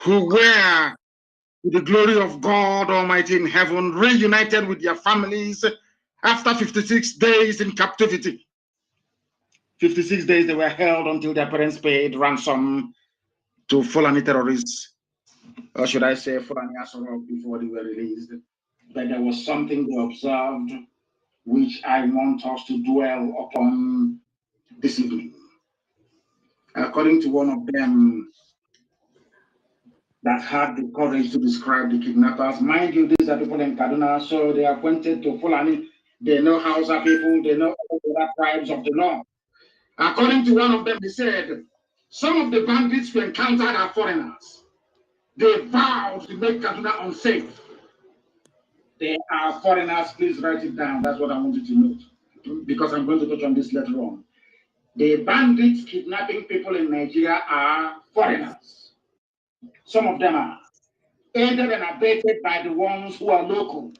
who were, with the glory of God Almighty in heaven, reunited with their families after 56 days in captivity. 56 days they were held until their parents paid ransom to Fulani terrorists, or should I say Fulani Asoro, before they were released. But there was something they observed which I want us to dwell upon this evening. According to one of them that had the courage to describe the kidnappers, mind you, these are people in Kaduna, so they are acquainted to Fulani. They know Hausa people, they know all the other tribes of the north. According to one of them, he said, some of the bandits we encountered are foreigners. They vowed to make Kaduna unsafe. They are foreigners. Please write it down. That's what I want you to note, because I'm going to touch on this later on. The bandits kidnapping people in Nigeria are foreigners. Some of them are aided and abetted by the ones who are local.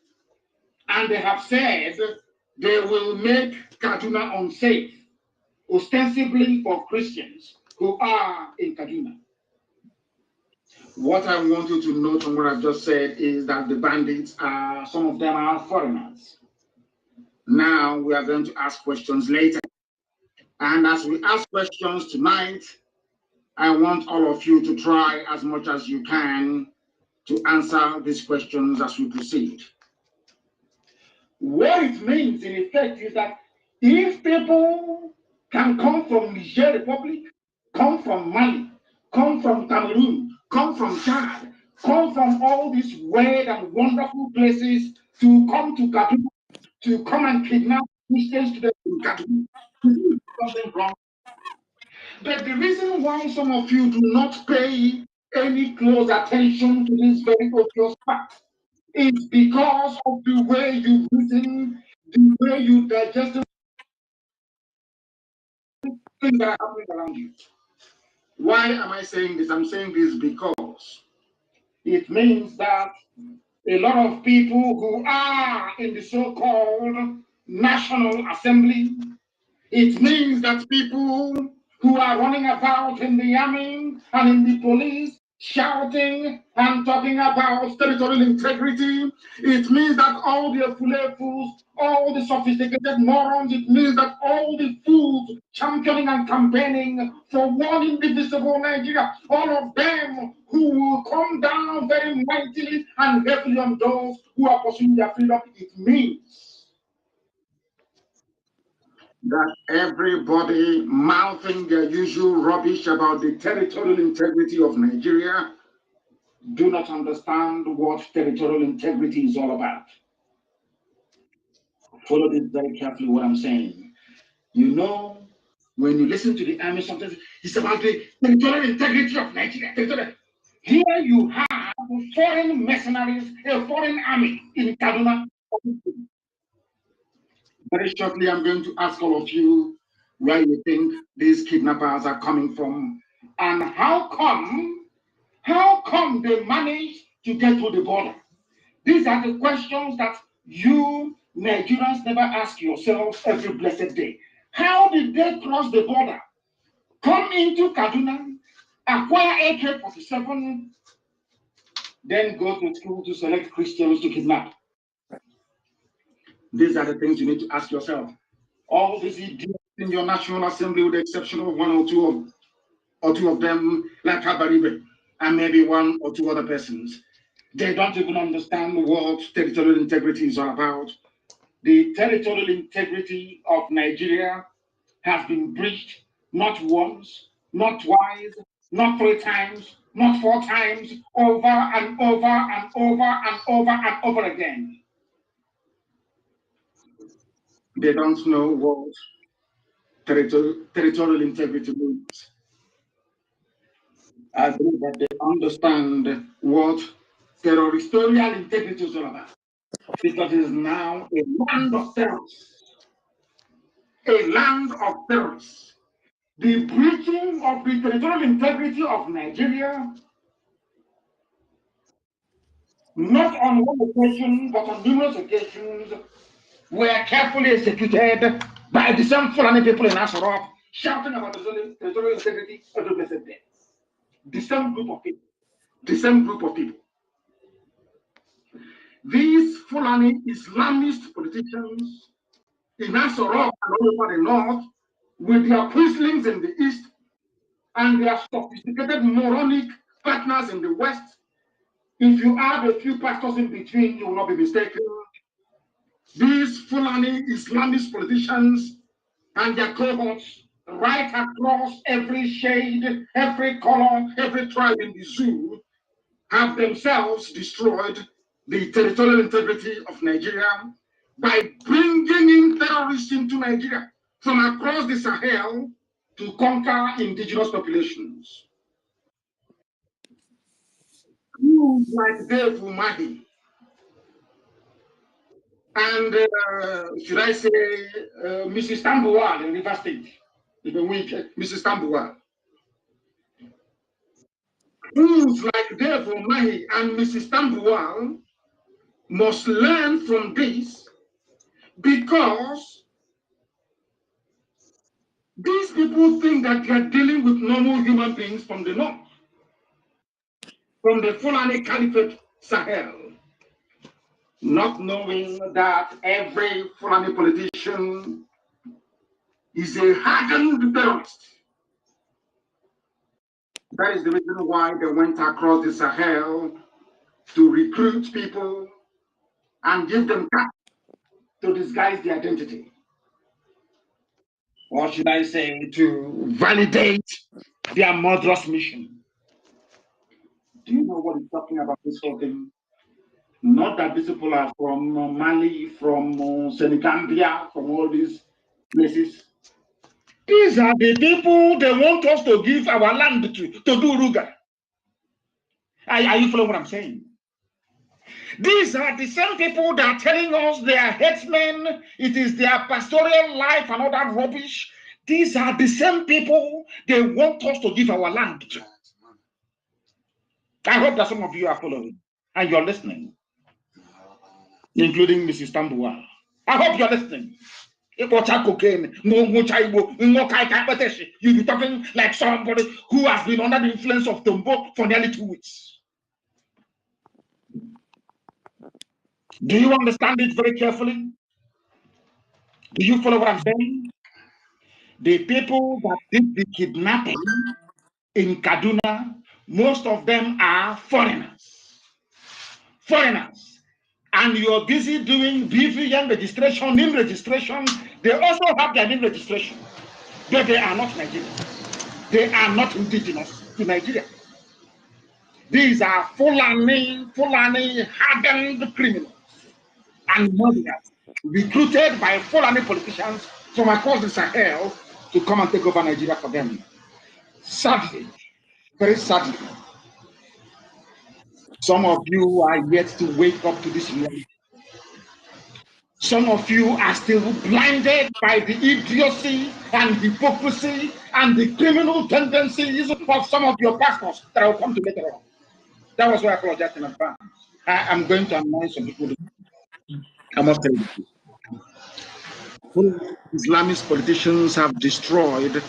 And they have said they will make Kaduna unsafe, ostensibly for Christians who are in Kaduna. What I want you to note from what I've just said is that the bandits are, some of them are foreigners. Now we are going to ask questions later. And as we ask questions tonight, I want all of you to try as much as you can to answer these questions as we proceed. What it means in effect is that if people can come from Niger Republic, come from Mali, come from Cameroon, come from Chad, come from all these weird and wonderful places to come to Kaduna, to come and kidnap Christians to in Kaduna, something wrong. But the reason why some of you do not pay any close attention to this very obvious fact is because of the way you reason, the way you digest things that are happening around you. Why am I saying this? I'm saying this because it means that a lot of people who are in the so-called National Assembly, it means that people who are running about in the army and in the police, shouting and talking about territorial integrity. It means that all the fools, all the sophisticated morons, it means that all the fools championing and campaigning for one indivisible Nigeria, all of them who will come down very mightily and heavily on those who are pursuing their freedom, it means that everybody mouthing their usual rubbish about the territorial integrity of Nigeria do not understand what territorial integrity is all about. Follow this very carefully, what I'm saying. You know, when you listen to the army, sometimes it's about the territorial integrity of Nigeria. Here you have foreign mercenaries, a foreign army in Kaduna. Very shortly, I'm going to ask all of you where you think these kidnappers are coming from and how come they manage to get to the border. These are the questions that you Nigerians never ask yourselves every blessed day. How did they cross the border, come into Kaduna, acquire AK-47, then go to school to select Christians to kidnap? These are the things you need to ask yourself. All these idiots in your National Assembly, with the exception of one or two of them, like Habaribe, and maybe one or two other persons, they don't even understand what territorial integrity is all about. The territorial integrity of Nigeria has been breached not once, not twice, not 3 times, not 4 times, over and over and over and over and over again. They don't know what territorial integrity means. I believe that they understand what territorial integrity is all about, because it is now a land of terrorists. A land of terrorists. The breaching of the territorial integrity of Nigeria, not on one occasion, but on numerous occasions, were carefully executed by the same Fulani people in Asarok, shouting about the territorial integrity every blessed day. The same group of people. the same group of people. These Fulani Islamist politicians in Asorok and all over the north, with their priestlings in the east and their sophisticated moronic partners in the west, if you add a few pastors in between, you will not be mistaken. These Fulani Islamist politicians and their cohorts, right across every shade, every color, every tribe in the zoo, have themselves destroyed the territorial integrity of Nigeria by bringing in terrorists into Nigeria from across the Sahel to conquer indigenous populations. Groups like Bdf Bdf and should I say Mrs. Tambuwal in River State, even weak, Mrs. Tambuwal. Groups like Bdf Bdf and Mrs. Tambuwal must learn from this, because these people think that they are dealing with normal human beings from the north, from the Fulani Caliphate Sahel, not knowing that every Fulani politician is a hardened terrorist. That is the reason why they went across the Sahel to recruit people and give them cash to disguise their identity. Or should I say, to validate their murderous mission. Do you know what he's talking about, this whole thing? Not that these people are from Mali, from Senegambia, from all these places. These are the people they want us to give our land to do Ruga. Are you following what I'm saying? These are the same people that are telling us they are headsmen, it is their pastoral life and all that rubbish. These are the same people they want us to give our land to. I hope that some of you are following and you're listening, including Mrs. Tambuwal. I hope you're listening. You'll be talking like somebody who has been under the influence of Tombo for nearly 2 weeks. Do you understand it very carefully? Do you follow what I'm saying? The people that did the kidnapping in Kaduna, most of them are foreigners. Foreigners. And you're busy doing BVN registration, NIM registration. They also have their NIM registration. But they are not Nigerians. They are not indigenous to Nigeria. These are Fulani hardened criminals and murderers recruited by Fulani politicians from across the Sahel to come and take over Nigeria for them. Sadly, very sadly, some of you are yet to wake up to this reality. Some of you are still blinded by the idiocy and hypocrisy and the criminal tendencies of some of your pastors that I will come to later on. That was why I apologize in advance. I'm going to announce some people. I must tell you. Islamist politicians have destroyed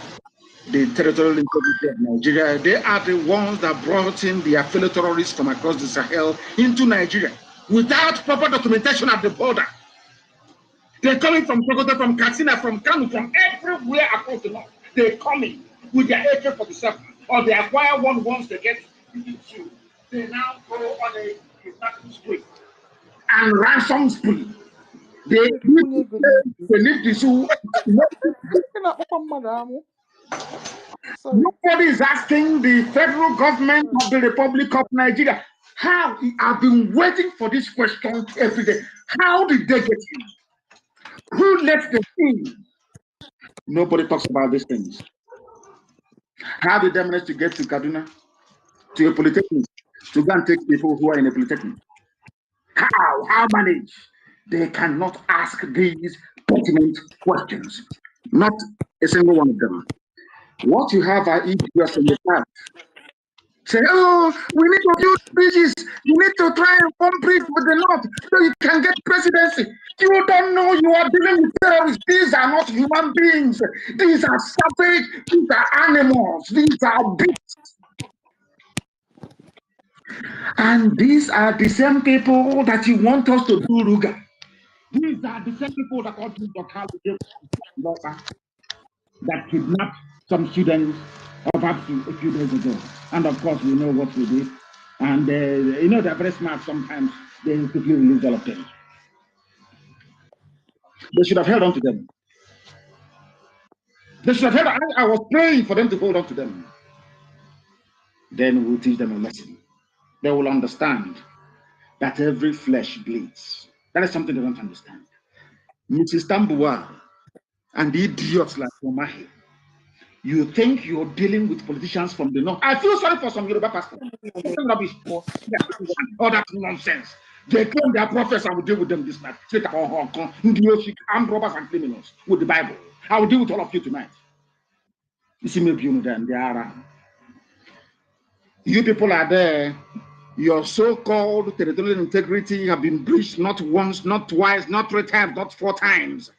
the territorial integrity of Nigeria. They are the ones that brought in the affiliate terrorists from across the Sahel into Nigeria without proper documentation at the border. They're coming from Sokoto, from Katsina, from Kano, from everywhere across the north. They're coming with their AK-47, or they acquire one once they get into. They now go on a kidnapping spree and ransom spree. They leave the zoo. Nobody is asking the federal government of the Republic of Nigeria. How? I've been waiting for this question every day. How did they get in? Who let them in? Nobody talks about these things. How did they manage to get to Kaduna, to a polytechnic, to go and take people who are in a polytechnic? How? How manage? They cannot ask these pertinent questions. Not a single one of them. What you have are idiots in the past. Say, oh, we need to build bridges. You need to try and form bridge with the North so you can get presidency. You don't know you are dealing with terrorists. These are not human beings. These are savage. These are animals. These are beasts. And these are the same people that you want us to do Ruga. These are the same people that called that kidnapped some students about a few days ago. And of course, we know what we did. And you know, they're very smart sometimes. They quickly release all of them. They should have held on to them. They should have held. I was praying for them to hold on to them. Then we'll teach them a lesson. They will understand that every flesh bleeds. That is something they don't understand. Mrs. Tambua and the idiots like Omahi, you think you're dealing with politicians from the north. I feel sorry for some Yoruba pastors. Rubbish. All that nonsense. They claim their prophets, I will deal with them this night. Straight up Hong Kong, armed robbers and criminals with the Bible. I will deal with all of you tonight. You see me, you know them, they are. You people are there. Your so-called territorial integrity have been breached not once, not twice, not 3 times, not 4 times.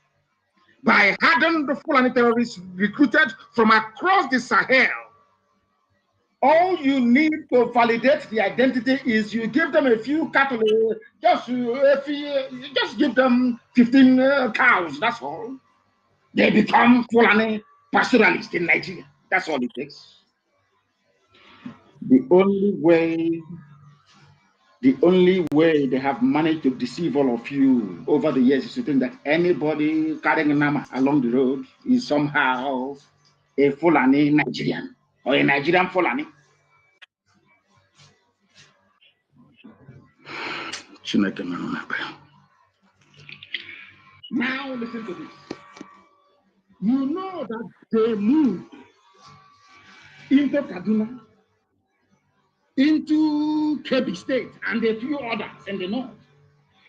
By hardened Fulani terrorists recruited from across the Sahel. All you need to validate the identity is you give them a few cattle, just give them 15 cows, that's all. They become Fulani pastoralists in Nigeria. That's all it takes. The only way they have managed to deceive all of you over the years is to think that anybody carrying a nama along the road is somehow a Fulani Nigerian or a Nigerian Fulani. Now listen to this. You know that they moved into Kaduna, into Kebbi State, and a few others in the north.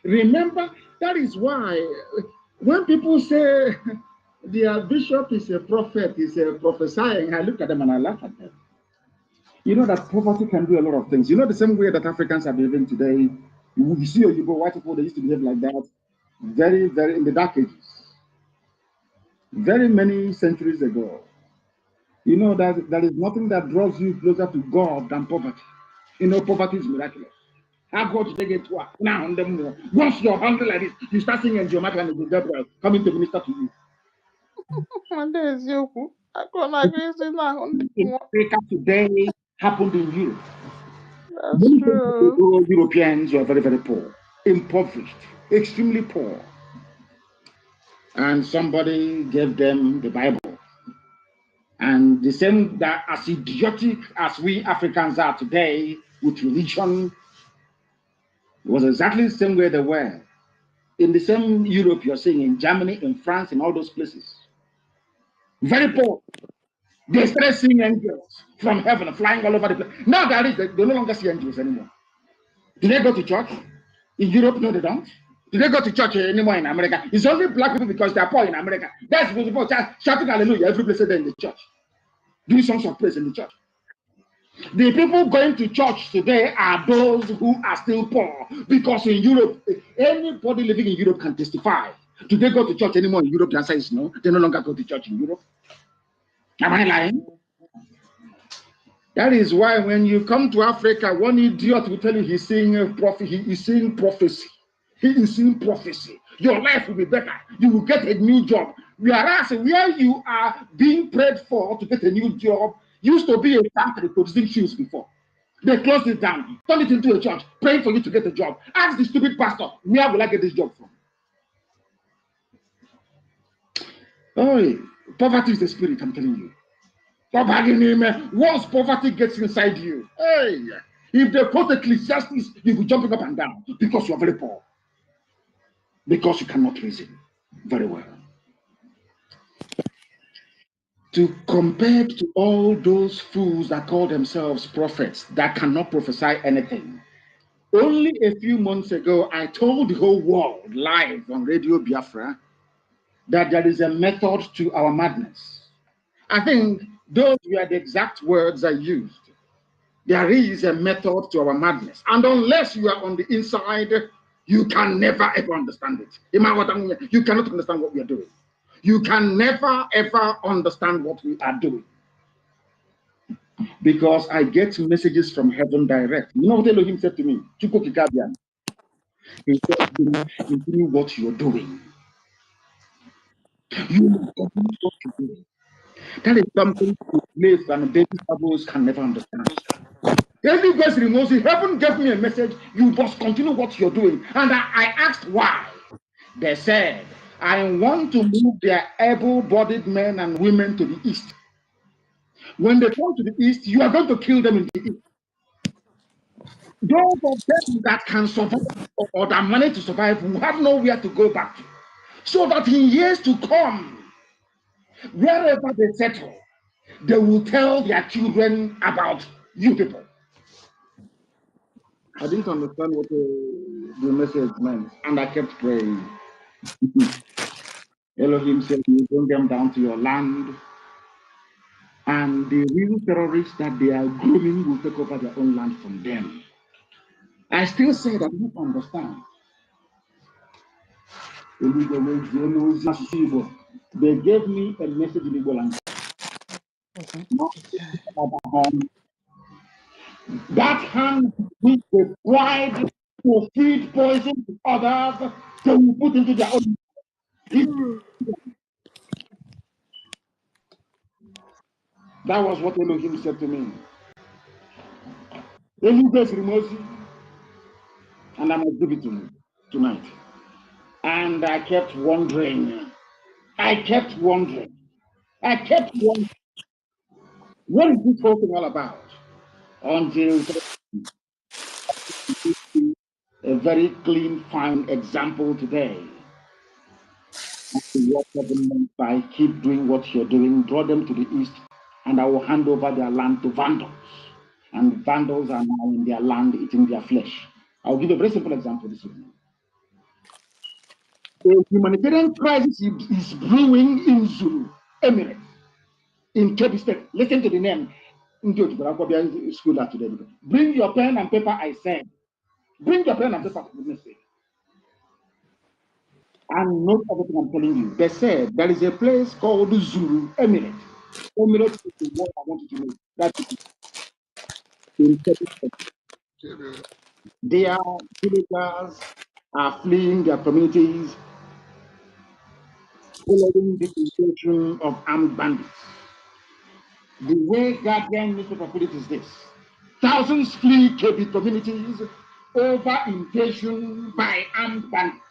Remember, that is why when people say their bishop is a prophet, is a prophesying, I look at them and I laugh at them. You know that poverty can do a lot of things. You know the same way that Africans are behaving today. You see, you go white people, they used to behave like that very, very in the dark ages. Very many centuries ago. You know that there is nothing that draws you closer to God than poverty. You know, poverty is miraculous. How God they get to now on them. Once you're hungry like this, you start singing your mother and the devil coming to minister to you. Africa today happened in Europe. That's true. Europeans were very, very poor, impoverished, extremely poor. And somebody gave them the Bible. And the same that as idiotic as we Africans are today with religion, it was exactly the same way they were. In the same Europe you're seeing, in Germany, in France, in all those places. Very poor. They started seeing angels from heaven flying all over the place. Now they no longer see angels anymore. Do they go to church? In Europe, no, they don't. Do they go to church anymore in America? It's only black people because they're poor in America. That's the people shouting hallelujah every place in the church. Doing songs of praise in the church. The people going to church today are those who are still poor because in Europe, anybody living in Europe can testify. Do they go to church anymore in Europe? The answer is no. They no longer go to church in Europe. Am I lying? That is why when you come to Africa, one idiot will tell you he's seeing a prophet, he is seeing prophecy. He is seeing prophecy. Your life will be better. You will get a new job. Whereas where you are being prayed for to get a new job used to be a factory producing shoes before. They closed it down, turned it into a church, praying for you to get a job. Ask the stupid pastor, where will I get this job from? Oh, poverty is the spirit, I'm telling you. Once poverty gets inside you, hey, if they quote Ecclesiastes, you'll be jumping up and down because you're very poor. Because you cannot reason very well. To compare to all those fools that call themselves prophets that cannot prophesy anything. Only a few months ago, I told the whole world live on Radio Biafra that there is a method to our madness. I think those were the exact words I used. There is a method to our madness. And unless you are on the inside, you can never ever understand it. You cannot understand what we are doing. You can never ever understand what we are doing. Because I get messages from heaven direct. You know what Elohim said to me? He said, continue what you're doing. You must continue what you're doing. That is something place and baby fathers can never understand. Every verse removes it. Heaven gave me a message. You must continue what you're doing. And I asked why. They said, I want to move their able-bodied men and women to the east. When they come to the east, you are going to kill them in the east. Those of them that can survive or that manage to survive will have nowhere to go back to. So that in years to come, wherever they settle, they will tell their children about you people. I didn't understand what the message meant, and I kept praying. Elohim said, you bring them down to your land, and the real terrorists that they are grooming will take over their own land from them. I still said I don't understand. They gave me a message in Igbo language. That hand which they tried to feed poison to others, they will put into their own. That was what Elohim said to me. Elohim gave Rimosi, and I must give it to him tonight. And I kept wondering. What is this whole thing all about? Until a very clean, fine example today. What government by keep doing what you're doing, draw them to the east, and I will hand over their land to vandals. And vandals are now in their land eating their flesh. I'll give a very simple example this evening. A humanitarian crisis is brewing in Zulu Emirates, in Kebbi State. Listen to the name. Bring your pen and paper, I said. Bring your pen and paper, for goodness sake. And note everything I'm telling you. They said there is a place called Zulu Emirates. Emirates is what I want you to know. That's in Kebbi State. Their villagers are fleeing their communities following the invasion of armed bandits. The way Guardian newspaper put it is this: thousands flee KB communities over invasion by armed bandits.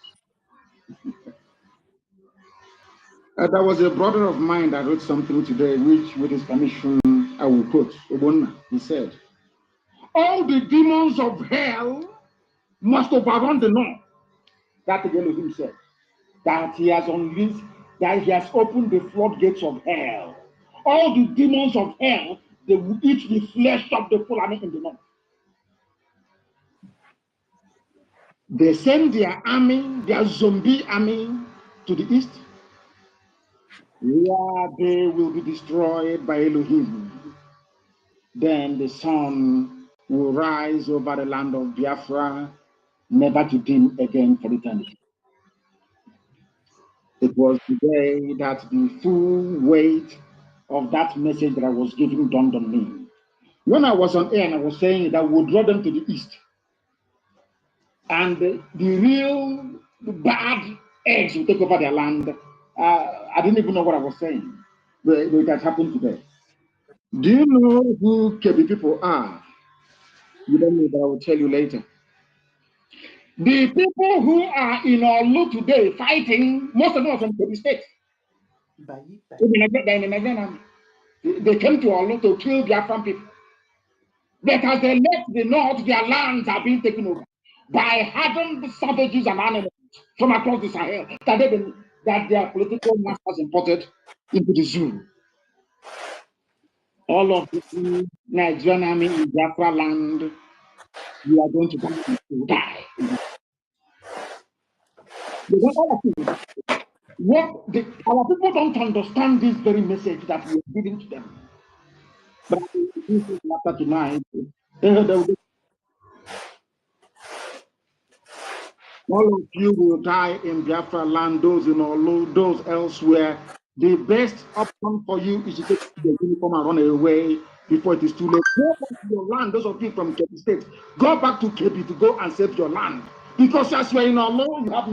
There was a brother of mine that wrote something today, which, with his permission, I will quote. He said, all the demons of hell must overrun the north. That again Elohim said, that he has unleashed, that he has opened the floodgates of hell. All the demons of hell, they will eat the flesh of the Fulani in the north. They send their army, their zombie army, to the east, where they will be destroyed by Elohim. Then the sun will rise over the land of Biafra, never to dim again for eternity. It was the day that the full weight of that message that I was giving dawned on me. When I was on air and I was saying that we'll draw them to the east, and the real bad eggs will take over their land, I didn't even know what I was saying. But it has happened today. Do you know who Kebi people are? You don't know, but I will tell you later. The people who are in Olu today fighting, most of them are from Kebi State. They came to Olu to kill Biafran people. But as they left the north, their lands are being taken over by hardened savages and animals from across the Sahel that their political masters imported into the zoo. All of the Nigerian army in Biafra land, you are going to die. Our people don't understand this very message that we are giving to them. But after tonight, all of you will die in Biafra land, those in Olu, those elsewhere. The best option for you is to take the uniform and run away before it is too late. Go back to your land, those of you from Kebbi State. Go back to Kebbi to go and save your land. Because as you are in Olo, you have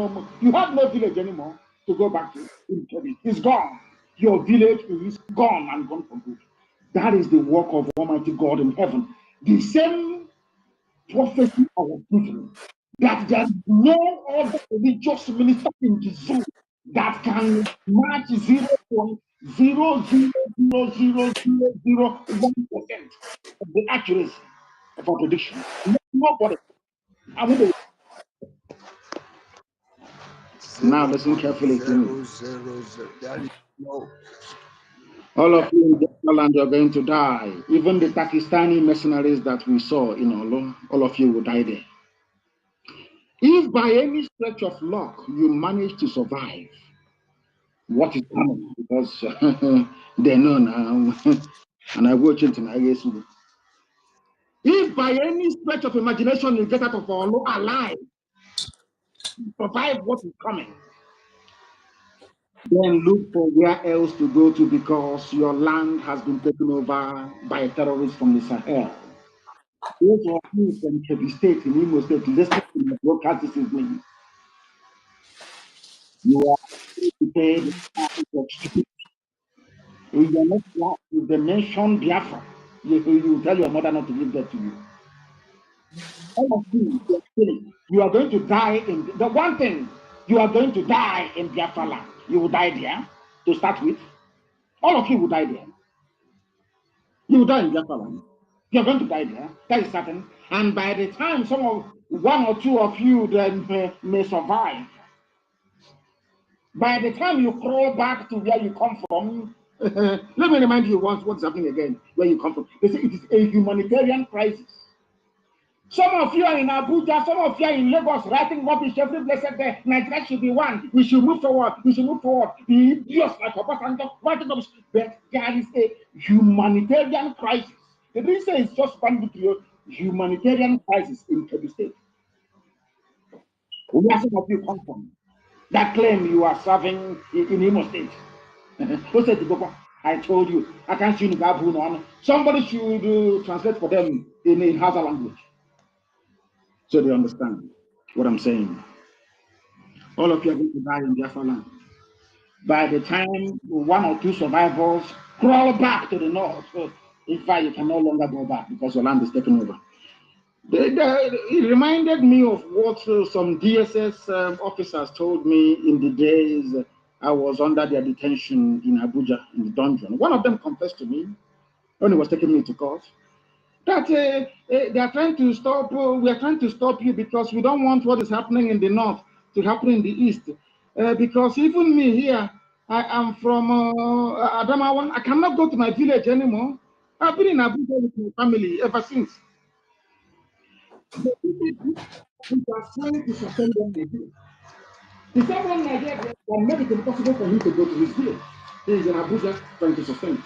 no village anymore to go back to in Kebbi. It's gone. Your village is gone and gone for good. That is the work of Almighty God in heaven. The same prophecy I was given, that there is no other religious minister in the zoo that can match 0.0000001% of the accuracy of a prediction. Nobody. I mean, now listen carefully to me. All of you in the land, you're going to die. Even the Pakistani mercenaries that we saw in Olo, all of you will die there. If by any stretch of luck you manage to survive what is coming, because they know now, and I watch it and I guess if by any stretch of imagination you get out of Olo alive, survive what is coming, then look for where else to go to, because your land has been taken over by terrorists from the Sahel. Those of you from Kebbi State, in Imo State, listen to the broadcast this evening. You are prepared for stupid. If you are not, if they mention Biafra, you tell your mother not to give that to you. All of you, you are going to die in the one thing, you are going to die in Biafra land. You will die there to start with. All of you will die there. You will die in Biafra land. You're going to die there. That is certain. And by the time one or two of you then may survive, by the time you crawl back to where you come from, let me remind you what's happening again, where you come from. They say it is a humanitarian crisis. Some of you are in Abuja, some of you are in Lagos writing rubbish every blessed day. Nigeria should be one. We should move forward. We should move forward. The idiots like Obasanjo writing rubbish. But there is a humanitarian crisis. The reason is just one humanitarian crisis in Kebbi State. Where some of you come from that claim you are serving in Imo State. I told you, I can't see you. Somebody should translate for them in Hausa language, so they understand what I'm saying. All of you are going to die in Biafra land. By the time one or two survivors crawl back to the north, in fact, you can no longer go back because your land is taken over. It reminded me of what some DSS officers told me in the days I was under their detention in Abuja in the dungeon. One of them confessed to me when he was taking me to court that they are trying to stop. We are trying to stop you because we don't want what is happening in the north to happen in the east. Because even me here, I am from Adamawa. I cannot go to my village anymore. I've been in Abuja with my family ever since. We are trying to suspend them again. The same one Nigeria will make it impossible for him to go to his village. He is in Abuja trying to suspend.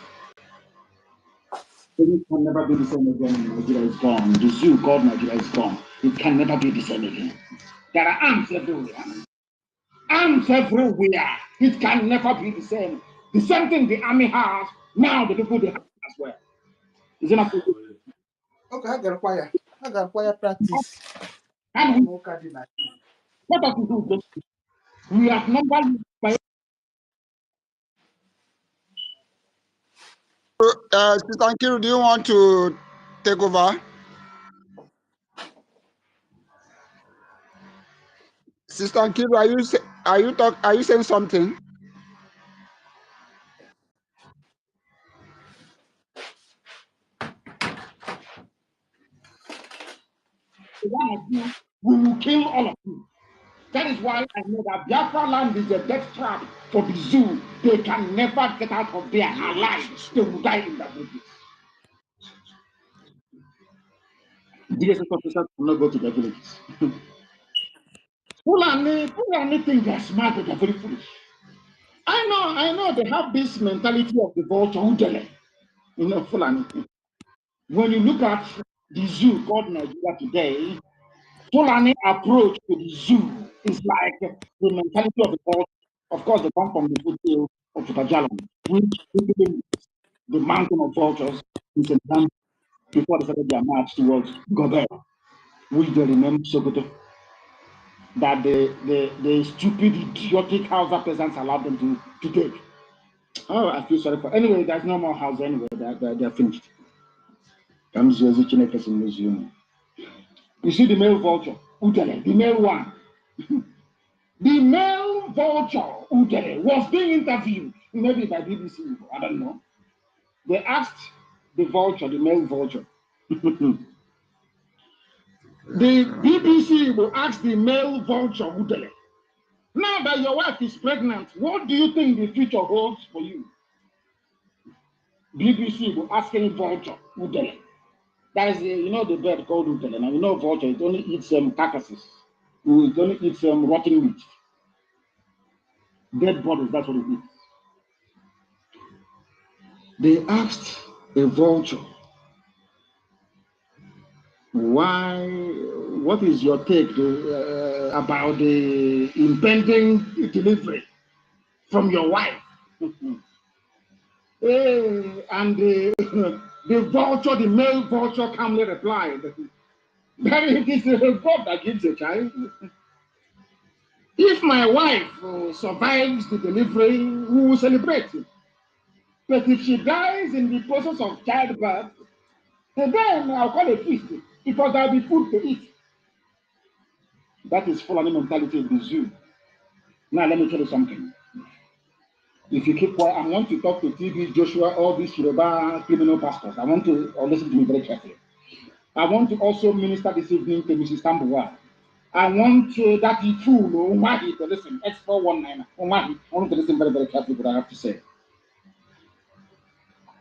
It can never be the same again. Nigeria is gone. The zoo called Nigeria is gone. It can never be the same again. There are arms everywhere. Arms everywhere. It can never be the same. The same thing the army has, now the people they have as well. Is it not? Okay, I got choir practice. And what does it do? We have numbered by. Sister Nkiru, do you want to take over? Sister Nkiru, are you saying something? We will kill all of you. That is why I know that Biafra land is a death trap for the zoo. They can never get out of there alive. They will die in that movie. DSS officers cannot go to their villages. Fulani think they're smart, but they're very foolish. I know they have this mentality of the vulture, Udele. You know, Fulani. When you look at the zoo called Nigeria today, Fulani approach to the zoo is like the mentality of the vulture. Of course, they come from the foothill of Tutajalan, which the mountain of vultures in Zambia before they started their march towards Gobert, which they remember Sokoto. That the stupid, idiotic Hausa peasants allowed them to take. Oh, I feel sorry for. Anyway, there's no more house anyway. They're finished. You see the male vulture, Udele, the male one. The male vulture, Udele, was being interviewed, maybe by BBC, I don't know. They asked the vulture, the male vulture. The BBC will ask the male vulture, Udele, now that your wife is pregnant, what do you think the future holds for you? BBC will ask any vulture, Udele. That is, the bird called Udele. Now, vulture, it only eats carcasses. It only eats rotten meat. Dead bodies, that's what it eats. They asked a vulture, what is your take about the impending delivery from your wife? And the vulture, the male vulture, calmly replied, that it is God that gives a child. If my wife survives the delivery, we will celebrate it. But if she dies in the process of childbirth, then I'll call a feast because there'll be food to eat. That is Fulani mentality in the zoo. Now, let me tell you something. If you keep quiet, I want to talk to TB, Joshua, all these Yoruba criminal pastors. I want to listen to me very carefully. I want to also minister this evening to Mrs. Tambuwa. I want that fool, Umahi, to listen. X419, Umahi. I want to listen very, very carefully what I have to say.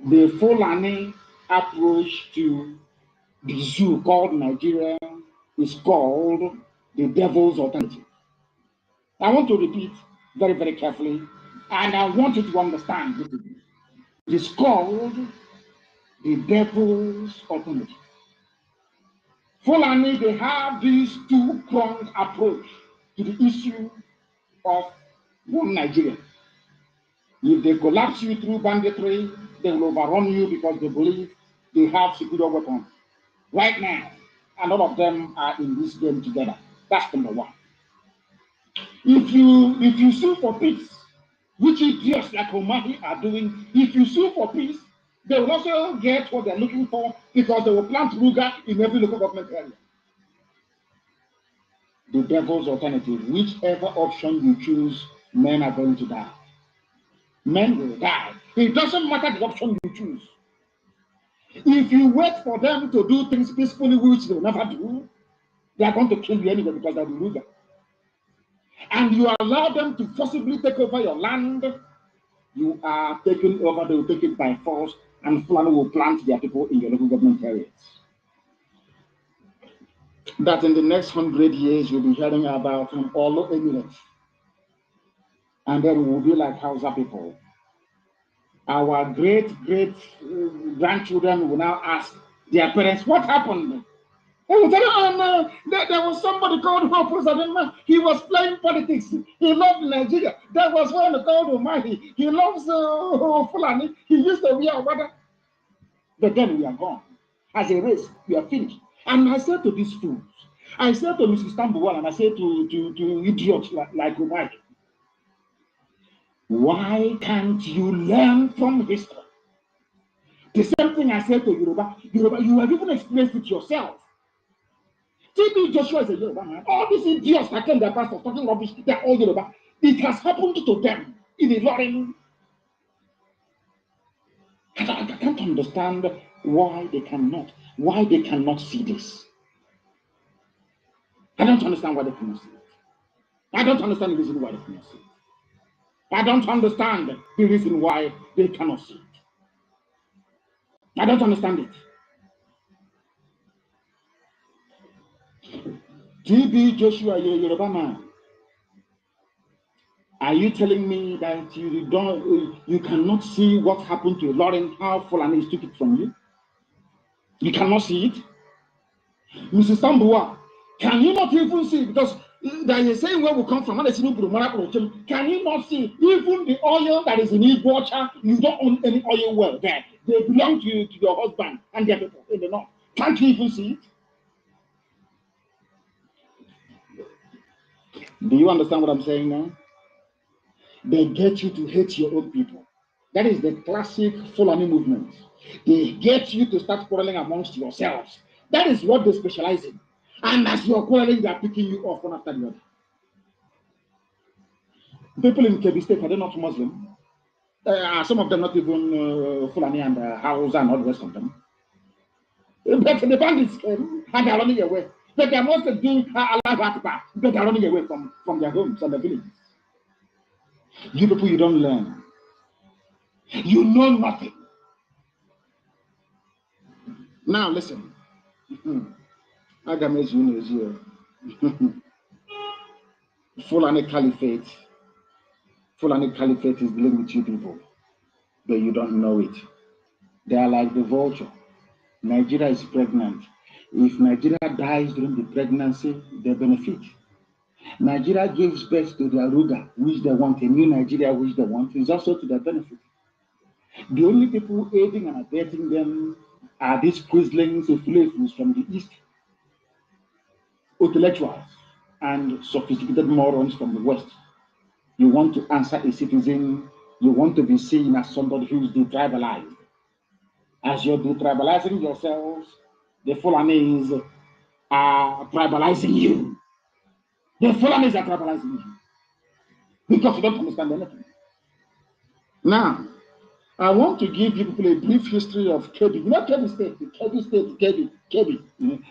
The Fulani approach to the zoo called Nigeria is called the devil's alternative. I want to repeat very, very carefully, and I want you to understand this. It is called the devil's alternative. Fulani, they have this two-pronged approach to the issue of one Nigeria. If they collapse you through banditry, they will overrun you because they believe they have superior weapons. Right now, and all of them are in this game together. That's number one. If you sue for peace, which idiots like Omahi are doing, if you sue for peace, they will also get what they're looking for because they will plant Ruga in every local government area. The devil's alternative, whichever option you choose, men are going to die. Men will die. It doesn't matter the option you choose. If you wait for them to do things peacefully, which they will never do, they are going to kill you anyway because they'll be Ruga. And you allow them to forcibly take over your land, you are taken over, they will take it by force, and Fulani will plant their people in your local government areas. That in the next 100 years, you'll be hearing about all Emirates. And then we'll be like Hausa people. Our great grandchildren will now ask their parents, what happened? They will tell you, oh no, there was somebody called Hope. He was playing politics. He loved Nigeria. There was one called Omahi. He loves Fulani. He used to be our brother. But then we are gone. As a race, we are finished. And I said to these fools, I said to Mrs. Tambuwal, and I said to idiots like Omahi, why can't you learn from history? The same thing I said to Yoruba, you have even experienced it yourself. TB Joshua is a Yoruba man. All these idiots that came their pastors talking rubbish, they're all Yoruba. It has happened to them in a Ilorin. I can't understand why they cannot see this. I don't understand why they cannot see it. I don't understand the reason why they cannot see it. I don't understand the reason why they cannot see it. I don't understand it. TB Joshua, you're a Yoruba man. Are you telling me that you cannot see what happened to Lauren, how Fulani took it from you? You cannot see it? Mrs. Tambuwa, can you not even see? Because there is a saying where we come from, can you not see even the oil that is in Igbocha? You don't own any oil well there. They belong to your husband and their people in the north. Can't you even see it? Do you understand what I'm saying now? They get you to hate your own people. That is the classic Fulani movement. They get you to start quarreling amongst yourselves. That is what they specialize in. And as you're quarreling, they are picking you off one after the other. People in Kebbi State, are they not Muslim? Some of them not even Fulani and Hausa and all the rest of them. But the bandits came and they're running away. But they're mostly doing Allah Akbar, but they're running away from their homes and their villages. You people, you don't learn. You know nothing. Now listen. Agames Unizio. Fulani Caliphate. Fulani Caliphate is dealing with you people, but you don't know it. They are like the vulture. Nigeria is pregnant. If Nigeria dies during the pregnancy, they benefit. Nigeria gives birth to their ruler, which they want, a new Nigeria, which they want, is also to their benefit. The only people aiding and abetting them are these quislings, flavors from the East, intellectuals, and sophisticated morons from the West. You want to answer a citizen, you want to be seen as somebody who is detribalized. As you're detribalizing yourselves, the Fulanis are tribalizing you. The Fulanis are tribalizing you because you don't understand anything. Now, I want to give you people a brief history of Kebbi. You know Kebbi State, Kebbi.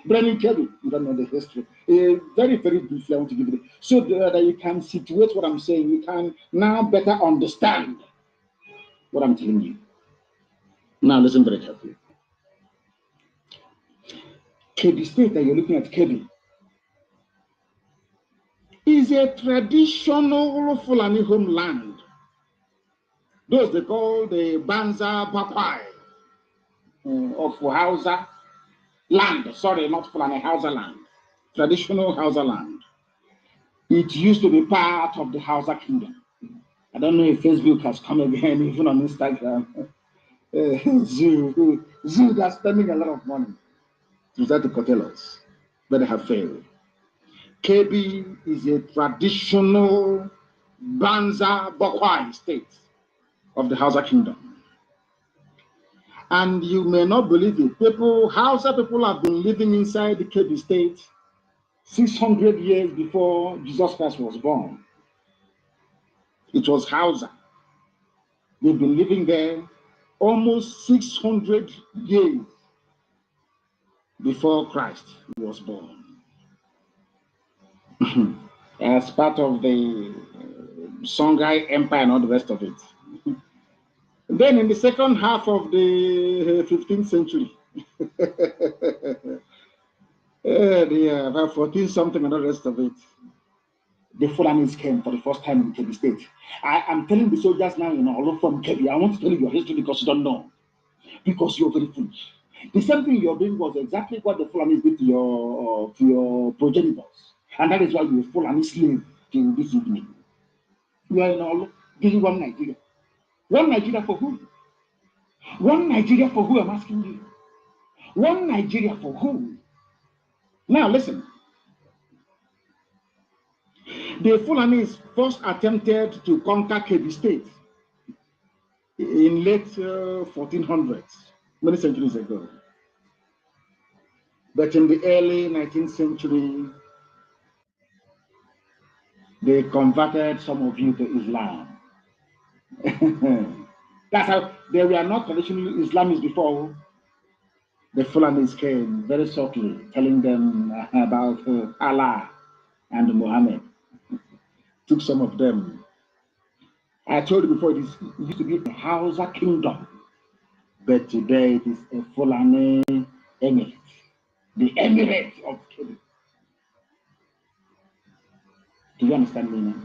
Brennan Kebbi. You don't know the history. Very, very briefly, I want to give you so that you can situate what I'm saying. You can now better understand what I'm telling you. Now, listen very carefully. Kebbi State that you're looking at, Kebbi, is a traditional Fulani homeland. Those they call the Banza Bakwai of Hausa land. Sorry, not Fulani, Hausa land. Traditional Hausa land. It used to be part of the Hausa kingdom. I don't know if Facebook has come again, even on Instagram. Zoo, they are spending a lot of money to try to curtail us, but they have failed. Kebbi is a traditional Banza Bakwai state of the Hausa kingdom. And you may not believe it, Hausa people have been living inside the Kebbi state 600 years before Jesus Christ was born. It was Hausa. They've been living there almost 600 years before Christ was born. As part of the Songhai Empire and all the rest of it. Then in the second half of the 15th century, about 14 something and all the rest of it, the Fulanis came for the first time in Kebbi State. I am telling the soldiers now, all from Kebbi, I want to tell you your history because you don't know. Because you're very foolish. The same thing you're doing was exactly what the Fulanis did to your progenitors. And that is why you're a Fulani slave till this evening. You are in all giving one Nigeria. One Nigeria for who? One Nigeria for who, I'm asking you. One Nigeria for who? Now listen. The Fulanis first attempted to conquer Kebbi State in late 1400s, many centuries ago. But in the early 19th century, they converted some of you to Islam. That's how they were not traditionally Islamists before. The Fulanis came very subtly, telling them about Allah and Muhammad. Took some of them. I told you before, it used to be a Hausa kingdom, but today it is a Fulani emirate, the emirate of Kebbi. Do you understand me now?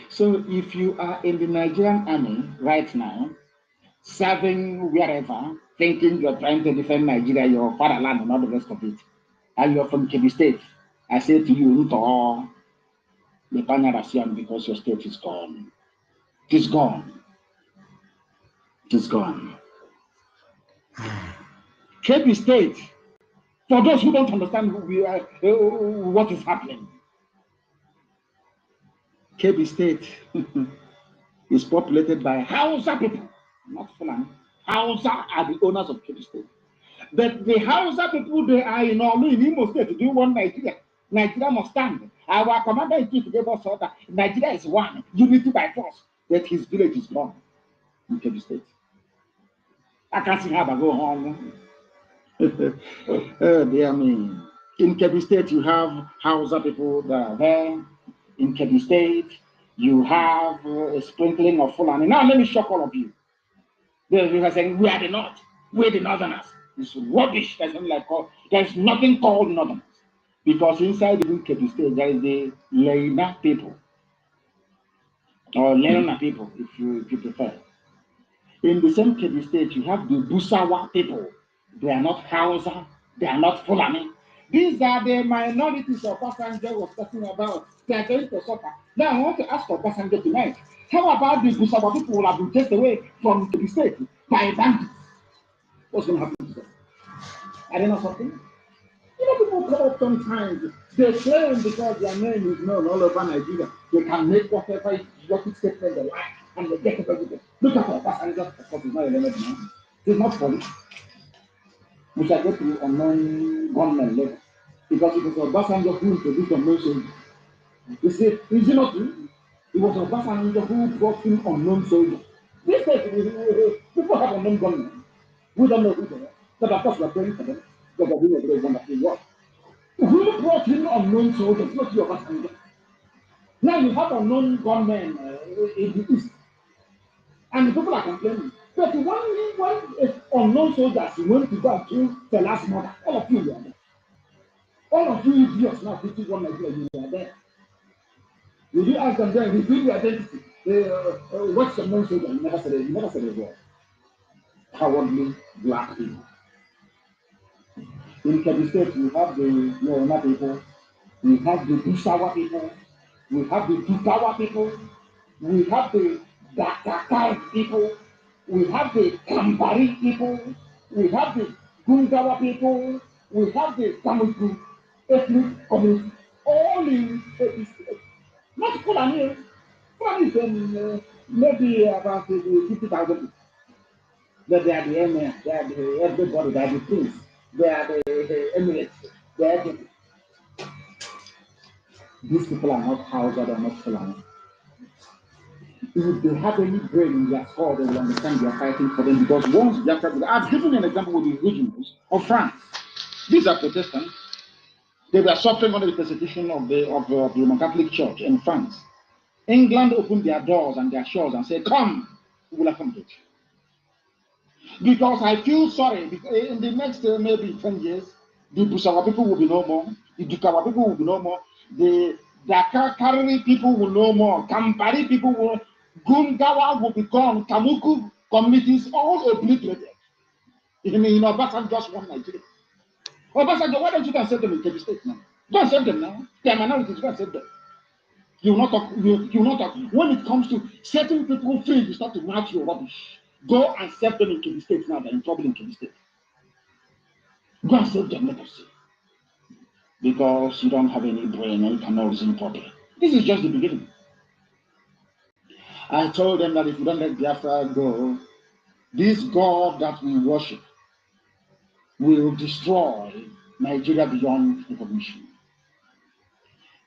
So if you are in the Nigerian army right now, serving wherever, thinking you're trying to defend Nigeria, your fatherland, and all the rest of it, and you're from Kebbi State, I say to you, the Banyarasian, because your state is gone. It is gone. It is gone. Kebbi State, for those who don't understand what is happening, Kebbi State is populated by Hausa people, not Fulani. Hausa are the owners of Kebbi State. But the Hausa people, they are in Olu in Imo State to do one Nigeria. Nigeria must stand. Our commander in chief gave us order. Nigeria is one, unity by force. But his village is gone in Kebbi State. I can't see how I go on. Oh, dear me. In Kebbi State, you have Hausa people that are there. In Kebbi State, you have a sprinkling of Fulani. Now, let me shock all of you. They are saying, we are the North. We're the Northerners. It's rubbish. There's nothing called Northerners. Because inside the Kebbi State, there is the Leina people. Or Leina people, if you prefer. In the same Kebbi State, you have the Busawa people. They are not Hausa. They are not Fulani. These are the minorities of Obasanjo was talking about. They are going to suffer. Now, I want to ask Obasanjo tonight, how about the Busawa people who have been chased away from Kebbi State by bandits? What's going to happen to them? Are they not something? You know, people come up sometimes. They claim because their name is known all over Nigeria, they can make whatever statement they like and they get it everything. Look at Obasanjo, of course, he's not a relevant man. He's not police. We shall go to unknown gunmen later. Because it was Obasanjo who introduced unknown soldiers. You see, is it not true? It was Obasanjo who brought in unknown soldiers. These days, people have unknown gunmen. We don't know who they are. But of course, we're praying for them. Because they're doing a very wonderful work. Who brought in unknown soldiers? Not your Obasanjo. Now you have unknown gunmen in the east. And the people are complaining. But when unknown soldiers went to go and kill the last mother, all of you were there. All of you idiots now thinking one Nigeria, you were there. Did you ask them then, reveal your identity? What's the unknown soldier? You never said it. You never said it well. Cowardly black people. In Kebbi State, we have the Yorùbá people, we have the Busawa people, we have the Dukawa people, we have the Dakakai people, we have the Kambari people, we have the Gungawa people, we have the Kamuku ethnic community, all in Kebbi State. Not Fulani. Fulani is maybe about 50,000 people. But they are the emir, they are the everybody, they are the prince, they are the emirates, they are the. These people are not Hausa, they are not Fulani. If they have any brain in their skull, they will understand we are fighting for them because once they are, I've given an example with the regionals of France. These are Protestants. They were suffering under the persecution of the Roman Catholic Church in France. England opened their doors and their shores and said, come, we will accommodate you. Because I feel sorry, because in the next maybe 10 years, the Busawa people will be no more, the Dukawa people will be no more, the Dakar people will no more, Kampari people will, Gungawa will be gone, Kamuku communities all obliterated. In Obasanjo just one Nigeria. Obasanjo, why don't you go and send them in Kebbi State now? Go and send them now. They are minorities, go and send them. You will not talk. You will not talk. When it comes to setting people free, you start to match your rubbish. Go and save them in Kebbi State now. They're in trouble in Kebbi State. Go and save them, let us see. Because you don't have any brain and you cannot reason properly. This is just the beginning. I told them that if you don't let Biafra go, this God that we worship will destroy Nigeria beyond recognition.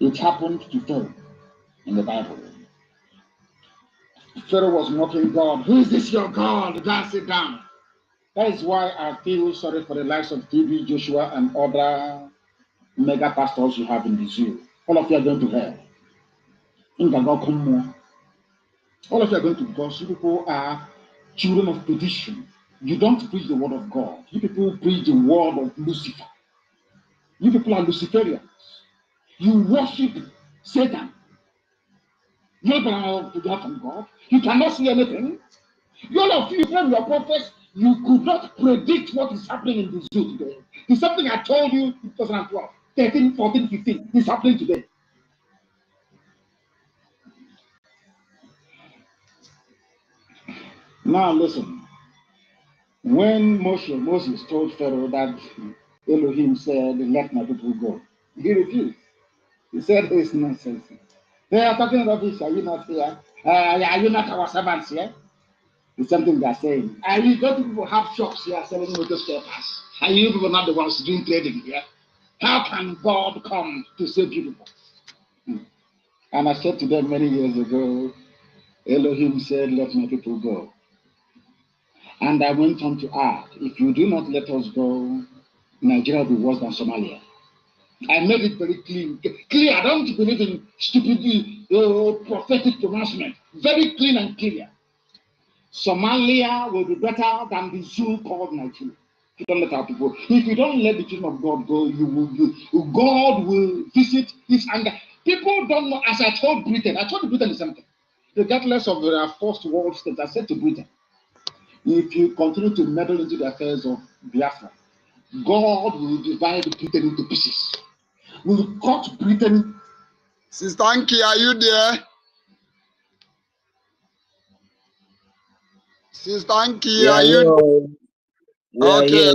It happened to Pharaoh in the Bible. Pharaoh was mocking God. Who is this your God? Go sit down. That is why I feel sorry for the likes of TB, Joshua, and other mega pastors you have in the zoo. All of you are going to hell. All of you are going to, because you people are children of perdition. You don't preach the word of God. You people preach the word of Lucifer. You people are Luciferians. You worship Satan. You don't hear from God. You cannot see anything. All of you, when you are prophets, you could not predict what is happening in the zoo today. It's something I told you in 2012, 13, 14, 15. It's happening today. Now listen. When Moses told Pharaoh that Elohim said, let my people go, he refused. He said, it's nonsense. They are talking about this. Are you not here? Are you not our servants here? It's something they're saying. Are you don't people have shops here selling motor spare parts? Are you people not the ones doing trading here? How can God come to save you people? And I said to them many years ago, Elohim said, let my people go. And I went on to add, if you do not let us go, Nigeria will be worse than Somalia. I made it very clear. I don't believe in stupid prophetic pronouncement. Very clean and clear. Somalia will be better than the zoo called Nigeria. If you don't let our people, if you don't let the children of God go, God will visit his anger. People don't know, as I told Britain the same thing. Regardless of their first world state, I said to Britain, if you continue to meddle into the affairs of Biafra, God will divide Britain into pieces. Will cut Britain. Sister Anki, are you there? Sister Anki, are you there? We are here.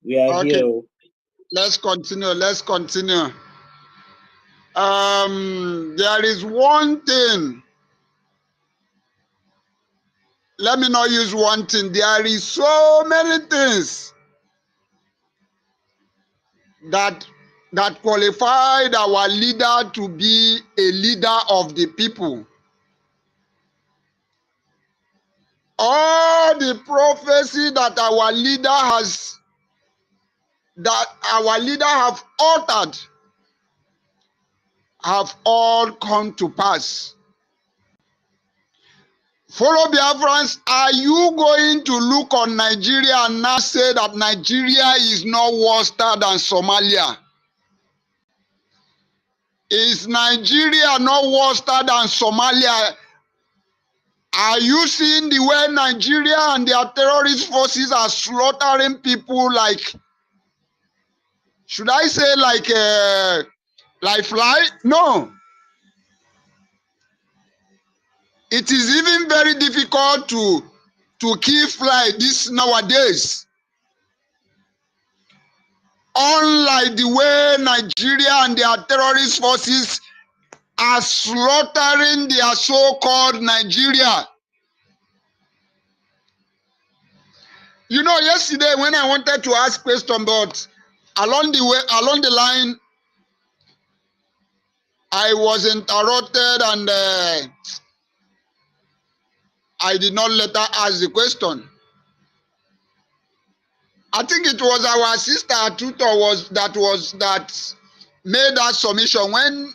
We are okay. Here. Let's continue. There is one thing. Let me not use one thing. There is so many things that qualified our leader to be a leader of the people. All the prophecy that our leader have uttered have all come to pass. Follow Biafrans, are you going to look on Nigeria and now say that Nigeria is not worse than Somalia? Is Nigeria not worse than Somalia? Are you seeing the way Nigeria and their terrorist forces are slaughtering people like, should I say like fly? No. It is even very difficult to kill fly this nowadays. Unlike the way Nigeria and their terrorist forces are slaughtering their so-called Nigeria. You know, yesterday when I wanted to ask question, but along the line, I was interrupted and I did not let her ask the question. I think it was our sister tutor that made that submission when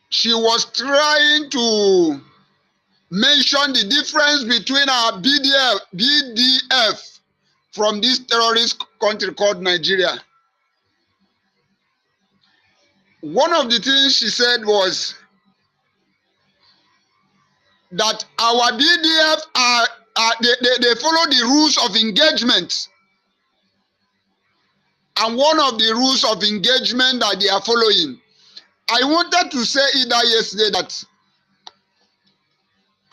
she was trying to mention the difference between our Bdf from this terrorist country called Nigeria. One of the things she said was that our Bdf they follow the rules of engagement. And one of the rules of engagement that they are following, I wanted to say either yesterday that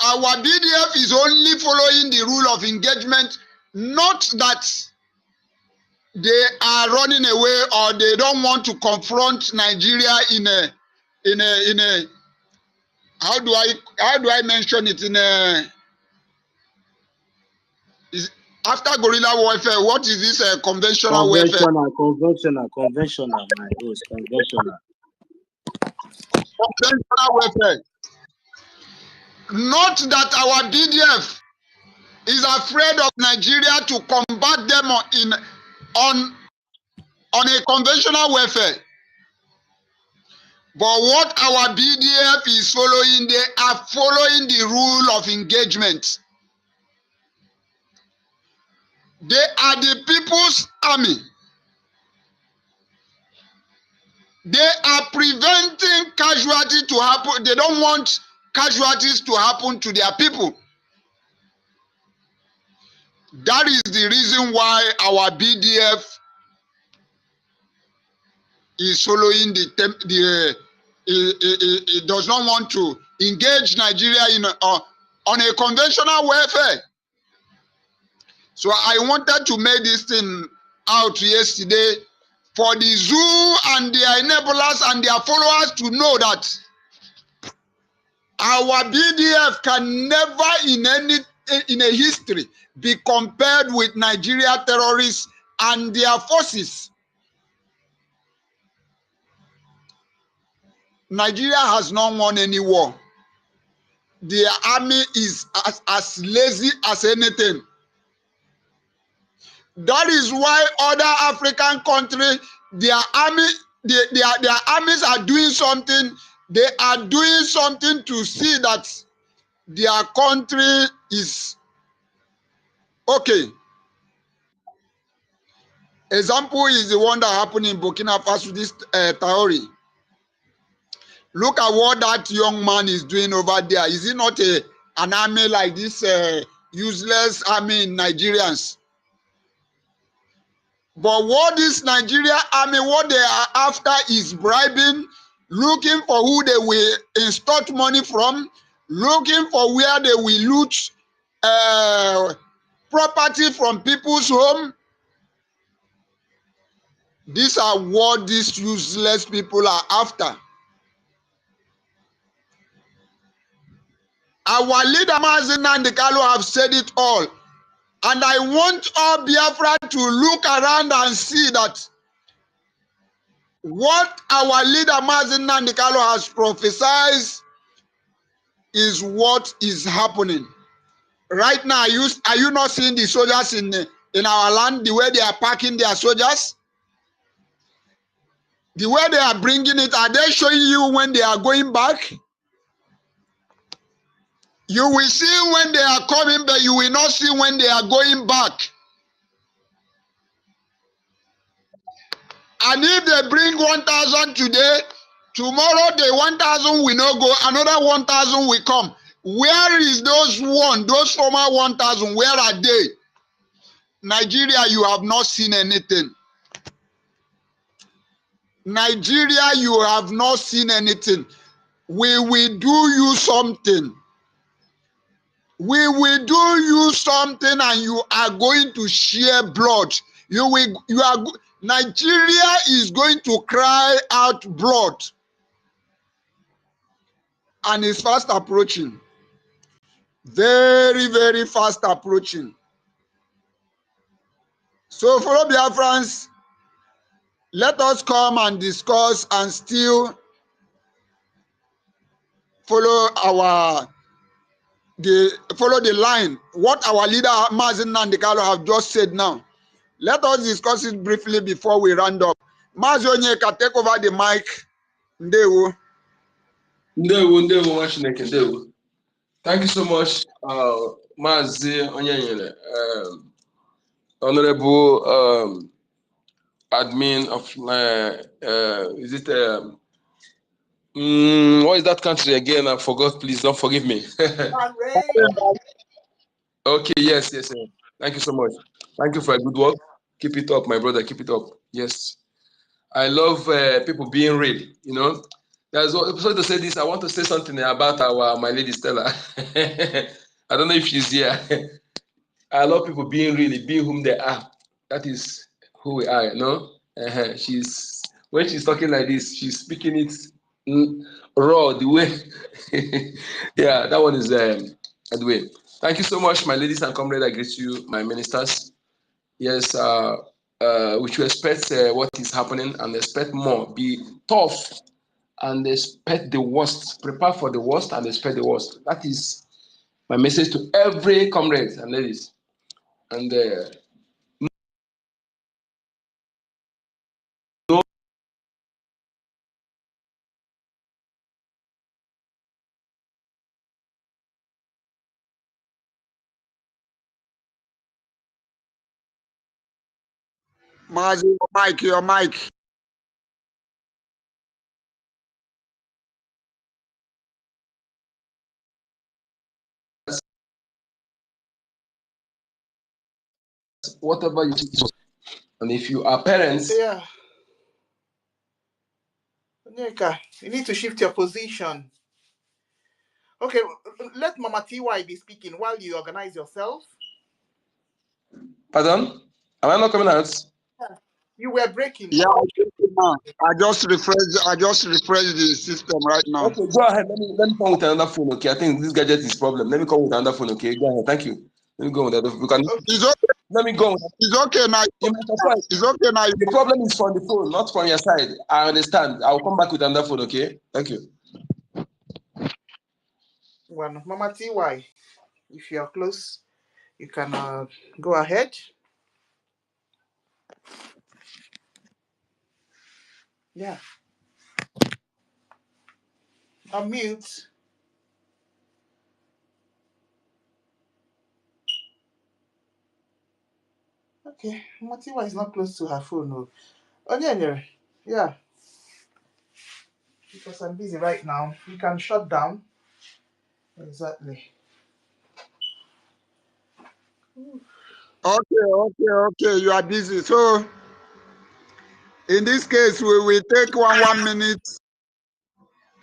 our Bdf is only following the rule of engagement, not that they are running away or they don't want to confront Nigeria in a how do I mention it in a is after guerrilla warfare, what is this conventional warfare? Conventional, my host, conventional. Conventional warfare. Not that our Bdf is afraid of Nigeria to combat them on a conventional warfare. But what our Bdf is following, they are following the rule of engagement. They are the people's army. They are preventing casualty to happen. They don't want casualties to happen to their people. That is the reason why our Bdf is following it does not want to engage Nigeria on a conventional warfare. So I wanted to make this thing out yesterday for the zoo and their enablers and their followers to know that our BDF can never in a history be compared with Nigeria terrorists and their forces. Nigeria has not won any war. Their army is as lazy as anything. That is why other African countries, their armies are doing something. They are doing something to see that their country is okay. Example is the one that happened in Burkina Faso, this Traoré. Look at what that young man is doing over there. Is it not an army like this useless army in Nigerians? But what this Nigeria army, what they are after is bribing, looking for who they will extort money from, looking for where they will loot property from people's home. These are what these useless people are after. Our leader Mazen Nandekalo have said it all. And I want all Biafra to look around and see that what our leader Mazen Nandekalo has prophesied is what is happening. Right now, are you not seeing the soldiers in our land, the way they are packing their soldiers? The way they are bringing it, are they showing you when they are going back? You will see when they are coming, but you will not see when they are going back. And if they bring 1,000 today, tomorrow the 1,000 will not go, another 1,000 will come. Where is those former 1,000? Where are they? Nigeria, you have not seen anything. Nigeria, you have not seen anything. We will do you something. We will do you something, and you are going to share blood. Nigeria is going to cry out blood, and it's fast approaching. Very, very fast approaching. So, fellow Biafrans, let us come and discuss and still follow the line. What our leader Mazen Nandekalo have just said now. Let us discuss it briefly before we round up. Mazen Onyeka, take over the mic. Ndewo. Ndewo, Washineke, Ndewo. Thank you so much, Mazen Onyeka, Honorable admin of is it what is that country again? I forgot. Please don't forgive me. Okay, yes. Thank you so much. Thank you for a good work. Keep it up, my brother. Keep it up. Yes, I love people being real. You know, there's sorry to say this. I want to say something about my lady Stella. I don't know if she's here. I love people being real, being whom they are. That is who we are. You know, when she's talking like this, she's speaking it raw the way. Yeah, that one is the way. Thank you so much, my ladies and comrades. I greet you, my ministers. Yes, we should expect what is happening and expect more. Be tough and expect the worst. Prepare for the worst and expect the worst. That is my message to every comrade and ladies. And Mazen, your mic. whatever you teach, and if you are parents, Yeah. Onyeka, you need to shift your position. Okay, let Mama TY be speaking while you organize yourself. Pardon? Am I not coming out? You were breaking. Yeah, I just refreshed the system right now. Okay, go ahead. Let me come with another phone. Okay, I think this gadget is problem. Let me come with another phone. Okay, go ahead. Thank you. Let me go with that. We can. Okay. It's okay. Let me go. It's okay now. It's okay now. The problem is from the phone, not from your side. I understand. I'll come back with another phone. Okay. Thank you. Well, Mama TY, if you're close, you can go ahead. Yeah. Unmute. Okay. Mama TY is not close to her phone. No. Oh, yeah. Because I'm busy right now. You can shut down. Exactly. Okay. You are busy. So in this case, we will take 1 minute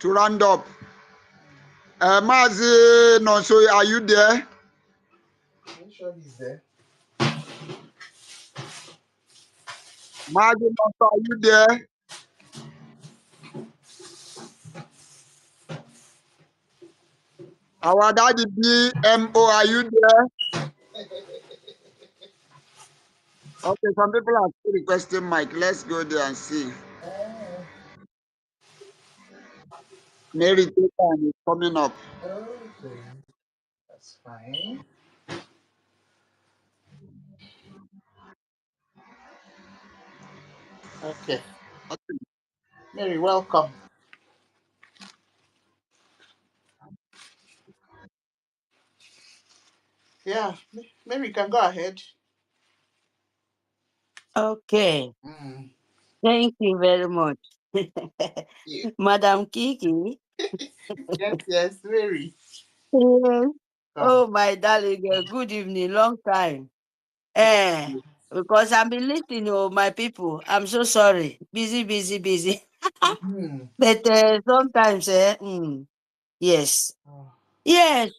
to round up. Mazi Nonso, are you there? I'm sure he's there. Mazi Nonso, are you there? Our daddy BMO, are you there? Okay, some people are still requesting mic. Let's go there and see. Mary Titan is coming up. Okay. That's fine. Okay. Mary, welcome. Yeah. Mary, you can go ahead. Okay. Mm. Thank you very much. Yeah. Madam Kiki. Yes, Mary. Yes. Come. Oh, my darling, good evening, long time. Eh, because I've been listening to my people. I'm so sorry. Busy. Mm. But sometimes, yes. Oh. Yes,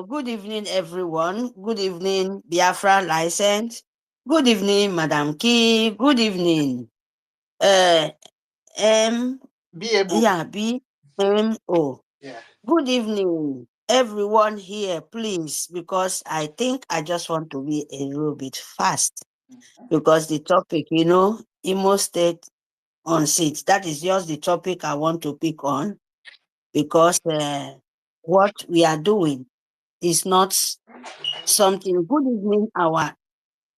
good evening, everyone. Good evening, Biafra License. Good evening, Madam Key. Good evening, M. Be able. Yeah, BMO. Yeah. Good evening, everyone here, please, because I think I just want to be a little bit fast because the topic, Imo State on seats, that is just the topic I want to pick on because what we are doing is not something. Good evening, our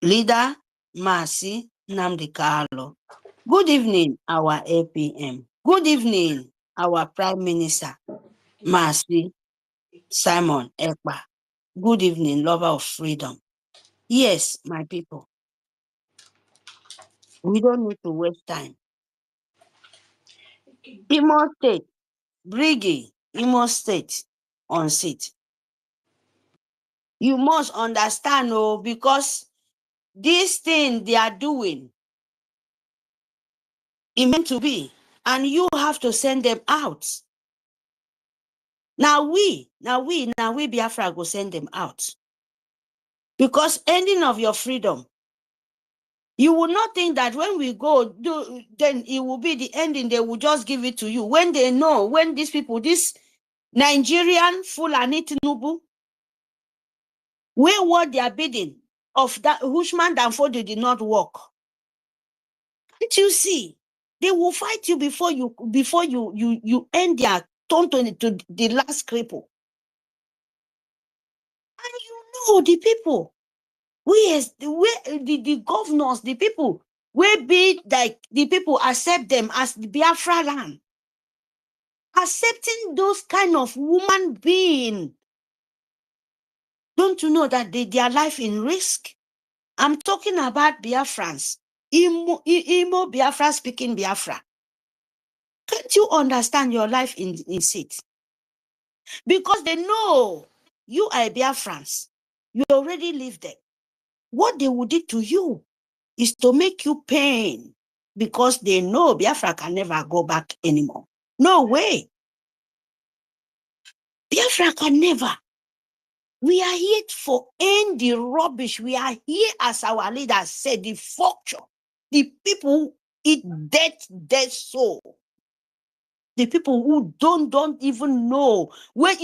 leader, Mercy Nnamdi Kalo. Good evening, our APM. Good evening, our Prime Minister, Mercy Simon Ekpa. Good evening, lover of freedom. Yes, my people, we don't need to waste time. Imo State, Brgie, Imo State on seat. You must understand, because this thing they are doing, it meant to be, and you have to send them out. Now we Biafra go send them out. Because ending of your freedom, you will not think that when we go, then it will be the ending, they will just give it to you. When they know, when these people, this Nigerian Fulani Tinubu, where what they are bidding of that Hushman Danfodi did not work. Can't you see? They will fight you before you end their turn to the last cripple. And you know the people. The governors, the people, will be like the people accept them as the Biafra land. Accepting those kind of human being. Don't you know that their life in risk? I'm talking about Biafrans. Imo Biafra speaking Biafra. Can't you understand your life in it? Because they know you are Biafrans. You already live there. What they would do to you is to make you pain because they know Biafra can never go back anymore. No way. Biafra can never. We are here for end the rubbish. We are here, as our leader said, the future. The people who eat dead soul. The people who don't even know. When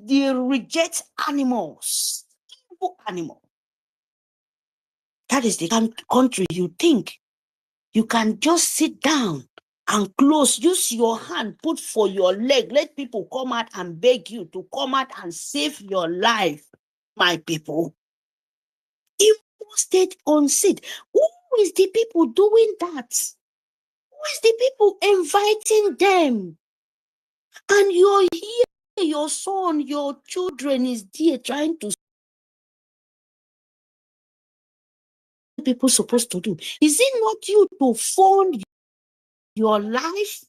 they reject animals. Evil animal. That is the country you think you can just sit down and close, use your hand, put for your leg, let people come out and beg you to come out and save your life, my people. If state on seat, who is the people doing that? Who is the people inviting them? And you're here, your son, your children is there trying to. People supposed to do? Is it not you to fund your life?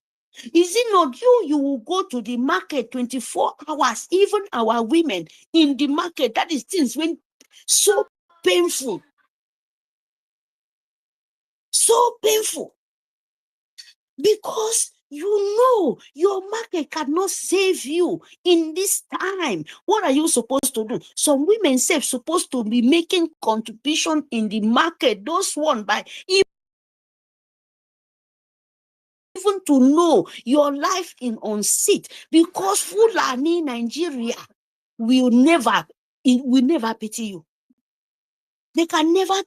Is it not you will go to the market 24 hours, even our women in the market? That is things when so painful. So painful. Because your market cannot save you in this time. What are you supposed to do? Some women say supposed to be making contribution in the market. Those one by even to know your life in on seat, because Fulani Nigeria will never pity you. They can never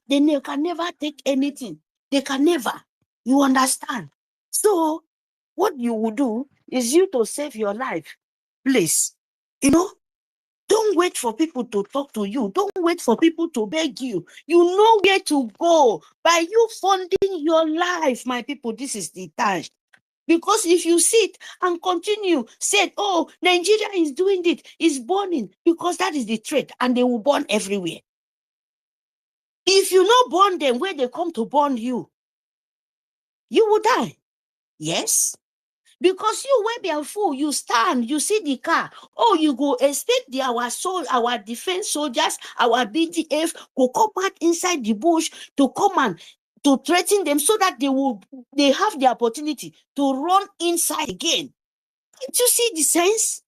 take anything. They can never. You understand? So what you will do is you to save your life. Please, don't wait for people to talk to you. Don't wait for people to beg you. You know where to go by you funding your life, my people. This is the time. Because if you sit and continue, say, oh, Nigeria is doing it, is burning, because that is the threat, and they will burn everywhere. If you not burn them where they come to burn you, you will die. Yes. Because you when they are full, you stand, you see the car. Oh, you go expect our defense soldiers, our BDF, go come out inside the bush to come and to threaten them so that they have the opportunity to run inside again. Can't you see the sense?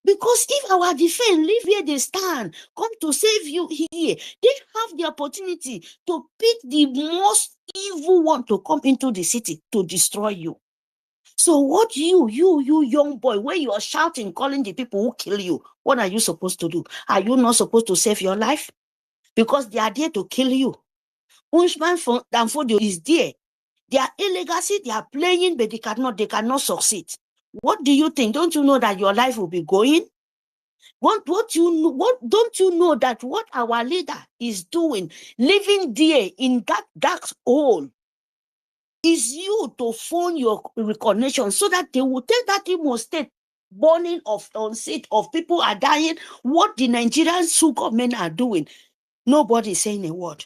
Because if our defense leave where they stand, come to save you here, they have the opportunity to pick the most evil one to come into the city to destroy you. So what you young boy, when you are shouting, calling the people who kill you, what are you supposed to do? Are you not supposed to save your life? Because they are there to kill you. Unshman Danfodio is there. They are illegacy, they are playing, but they cannot succeed. What do you think? Don't you know that your life will be going? Don't you know that what our leader is doing, living there in that dark hole, is you to phone your recognition so that they will take that Imo state burning on seat of people are dying, what the Nigerian government are doing. Nobody is saying a word.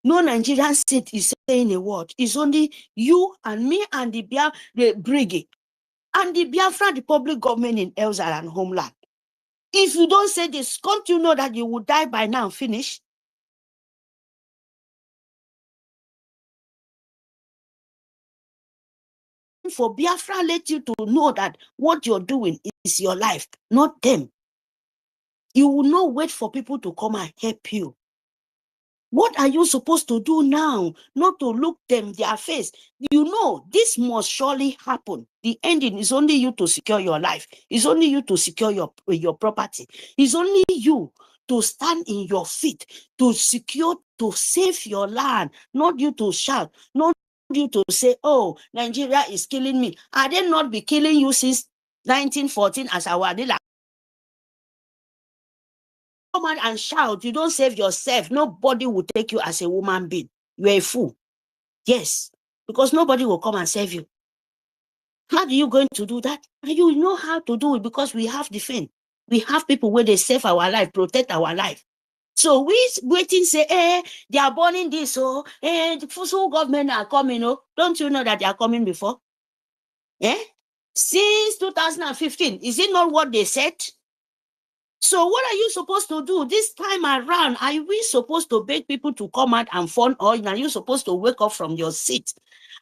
No Nigerian state is saying a word. It's only you and me and the Brgie and the Biafra Republic government in Elzar and Homeland. If you don't say this, can't you know that you will die by now, finish? For Biafra, let you to know that what you're doing is your life, not them. You will not wait for people to come and help you. What are you supposed to do now? Not to look them their face. You know, this must surely happen. The ending is only you to secure your life. It's only you to secure your property. It's only you to stand in your feet, to secure, to save your land, not you to shout, not you to say, oh, Nigeria is killing me. Are they not be killing you since 1914 as our leader? Come out and shout, you don't save yourself. Nobody will take you as a woman being. You're a fool. Yes, because nobody will come and save you. How do you going to do that? And you know how to do it because we have defense. We have people where they save our life, protect our life. So we waiting, say, they are burning this, the full government are coming, Don't you know that they are coming before? Since 2015, is it not what they said? So what are you supposed to do this time around? Are we supposed to beg people to come out and fund oil? Are you supposed to wake up from your seat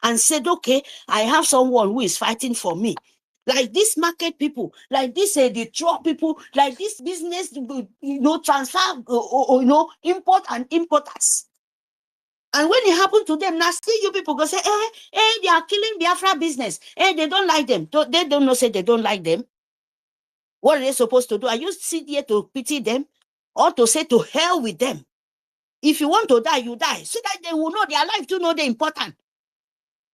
and said, okay, I have someone who is fighting for me. like this market people, like this the truck people, like this business, transfer, import and importers. And when it happened to them, now still you people go say, they are killing Biafra business. They don't like them. They don't know, say they don't like them. What are they supposed to do? Are you sit here to pity them or to say to hell with them? If you want to die, you die. So that they will know their life to know they're important.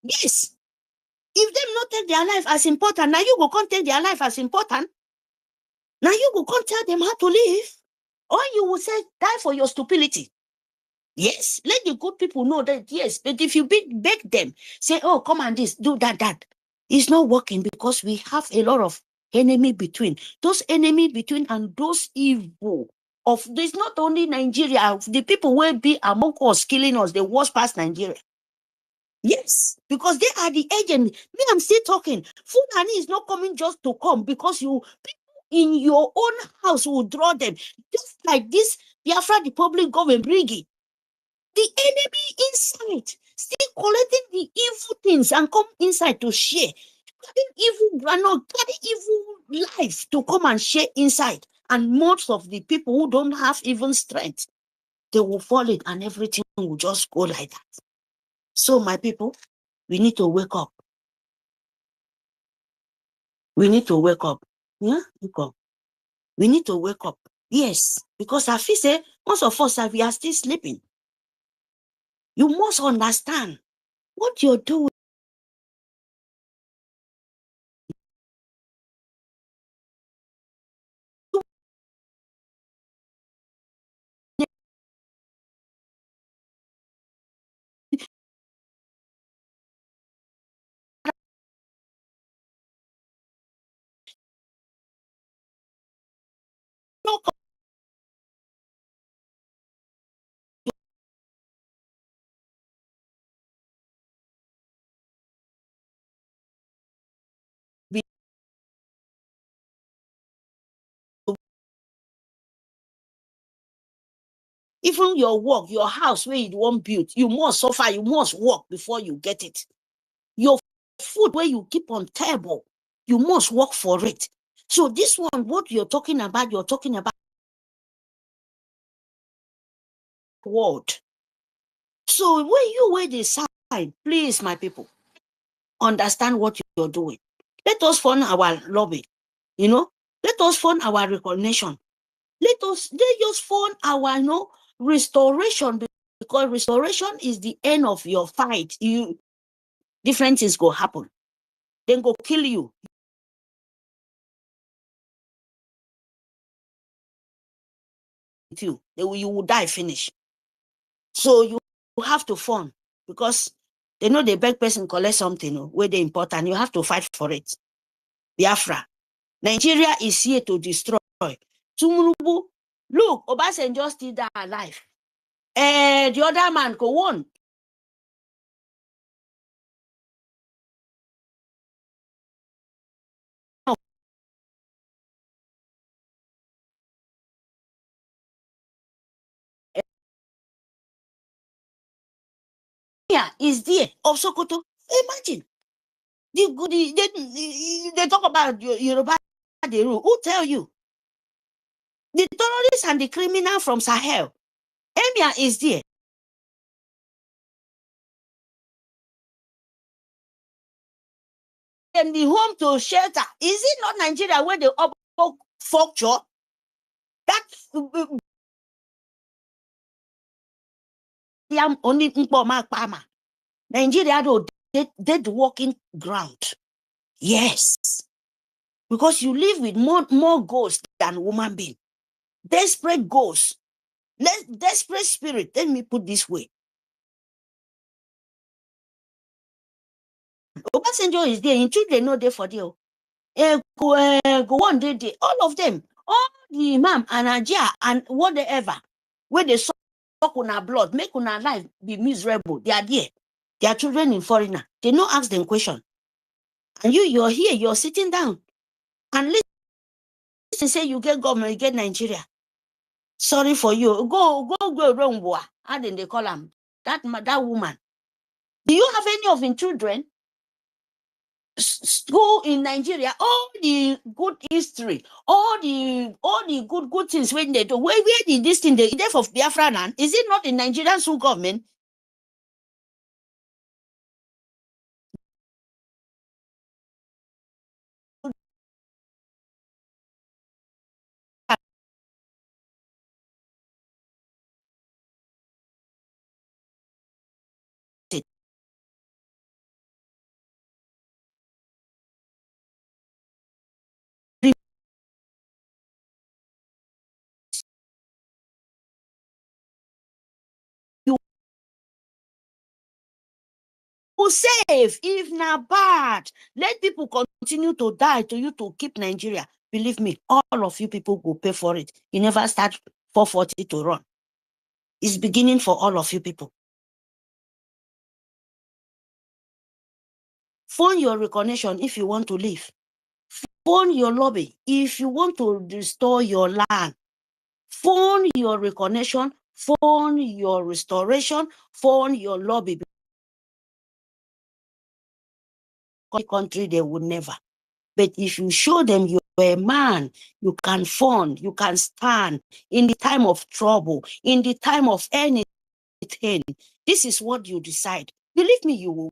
Yes. If them not take their life as important, now you go can't take their life as important. Now you go can't tell them how to live. Or you will say, die for your stupidity. Yes, let the good people know that, yes, but if you beg them, say, oh, come and this, do that. It's not working because we have a lot of enemy between. Those enemy between and those evil of this, not only Nigeria, the people will be among us, killing us, the worst past Nigeria. Yes, because they are the agent. Me, I'm still talking. Fulani is not coming just to come because you people in your own house will draw them. Just like this Biafra Republic government, Brgie. The enemy inside, still collecting the evil things and come inside to share. Evil granite, evil life to come and share inside. And most of the people who don't have even strength, they will fall in and everything will just go like that. So, my people, we need to wake up. We need to wake up. Yeah, wake up. We need to wake up. Yes, because I feel say most of us we are still sleeping. You must understand what you're doing. No, even your work, your house where you won't build, you must suffer, you must work before you get it. Your food where you keep on table, you must work for it. So this one, what you're talking about world. So when you wear the sign, please, my people, understand what you're doing. Let us fund our lobby, let us fund our recognition. Let just fund our restoration, because restoration is the end of your fight. Different things go happen. Then go kill you. You will die finish. So you have to fund, because they know the beg person collect something where they important. You have to fight for it. Biafra. Nigeria is here to destroy. Tumurubu, look, Obasanjo still die alive. The other man go on. Yeah, is there of Sokoto. Imagine. They talk about Yoruba, the rule. Who tell you? The terrorists and the criminal from Sahel. Emia is there. And the home to shelter. Is it not Nigeria where they culture? That's only Pama. Nigeria though dead walking ground. Yes. Because you live with more ghosts than human being. Desperate ghosts. Desperate spirit. Let me put this way. Obasanjo is there. In truth, they know they for there. Go on day. All of them. All the imam and Ajia and whatever. Where they suck on our blood, make on our life be miserable. They are there. Their children in foreigner. They don't ask them question. And you're here. You're sitting down. And listen, say you get government, you get Nigeria. Sorry for you. Go wrong boy. How then they call him? That woman. Do you have any of his children? school in Nigeria, all the good history, all the good things when they do. Where did this thing, the death of Biafra land? Is it not in Nigerian school government? Safe if not bad. Let people continue to die to you to keep Nigeria. Believe me, all of you people will pay for it. You never start 440 to run. It's beginning for all of you people. Phone your recognition if you want to live. Phone your lobby if you want to restore your land. Phone your recognition, phone your restoration, phone your lobby. Country they would never. But if you show them you're a man, you can fund, you can stand in the time of trouble, in the time of anything. This is what you decide. Believe me, you will.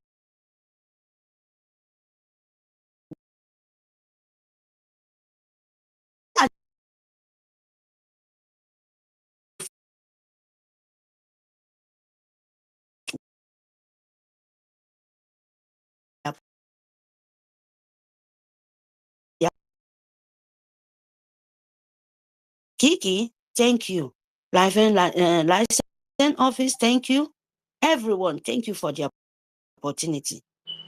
Kiki, thank you. License office, thank you. Everyone, thank you for the opportunity.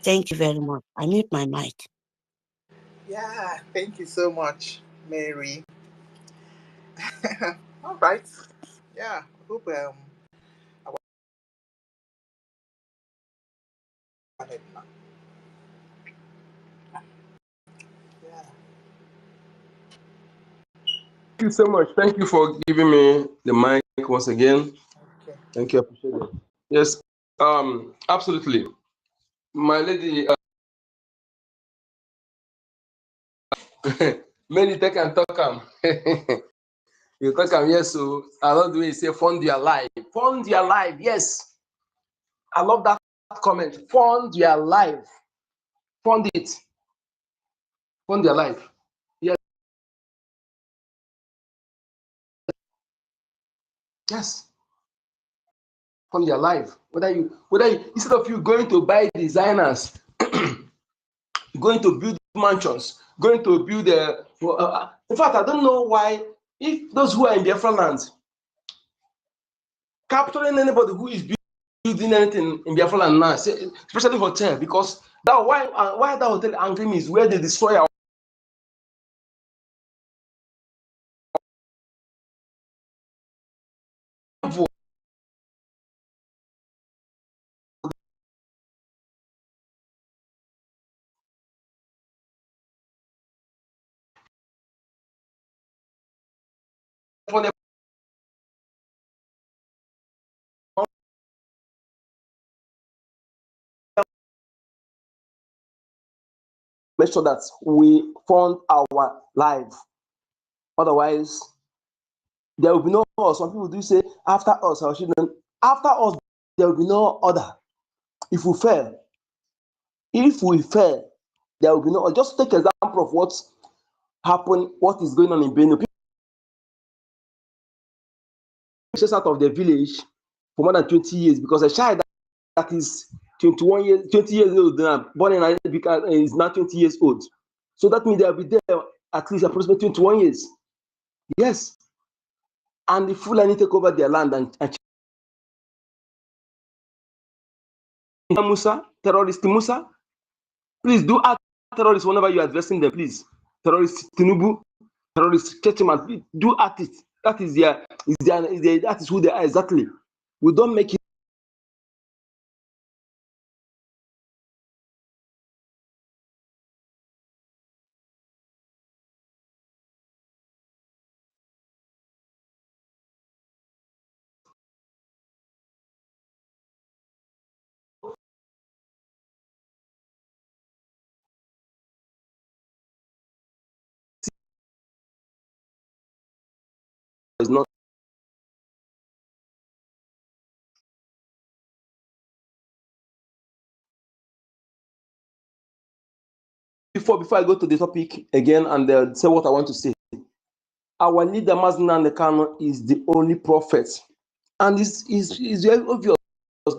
Thank you very much. I mute my mic. Yeah, thank you so much, Mary. All right. Yeah, hope I want it now. Yeah. Thank you so much. Thank you for giving me the mic once again. Okay. Thank you. I appreciate it. Yes, absolutely. My lady, many take and talk you talk yes, so I love the way you say fund your life. Fund your life, yes. I love that comment. Fund your life. Fund it. Fund your life. Yes. Yes. Fund your life. Whether you instead of you going to buy designers, going to build mansions, going to build in fact, I don't know why if those who are in Biafra land capturing anybody who is building anything in Biafra land now, especially hotel, because that why that hotel angry me is where they destroy our make sure that we fund our life. Otherwise, there will be no us. Some people do say, after us, our children, after us, there will be no other. If we fail, there will be no. Just take example of what happened, what is going on in Benue. People chase out of their village for more than 20 years because a child that is 21 years, 20 years old now, born in Nigeria, is now 20 years old. So that means they'll be there at least approximately 21 years. Yes. And the Fulani take over their land and Musa, terrorist Musa, please do add terrorists whenever you're addressing them, please. Terrorist Tinubu, terrorist Checheman, do at it. That is that is who they are exactly. We don't make it. before I go to the topic again and say what I want to say. Our leader Mazen Kano is the only prophet, and it's very obvious.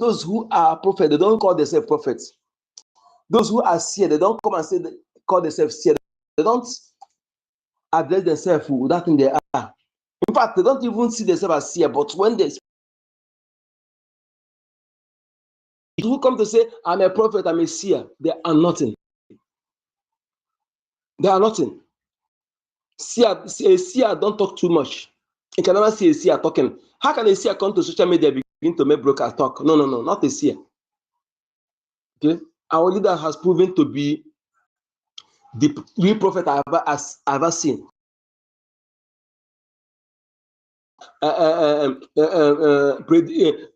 Those who are prophets, they don't call themselves prophets. Those who are seer, they don't come and say call themselves seer. They don't address themselves with that thing they are. In fact, they don't even see themselves as seer. But when they who come to say, I'm a prophet, I'm a seer, they are nothing. They are nothing. A seer don't talk too much. You can never see a seer talking. How can a seer come to social media and begin to make brokers talk? No, not a seer. Okay, our leader has proven to be the real prophet I've ever seen.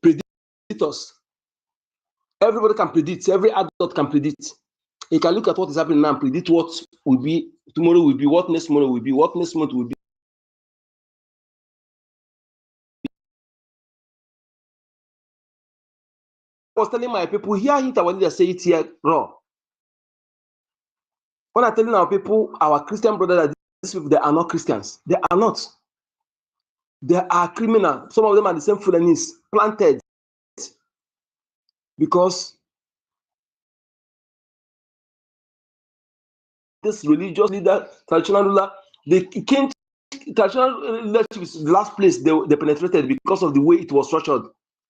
Predictors. Everybody can predict. Every adult can predict. You can look at what is happening now and predict what will be tomorrow, will be what next tomorrow will be, what next month will be. I was telling my people, hear it, our leader say it here raw. When I'm telling our people, our Christian brothers, that these people, they are not Christians. They are not. They are criminals. Some of them are the same Fulanese, planted. Because this religious leader, traditional ruler, they came. Traditional leadership is the last place they penetrated because of the way it was structured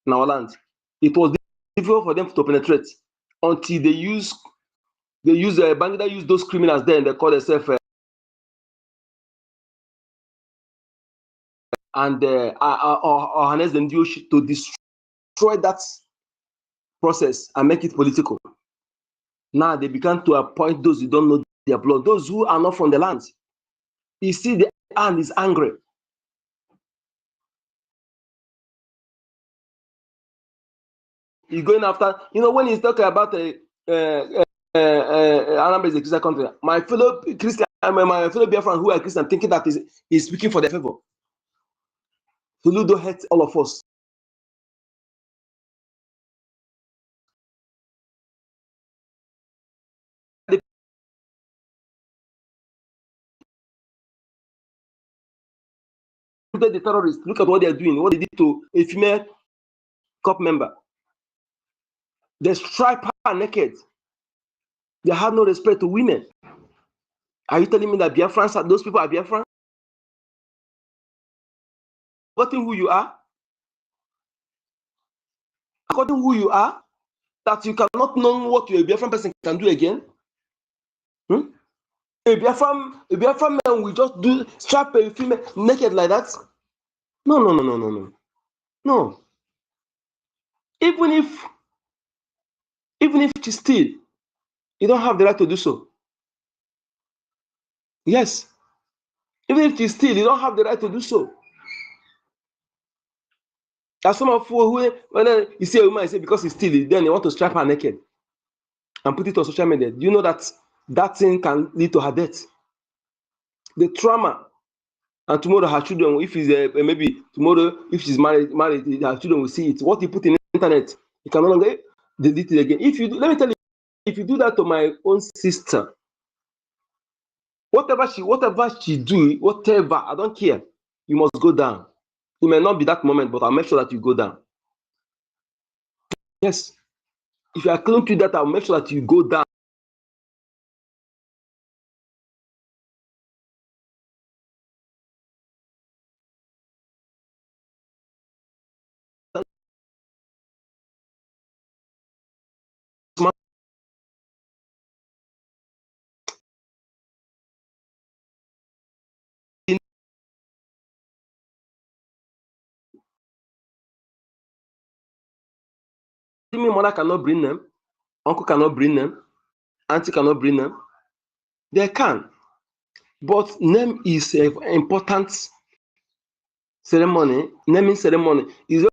in our land. It was difficult for them to penetrate until they use Bangladesh use those criminals there and they call themselves or harness them to destroy that process and make it political. Now they began to appoint those who don't know their blood, those who are not from the land. You see, the hand is angry. He's going after, when he's talking about Arab is a Christian country. My fellow Christian, my fellow Biafran who are Christian, thinking that he's speaking for their favor. Tulu don't hate all of us. The terrorists, look at what they're doing, what they did to a female COP member. They strip her naked. They have no respect to women. Are you telling me that Biafrans, those people are Biafran? According who you are? According who you are? That you cannot know what a Biafran person can do again? A Biafran man will just strap a female naked like that? No. No. Even if she's still, you don't have the right to do so. Yes. Even if she's still, you don't have the right to do so. As some of who, when you see a woman, you say because he's still, then you want to strap her naked and put it on social media. Do you know that thing can lead to her death? The trauma, and tomorrow her children, if he's maybe tomorrow if she's married, her children will see it. What you put in the internet, you can no longer delete it again. Let me tell you, if you do that to my own sister, whatever she do, whatever, I don't care. You must go down. It may not be that moment, but I'll make sure that you go down. Yes. If you are close to that, I'll make sure that you go down. Mother cannot bring them, uncle cannot bring them, auntie cannot bring them. They can, but name is an important ceremony. Naming ceremony is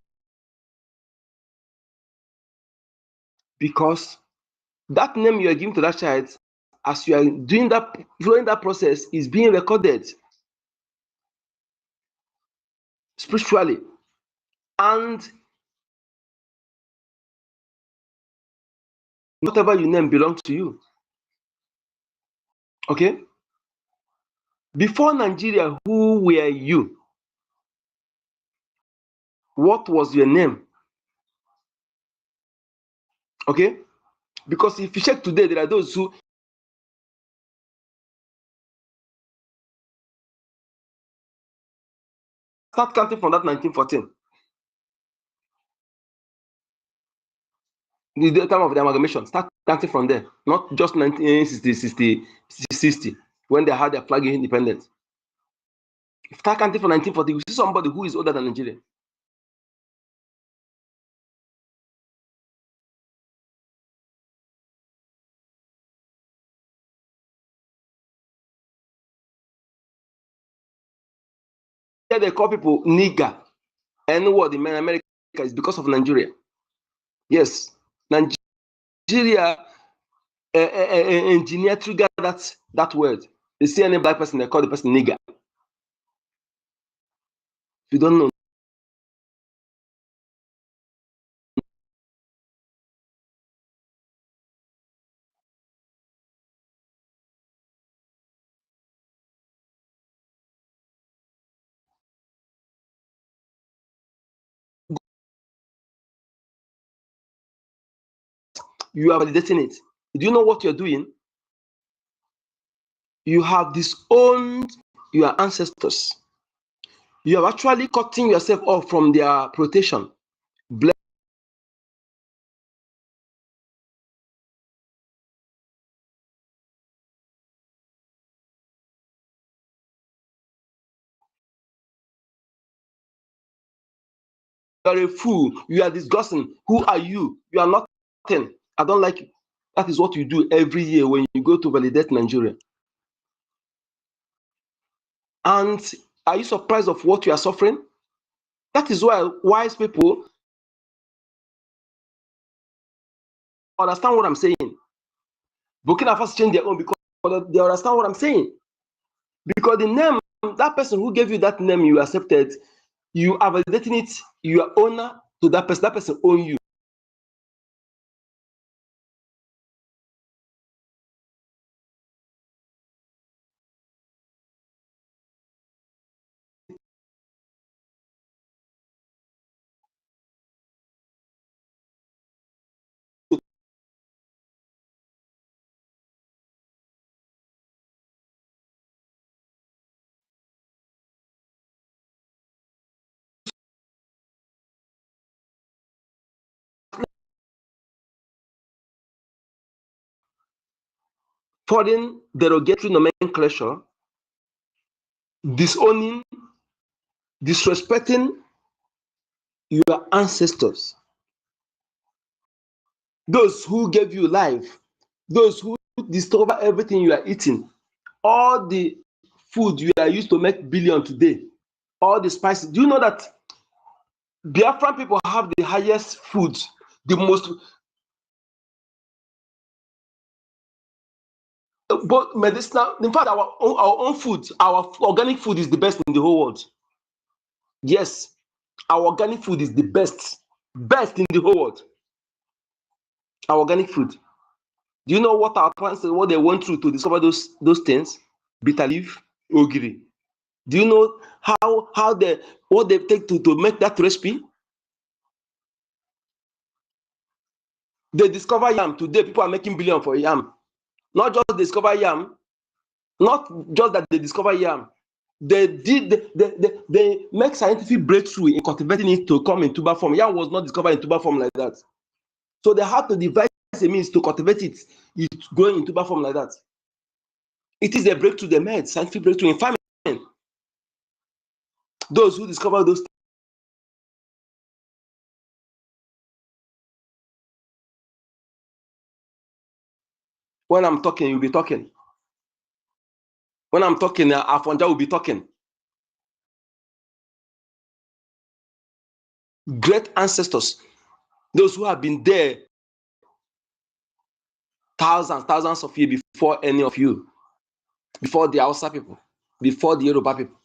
because that name you are giving to that child, as you are doing that, following that process, is being recorded spiritually, and whatever you name belongs to you. Okay? Before Nigeria, who were you? What was your name? Okay? Because if you check today, there are those who start counting from that 1914. The time of the amalgamation, start counting from there, not just 1960, when they had their flag independence. Start counting from 1940, you see somebody who is older than Nigeria. Here they call people nigger. And what in America is because of Nigeria. Yes, Nigeria engineer trigger that word. They see any black person, they call the person nigger. If you don't know, you are validating it. Do you know what you're doing? You have disowned your ancestors. You are actually cutting yourself off from their protection. You are a fool. You are disgusting. Who are you? You are nothing. I don't like it. That is what you do every year when you go to validate Nigeria. And are you surprised of what you are suffering? That is why wise people understand what I'm saying. Burkina Faso change their own because they understand what I'm saying. Because the name, that person who gave you that name you accepted, you are validating it, you are owner to that person owns you. Foreign derogatory nomenclature, disowning, disrespecting your ancestors, those who gave you life, those who discover everything you are eating, all the food you are used to make billion today, all the spices. Do you know that Biafran people have the highest food, the most, both medicinal, in fact, our own food, our organic food is the best in the whole world. Yes, our organic food is the best in the whole world. Our organic food. Do you know what our parents, what they went through to discover those things? Bitter leaf, ogiri. Do you know how they, what they take to make that recipe? They discover yam. Today, people are making billion for yam. Not just discover yam, not just that they discover yam. They make scientific breakthrough in cultivating it to come in tuber form. Yam was not discovered in tuber form like that. So they had to devise a means to cultivate it, it's growing in tuber form like that. It is a breakthrough they made, scientific breakthrough in farming. Those who discover those. When I'm talking, you'll be talking. When I'm talking, Afonja will be talking. Great ancestors, those who have been there thousands of years before any of you, before the Hausa people, before the Yoruba people,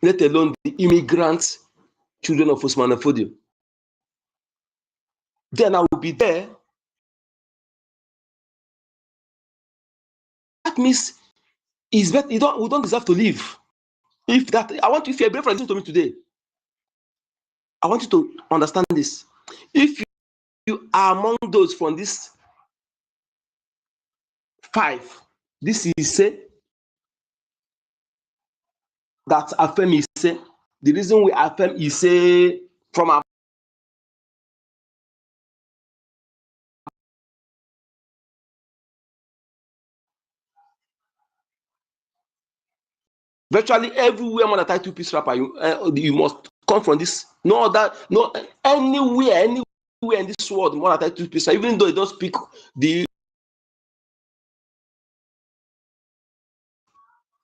let alone the immigrant children of Usman Fodio. Then I will be there. That that means it's better. We don't deserve to live. If you're brave for listening to me today, I want you to understand this. If you are among those from this 5, this is say that affirm is say. The reason we affirm is say from our virtually everywhere more than title piece rapper, you must come from this. No anywhere in this world more than title piece, even though they don't speak the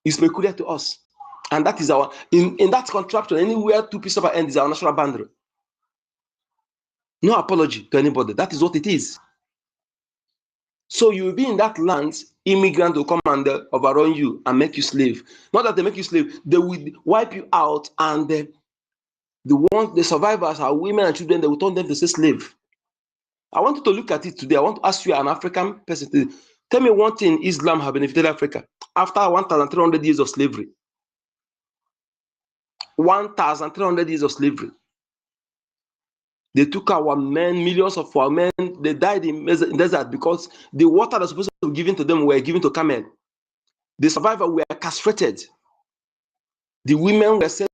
is peculiar to us. And that is our in that contraption, anywhere 2 pieces of end is our national boundary. No apology to anybody. That is what it is. So you will be in that land, immigrant will come and overrun you and make you slave. Not that they make you slave, they will wipe you out, and the survivors are women and children. They will turn them to say slave. I want you to look at it today. I want to ask you, an African person, tell me one thing Islam have benefited Africa after 1,300 years of slavery. 1,300 years of slavery. They took our men, millions of our men, they died in desert because the water that was supposed to be given to them were given to camel. The survivors were castrated. The women were sent.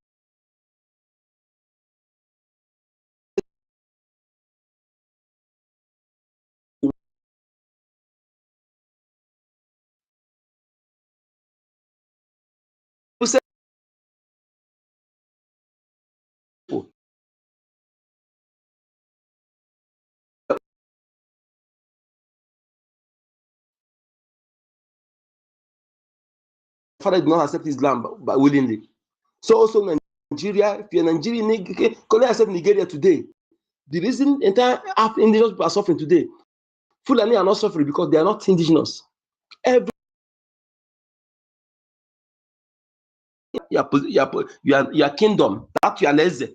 Father did not accept Islam but willingly. So also Nigeria, if you're Nigerian, can I accept Nigeria today? The reason entire indigenous people are suffering today, Fulani are not suffering because they are not indigenous. Every your kingdom, that your lazy,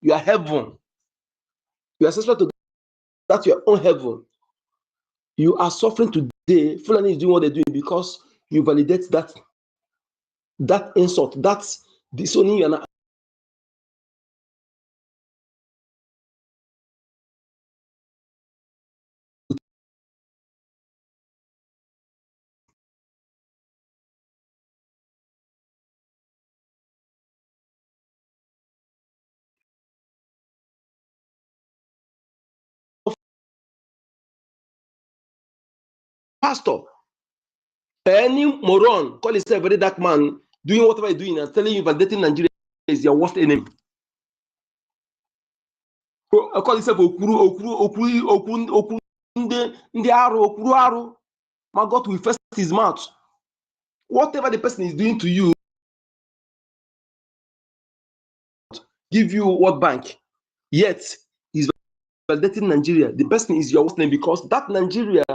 your heaven, you are sensible to that your own heaven. You are suffering today. Fulani is doing what they're doing because you validate that insult, that's disowning you. Pastor, any moron call himself a very dark man doing whatever he's doing and telling you validating Nigeria is your worst enemy. I call himself okuru ndị arụ okuru arụ. My God will first his mouth. Whatever the person is doing to you, give you what bank, yet he's validating Nigeria. The person is your worst name because that Nigeria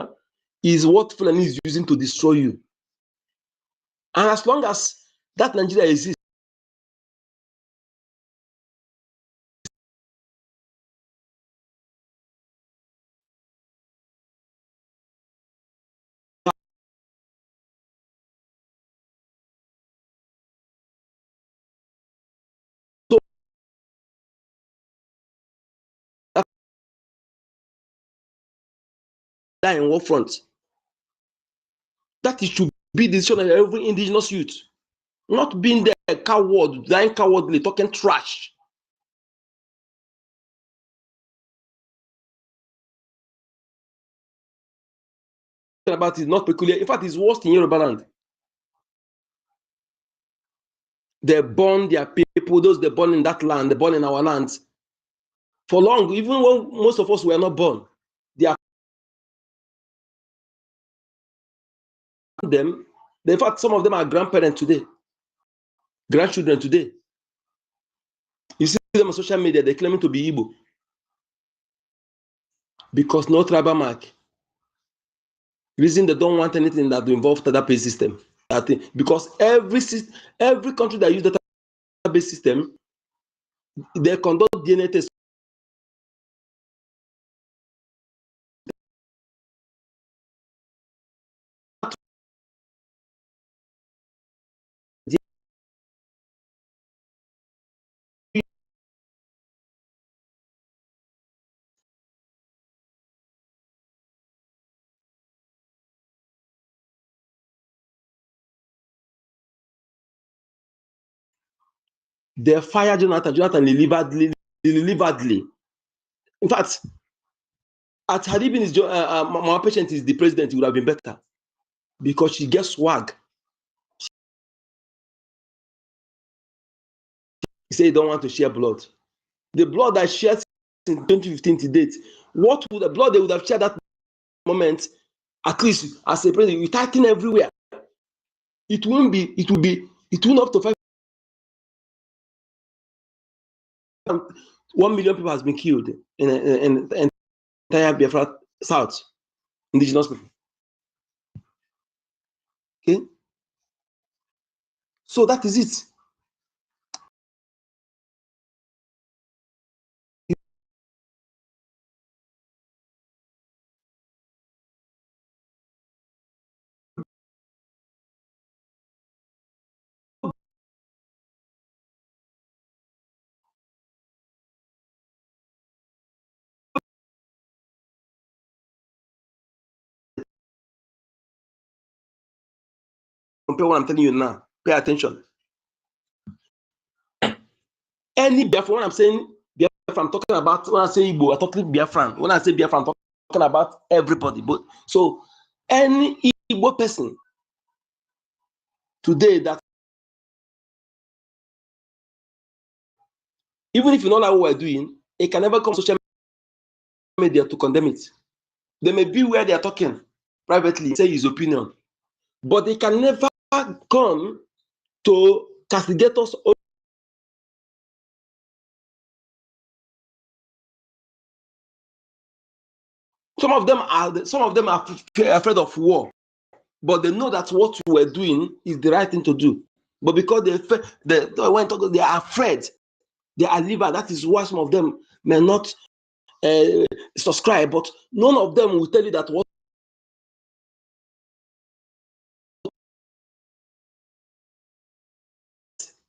is what Fulani is using to destroy you. And as long as that Nigeria exists, so that in what front? That it should be the decision of every indigenous youth. Not being there coward, dying cowardly, talking trash. About it, not peculiar. In fact, it's worse in Yoruba land. They born their people, those they born in that land, they born in our lands. For long, even when most of us were not born, they are them. In fact, some of them are grandparents today, grandchildren today. You see them on social media, they're claiming to be Igbo. Because no tribal mark. Reason they don't want anything that will involve database system. Because every country that use database system, they conduct DNA tests. they fired Jonathan deliberately. In fact, had he been his my patient is the president, it would have been better because she gets swag. He said he don't want to share blood. The blood that shared in 2015 to date, what would the blood they would have shared that moment, at least as a president, you tighten everywhere. It will up to 1 million people has been killed in entire Biafra South, indigenous people. Okay, so that is it. Compare what I'm telling you now. Pay attention. Any Biafra, when I'm saying Biafra, I'm talking about, when I say Igbo, I'm talking Biafran. When I say Biafra, I'm talking about everybody. But so any Igbo person today that, even if you know what we're doing, it can never come to social media to condemn it. They may be where they are talking privately, say his opinion, but they can never come to castigate us. Some of them are afraid of war, but they know that what we were doing is the right thing to do. But because they are afraid, they are liver. That is why some of them may not subscribe. But none of them will tell you that what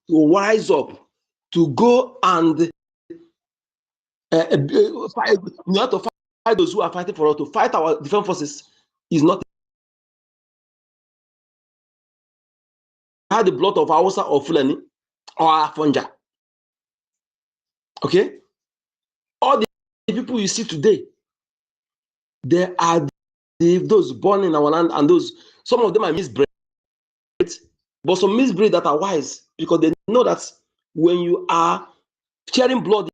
will rise up to go and fight. We have to fight those who are fighting for us, to fight our defense forces is not the blood of Hausa or Fulani or Afonja. Okay? All the people you see today, they are those born in our land, and some of them are misbred, but some misbred that are wise because they know that when you are sharing blood,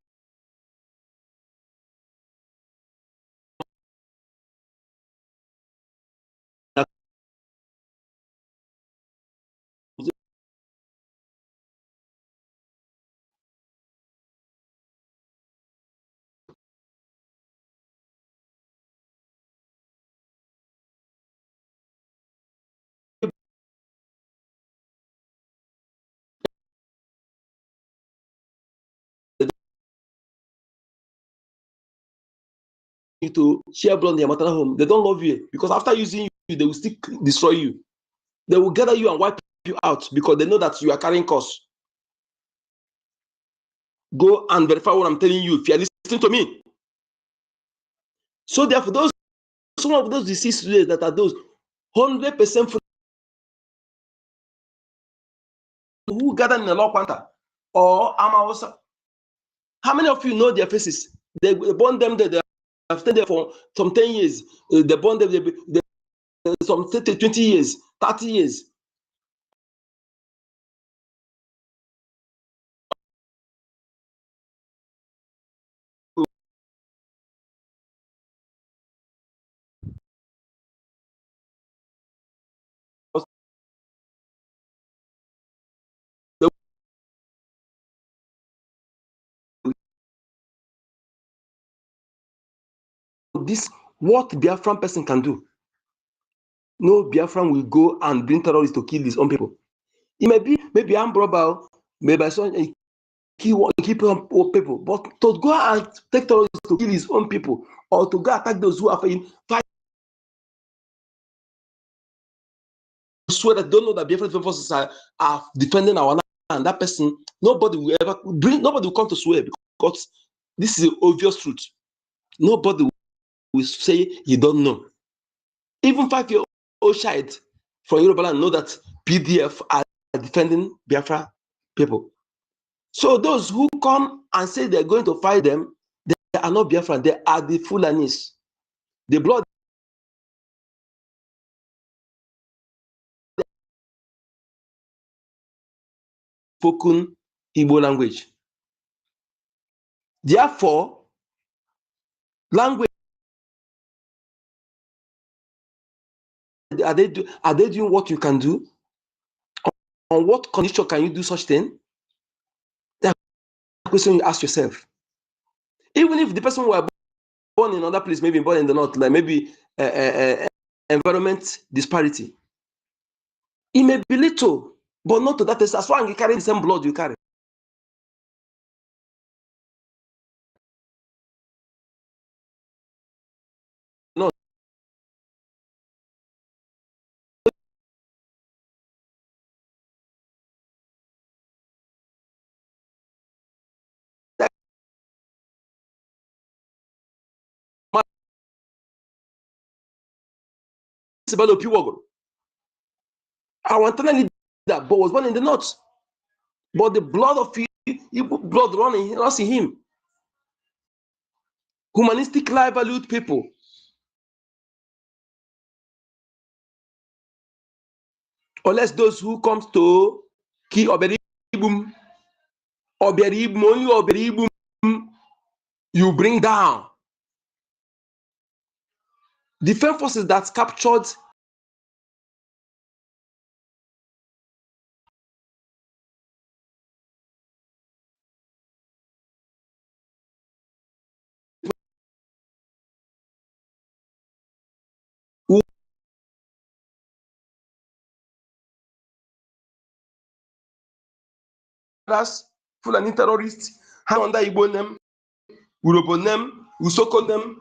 to share blood in their maternal home, they don't love you because after using you, they will still destroy you. They will gather you and wipe you out because they know that you are carrying costs. Go and verify what I'm telling you if you are listening to me. So therefore, some of those deceased today that are those 100% who gathered in the law quanta or Amaosa. How many of you know their faces? They born them there. They have stayed there for some 10 years. They born them they some 20 years, 30 years. This what Biafran person can do. No Biafran will go and bring terrorists to kill his own people. It may be maybe armed robber, maybe someone kill people, but to go and take terrorists to kill his own people or to go attack those who are fight, swear that don't know that Biafran forces are defending our land, and that person, nobody will come to swear because this is the obvious truth. Nobody will say you don't know. Even 5-year-old child from Yoruba land know that Bdf are defending Biafra people. So those who come and say they're going to fight them, they are not Biafran, they are the Fulanis. The blood spoken Igbo language. Therefore, language, are they doing what you can do? On what condition can you do such thing? That's a question you ask yourself. Even if the person were born in another place, maybe born in the north, like maybe environment disparity, it may be little, but not to that extent. As long as you carry the same blood you carry. No. Our internal leader, but was born in the north. But the blood of Igbo blood runs in him. Humanistic, life valued people. Unless those who comes to ki Oberibum, only Oberibum, you bring down. Defense forces that captured who others, Fulani terrorists, hand under Igbo name, Urobo name, Usoko name,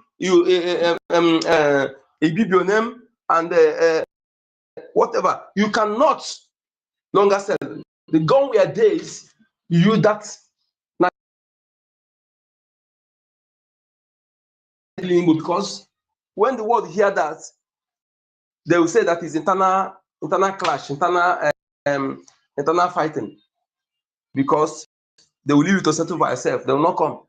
Ibibio name, and whatever. You cannot longer sell. The gun were days, you use that because when the world hear that, they will say that is internal clash, internal fighting, because they will leave it to settle by itself. They will not come.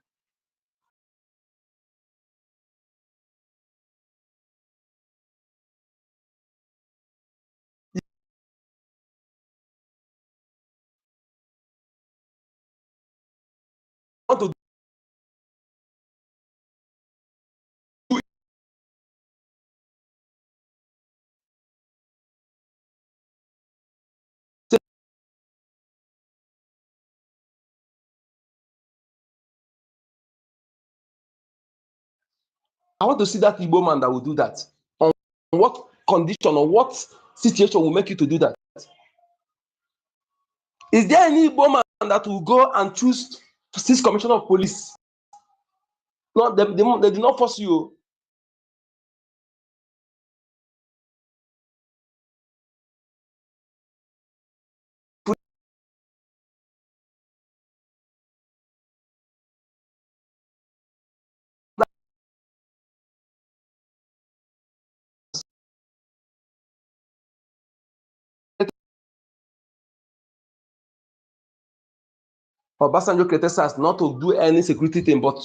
Want to do I want to see that Igbo man that will do that. On what condition or what situation will make you to do that? Is there any Igbo man that will go and choose to see commissioner of police? No, they did not force you. Obasanjo created SARS not to do any security thing, but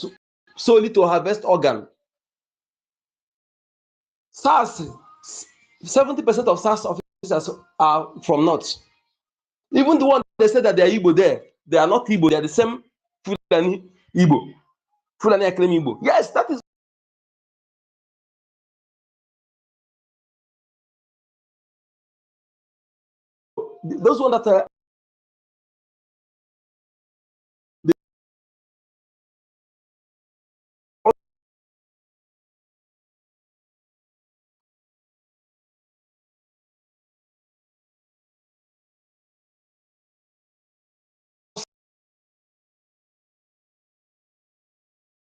solely to harvest organ. SARS, 70% of SARS officers are from North. Even the one they said that they are Igbo there, they are not Igbo, they are the same Fulani Igbo. Fulani Aklem Igbo. Yes, that is. Those ones that are.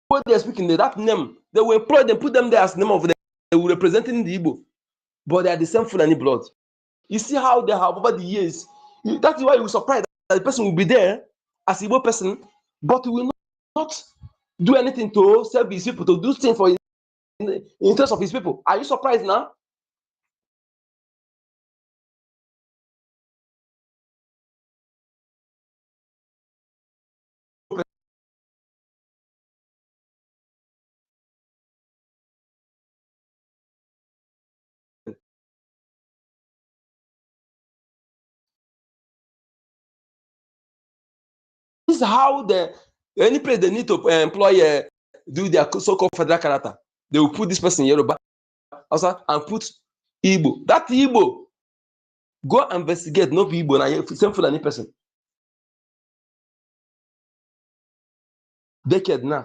When they are speaking that name, they will employ them, put them there as name of them. They will representing the Igbo, but they are the same Fulani blood. You see how they have over the years. That is why you surprised that the person will be there as Igbo person, but he will not do anything to serve his people, to do things for in interest of his people. Are you surprised now? is how any place they need to employ do their so-called federal character. They will put this person in Yoruba also and put Igbo. That Igbo go investigate, no Igbo, na same Fulani person. Decade now.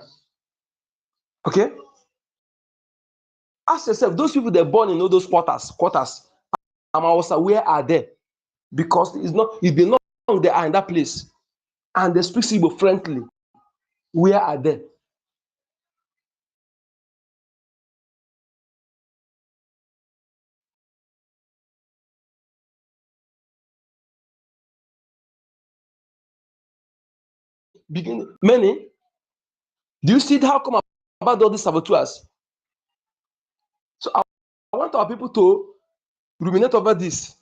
Okay? Ask yourself, those people they're born in all those quarters, where are they? Because it's been long they are in that place and they speak Igbo friendly. Where are they? Many. Do you see how come about all these saboteurs? So I want our people to ruminate over this,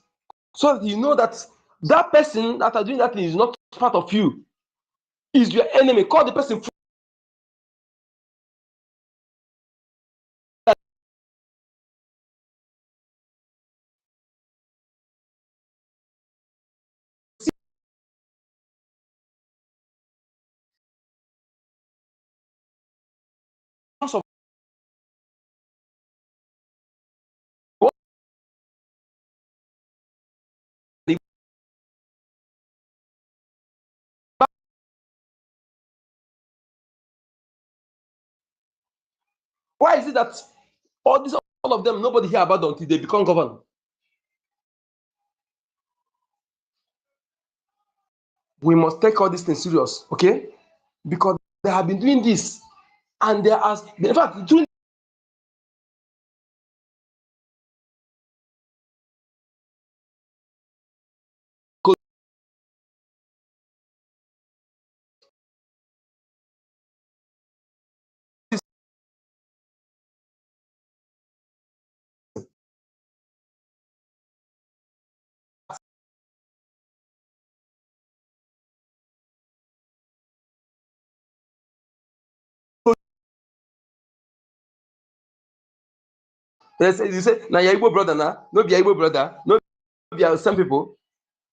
so that you know that that person that are doing that thing is not part of you. Is your enemy. Call the person. Why is it that all of them, nobody hear about them until they become governor? We must take all these things serious, okay? Because they have been doing this, and they are, in fact, doing you say, now your Igbo brother, now, no be your Igbo brother, no be some people.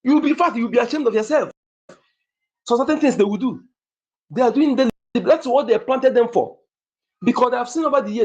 You'll be ashamed of yourself. So certain things they will do. They are doing that's what they planted them for. Because they have seen over the years.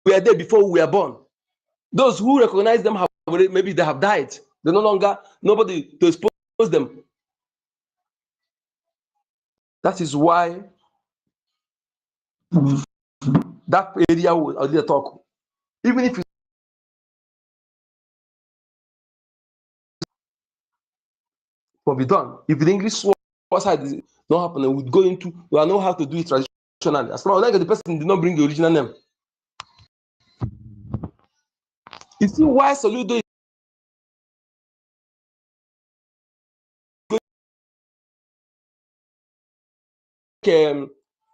We are there before we were born. Those who recognize them maybe they have died. They no longer nobody to expose them. That is why that area will talk. Even if it will be done. If the English side is not happening, we would go into we know how to do it traditionally. As long as the person did not bring the original name. You see why Soludo is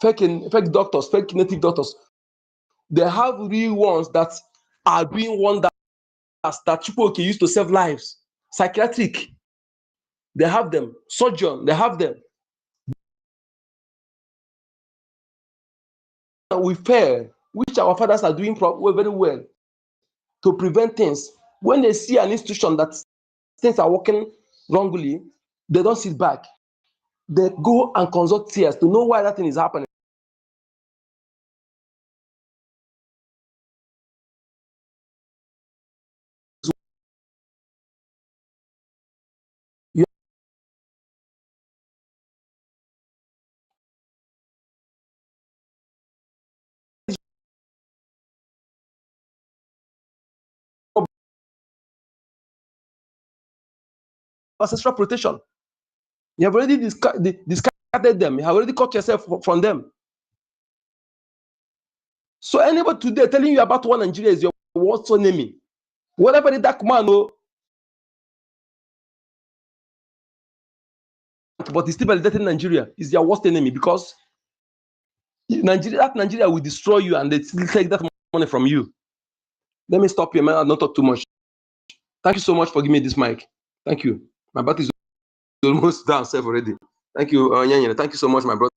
fake doctors, fake native doctors. They have real ones that are doing wonders that people can use to save lives. Psychiatric, they have them. Surgeon, they have them. We fear, which our fathers are doing very well to prevent things. When they see an institution that things are working wrongly, they don't sit back. They go and consult tears to know why that thing is happening. Ancestral protection. You have already discarded them. You have already cut yourself from them. So anybody today telling you about one Nigeria is your worst enemy. Whatever the dark man know, but he's still validating Nigeria is their worst enemy because Nigeria will destroy you and they still take that money from you. Let me stop here, man. I'll not talk too much. Thank you so much for giving me this mic. Thank you. My battery is almost down self already. Thank you, Nyanya. Thank you so much, my brother,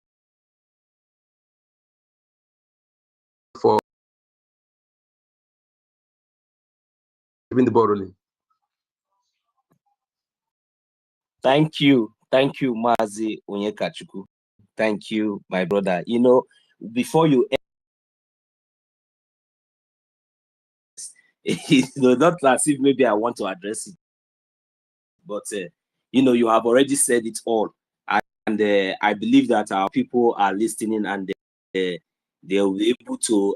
for giving the ball rolling. Thank you, Mazi Onyekachuku. Thank you, my brother. You know, before you, not as if maybe I want to address it, but you have already said it all, and I believe that our people are listening, and they'll be able to,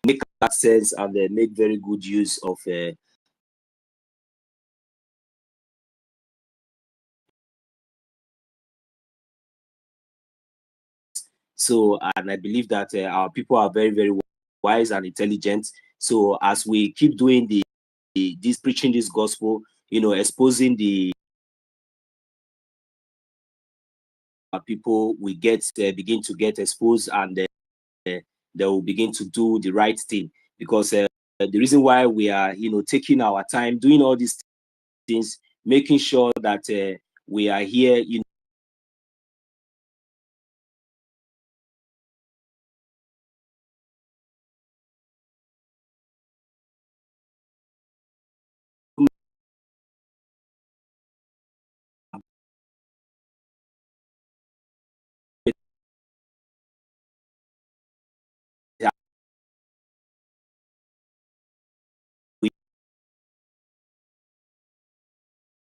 make that sense and make very good use of. So, and I believe that our people are very, very wise and intelligent. So, as we keep doing this preaching this gospel, exposing the people, we begin to get exposed, and they will begin to do the right thing. Because the reason why we are, taking our time doing all these things, making sure that we are here,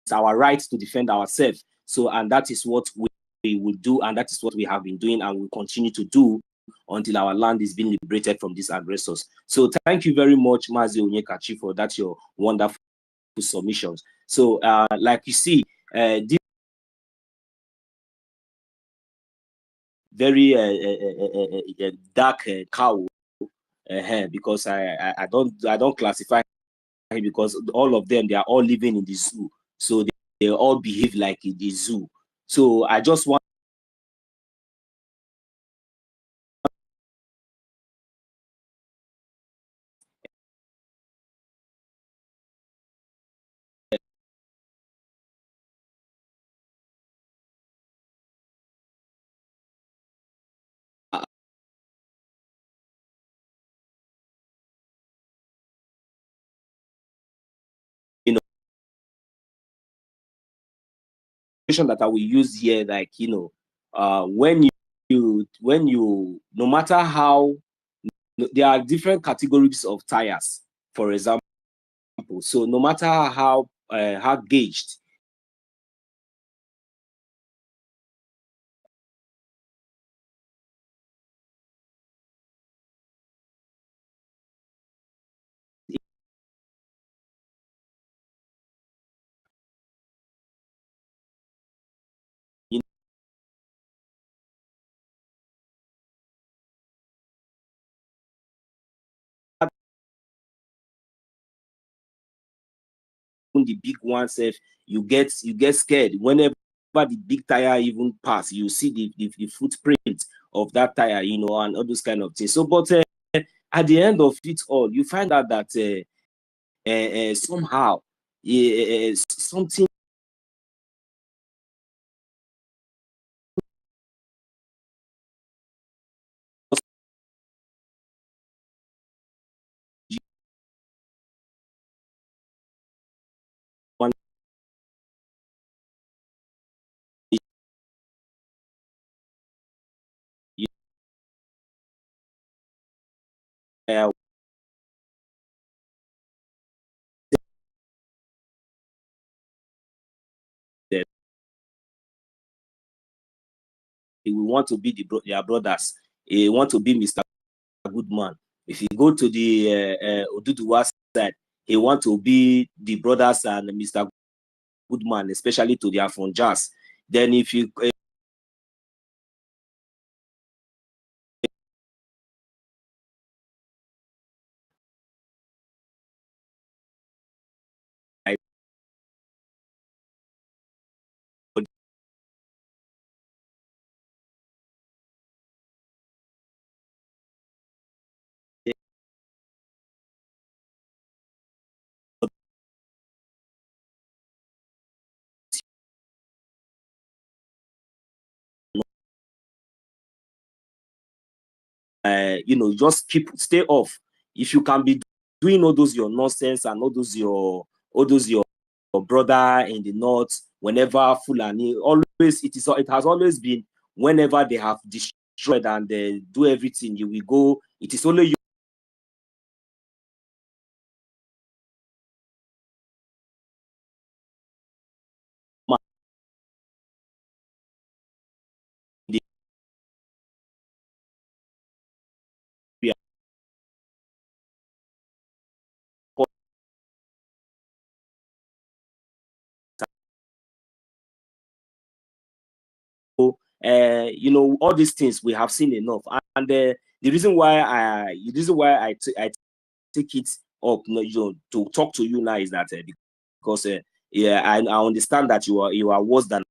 it's our right to defend ourselves. So, and that is what we will do, and that is what we have been doing, and will continue to do until our land is being liberated from these aggressors. So, thank you very much, Mazi Onyekachi, for that your wonderful submissions. So, like you see, this very dark cow, because I don't classify him, because all of them, they are all living in the zoo, so they all behave like in the zoo. So I just want that I will use here, like when you no matter how, there are different categories of tires, for example. So no matter how gauged the big ones, you get scared whenever the big tire even pass. You see the footprint of that tire, and all those kind of things. So, but at the end of it all, you find out that somehow something one he will want to be their brothers. He want to be Mr. Goodman. If you go to the Oduduwa side, he want to be the brothers and Mr. Goodman, especially to their Fonjas. Then if you you know, just stay off. If you can be doing all those your nonsense and all those your brother in the north, whenever Fulani, always it has always been whenever they have destroyed and they do everything, you will go. It is only you. You know, all these things we have seen enough, and the reason why I take it up, you know, to talk to you now is that because yeah, I understand that you are worse than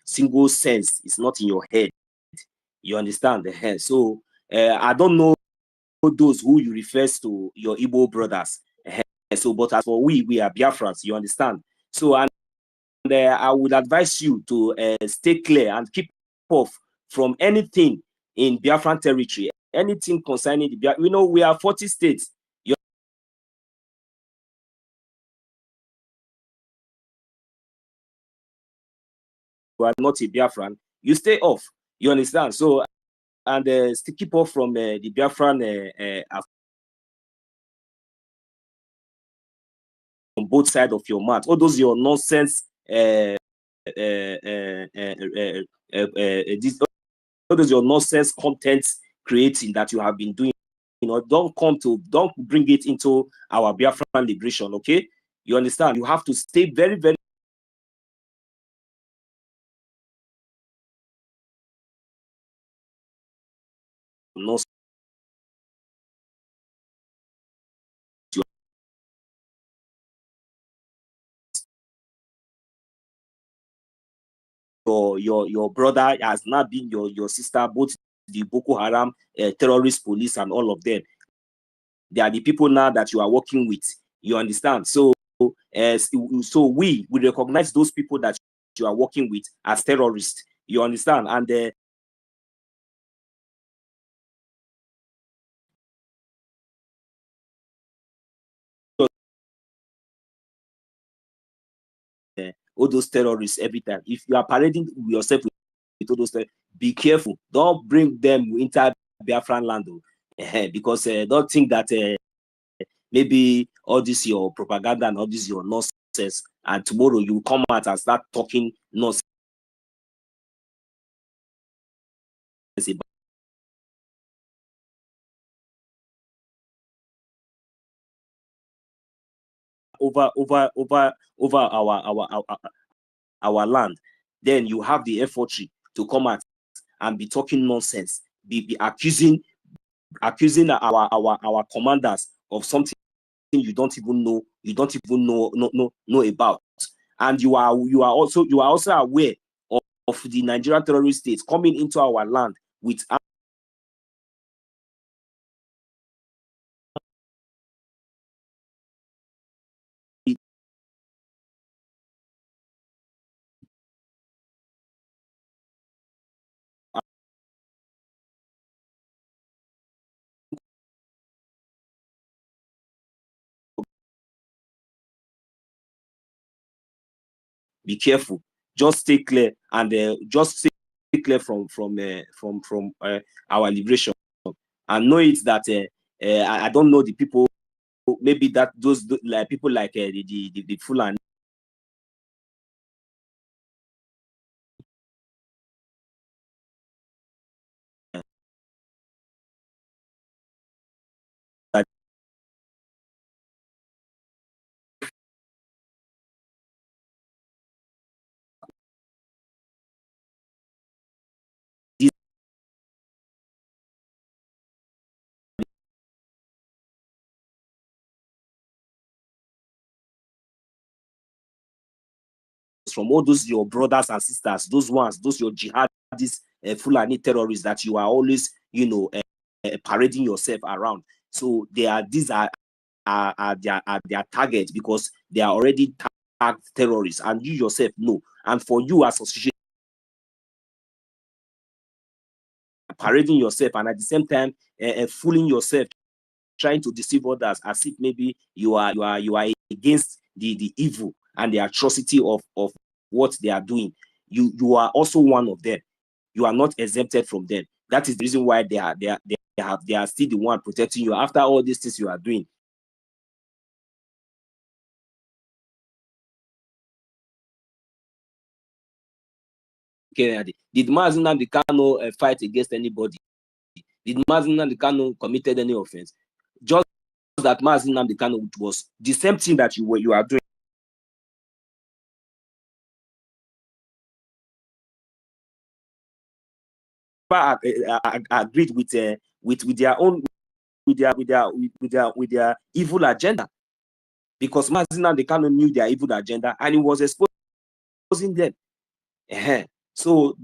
single sense. It's not in your head. You understand the head. So I don't know those who you refers to your Igbo brothers. So, but as for we are Biafrans. You understand. So and I would advise you to stay clear and keep off from anything in Biafran territory, anything concerning the Biafran. You know, we are 40 states. You are not a Biafran. You stay off. You understand? So, and still keep off from the Biafran on both sides of your mouth. All those your nonsense. All those your nonsense content creating that you have been doing, you know, don't bring it into our Biafran liberation, okay? You understand? You have to stay very, very your brother has not been your sister, both the Boko Haram terrorist police and all of them. They are the people now that you are working with. You understand? So so we recognize those people that you are working with as terrorists. You understand? And all those terrorists every time. If you are parading yourself with all those terrorists, be careful. Don't bring them into Biafran land, because don't think that maybe all this your propaganda and all this your nonsense, and tomorrow you come out and start talking nonsense over our land. Then you have the effortry to come out and be talking nonsense, be accusing our commanders of something you don't even know about. And you are also aware of the Nigerian terrorist states coming into our land with be careful. Just stay clear and just stay clear from our liberation, and know it that I don't know the people. Maybe that those like people like the Fulani. From all those your brothers and sisters, those your jihadis, Fulani terrorists that you are always, you know, parading yourself around. So these are their targets, because they are already tagged terrorists, and you yourself know. And for you as association parading yourself and at the same time fooling yourself, trying to deceive others as if maybe you are against the evil and the atrocity of what they are doing. You are also one of them. You are not exempted from them. That is the reason why they are still the one protecting you after all these things you are doing. Okay, did Mazi Nnamdi Kanu fight against anybody? Did Mazi Nnamdi Kanu committed any offense? Just that Mazi Nnamdi Kanu was the same thing that you are doing. Agreed with their own with their evil agenda, because Mazi Nnamdi Kanu knew their evil agenda and he was exposing them. So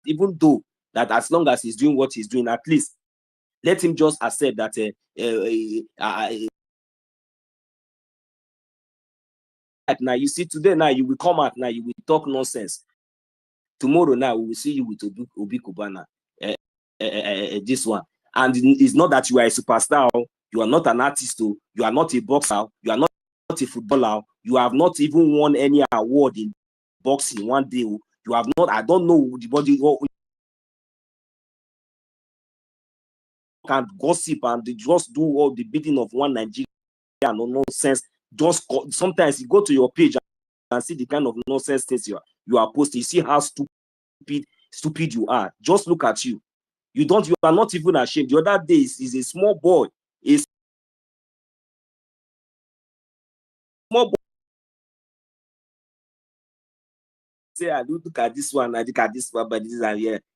even though that as long as he's doing what he's doing, at least let him just accept that now you see today, now you will come out, now you will talk nonsense. Tomorrow now we will see you with Obi Kubana, this one. And it's not that you are a superstar, you are not an artist, you are not a boxer, you are not a footballer, you have not even won any award in boxing one day. You have not, I don't know the body can gossip and they just do all the bidding of one Nigeria, no nonsense. Just sometimes you go to your page and see the kind of nonsense things you are posting. You see how stupid you are. Just look at you. You are not even ashamed. The other day is a small boy. A small boy say, I look at this one, I look at this one, but this is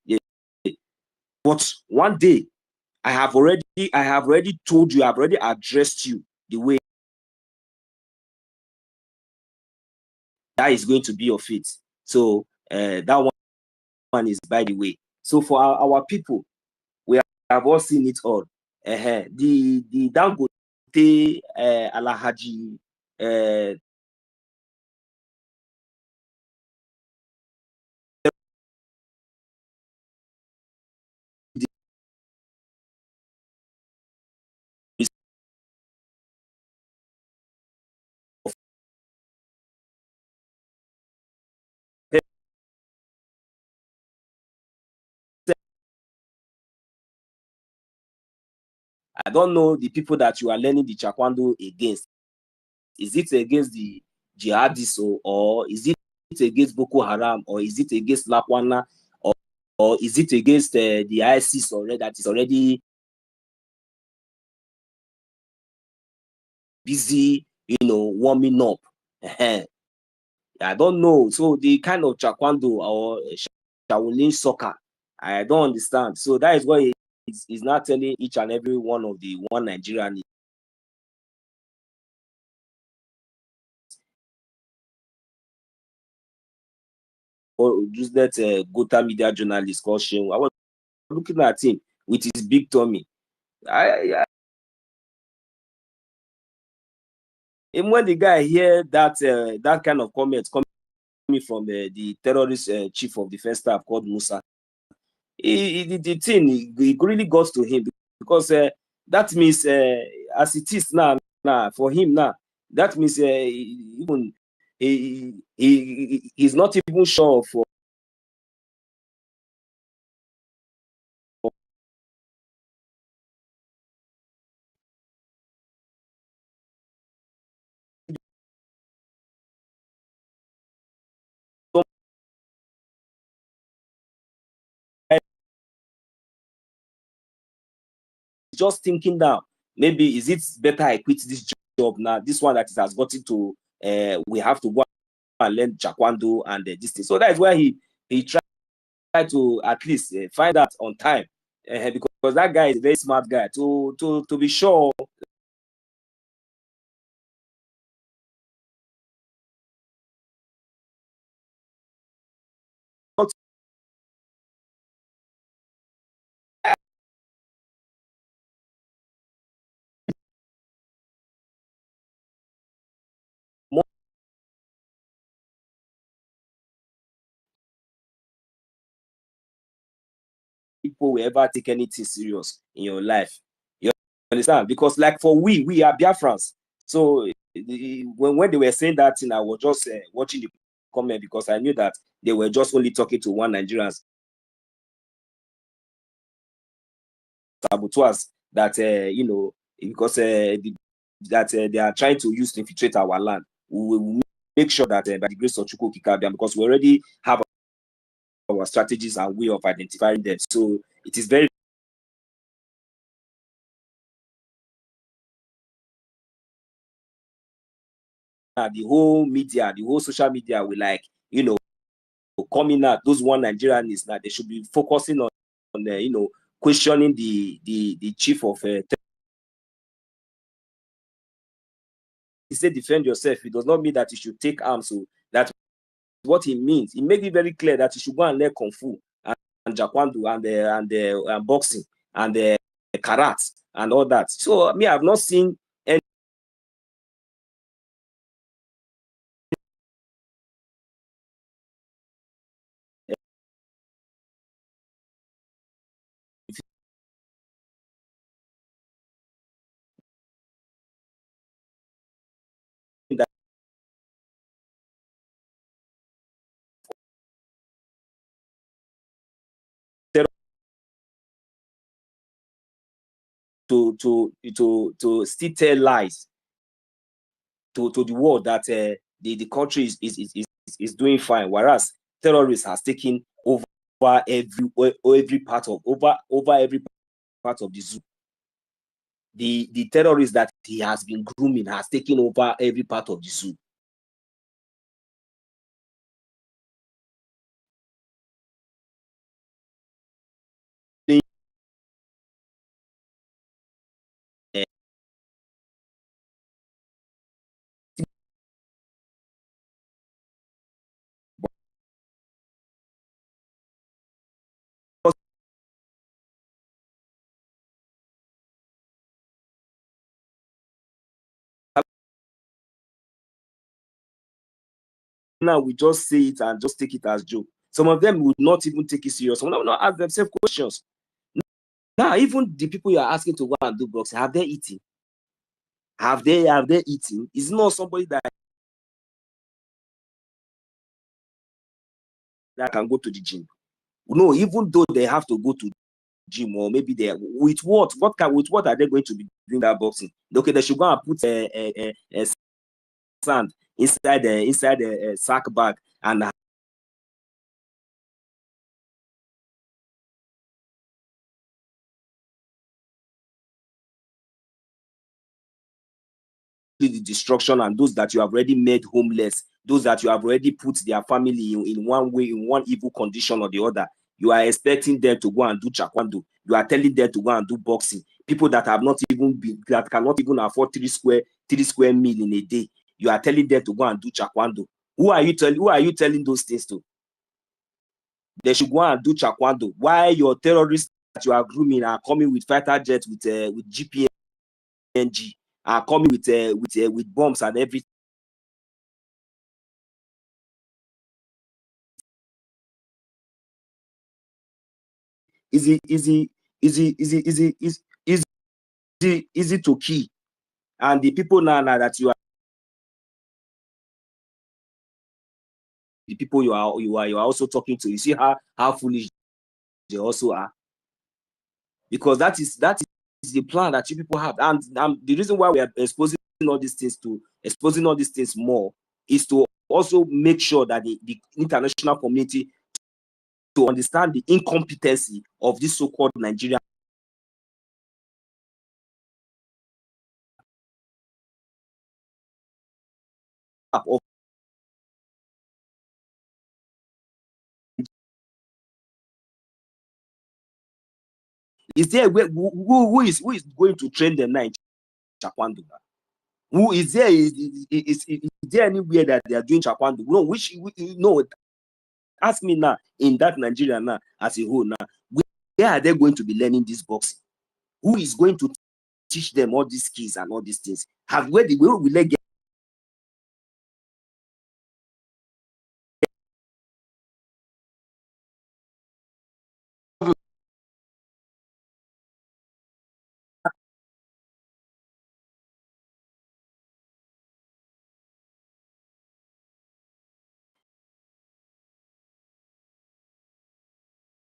yeah. But one day I have already told you, I've already addressed you the way that is going to be your fate. So that one is by the way. So for our people, we have all seen it all. The Dangote Alhaji I don't know the people that you are learning the Taekwondo against. Is it against the jihadists or is it against Boko Haram or is it against Lakwana or is it against the ISIS already that is already busy, warming up? I don't know. So the kind of Taekwondo or Shaolin soccer, I don't understand. So that is why he's not telling each and every one of the one Nigerian. Or just that Gota media journalist called Shehu. I was looking at him with his big tummy. And when the guy hear that kind of comment coming from the terrorist chief of defense staff called Musa, the thing it really got to him because that means as it is now for him now, that means even he's not even sure for just thinking now, maybe is it better I quit this job now, this one that has gotten to we have to go and learn Taekwondo and this thing. So that is why he tried to at least find out on time because that guy is a very smart guy to be sure. people will ever take anything serious in your life. You understand? Because like for we are Biafrans. So when they were saying that thing, I was just watching the comment because I knew that they were just only talking to one Nigerians. Saboteurs that because that they are trying to use to infiltrate our land. We will make sure that by the grace of Chukwu Kikabiam, because we already have our strategies and way of identifying them. So it is very the whole media, the whole social media will coming out. Those one Nigerian is that they should be focusing on questioning the chief of he said defend yourself. It does not mean that you should take arms. So that's what he means. He made it very clear that you should go and learn kung fu and Jakwandu and boxing and karate and all that. So me, I've not seen any that to still tell lies to the world that the country is doing fine, whereas terrorists has taken over every part of every part of the zoo. The terrorists that he has been grooming has taken over every part of the zoo. Now we just say it and just take it as joke. Some of them would not even take it serious. Some of them will not ask themselves questions. Now, even the people you are asking to go and do boxing, have they eaten? Have they eaten? It's not somebody that can go to the gym. No, even though they have to go to gym, or maybe they with what are they going to be doing that boxing? Okay, they should go and put sand inside the sack bag and the destruction, and those that you have already made homeless, those that you have already put their family in one way, in one evil condition or the other. You are expecting them to go and do taekwondo. You are telling them to go and do boxing. People that have not even been, that cannot even afford 3 square meal in a day. You are telling them to go and do taekwondo. Who are you telling those things to? They should go and do taekwondo. Why your terrorists that you are grooming are coming with fighter jets with GPNG, are coming with bombs and everything? Easy to kill. And the people now that you are, the people you are also talking to, you see how foolish they also are, because that is the plan that you people have. And the reason why we are exposing all these things more is to also make sure that the international community to understand the incompetency of this so-called Nigerian of is there who is going to train them now in Chakwandu? Who is there? Is there anywhere that they are doing Chakwandu? No, ask me now, in that Nigeria now as a whole now, where are they going to be learning this boxing? Who is going to teach them all these skills and all these things? Where will they get?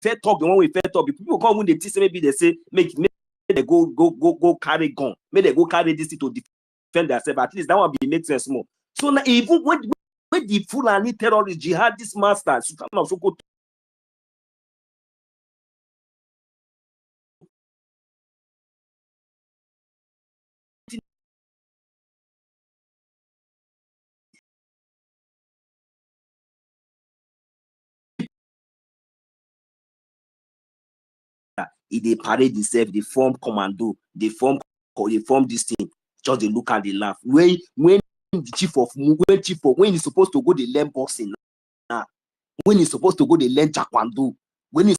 fair talk, the one we fair talk. People come when they teach, maybe they say, make they go carry gun, make they go carry this to defend themselves. At least that one be make sense more. So now, even when the Fulani terrorist jihadist masters, you cannot also go. They parade themselves, they form commando, they form this thing. Just they look and they laugh. When he's supposed to go, they learn boxing. When he's supposed to go, they learn taekwondo. When he's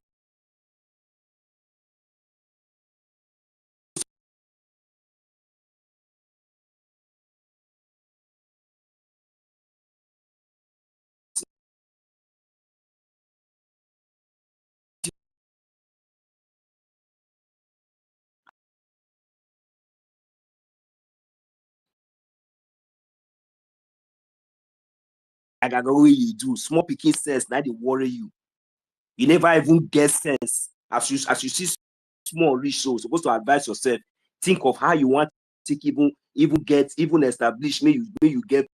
like what you do, small picking sense, now they worry you. You never even get sense. As you see small rich, so supposed to advise yourself. Think of how you want to even establish. May you get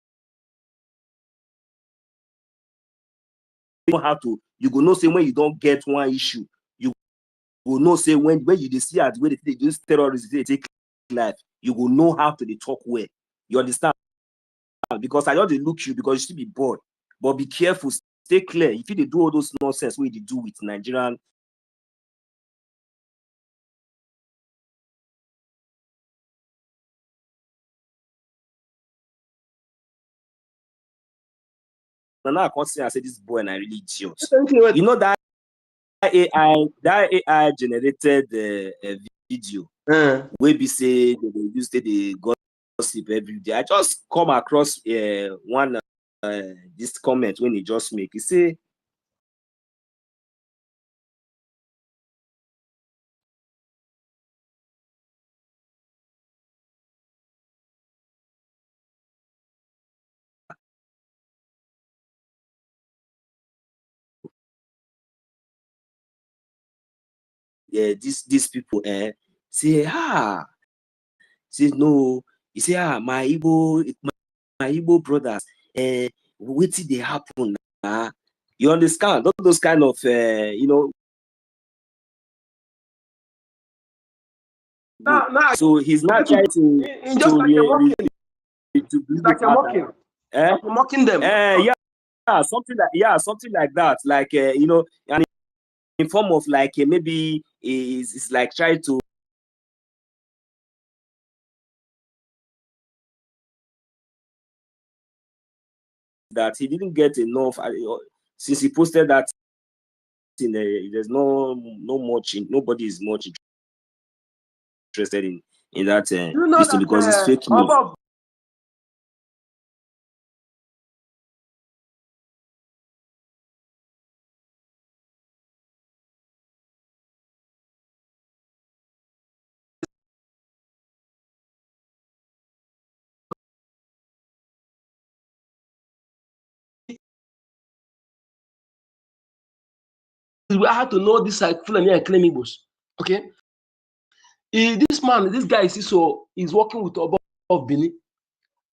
how to. You go know say when you don't get one issue, you go know say when you see at where they use terrorism, they take life. You go know how to talk well. You understand? Because I don't look you because you still be bored. But be careful, stay clear. If you do all those nonsense, what you do with Nigerian. And now I can't say I say this boy and I really idiot. You know that AI generated a video where we say they use the gossip every day. I just come across one this comment when he just make. He say, yeah, these people say no. He say my Igbo brothers what did they happen? You understand? Those kind of so he's not trying to just like you're mocking. Like you're mocking. You're mocking them. Something like that. Like and in form of like maybe it's like trying to that he didn't get enough since he posted that there's nobody is much interested in that thing because it's fake news. We have to know this like Fulani and claim Igbos. Okay. This guy is working with Oba of Benin.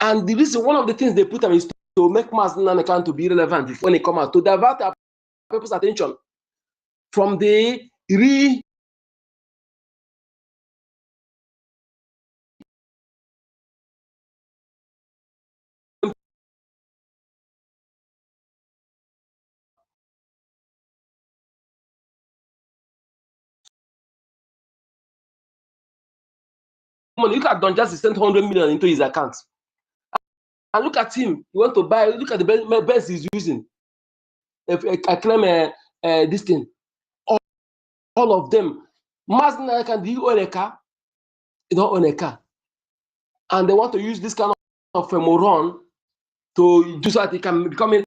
And the reason, one of the things they put him is to make Mazen account to be relevant when they come out, to divert our people's attention from the money. Look at Don Jazzy sent 100 million into his account. And look at him. He went to buy, look at the best he's using. If I claim this thing, all of them. Mazen can do own a car, you don't own a car. And they want to use this kind of a moron to do so that he can become a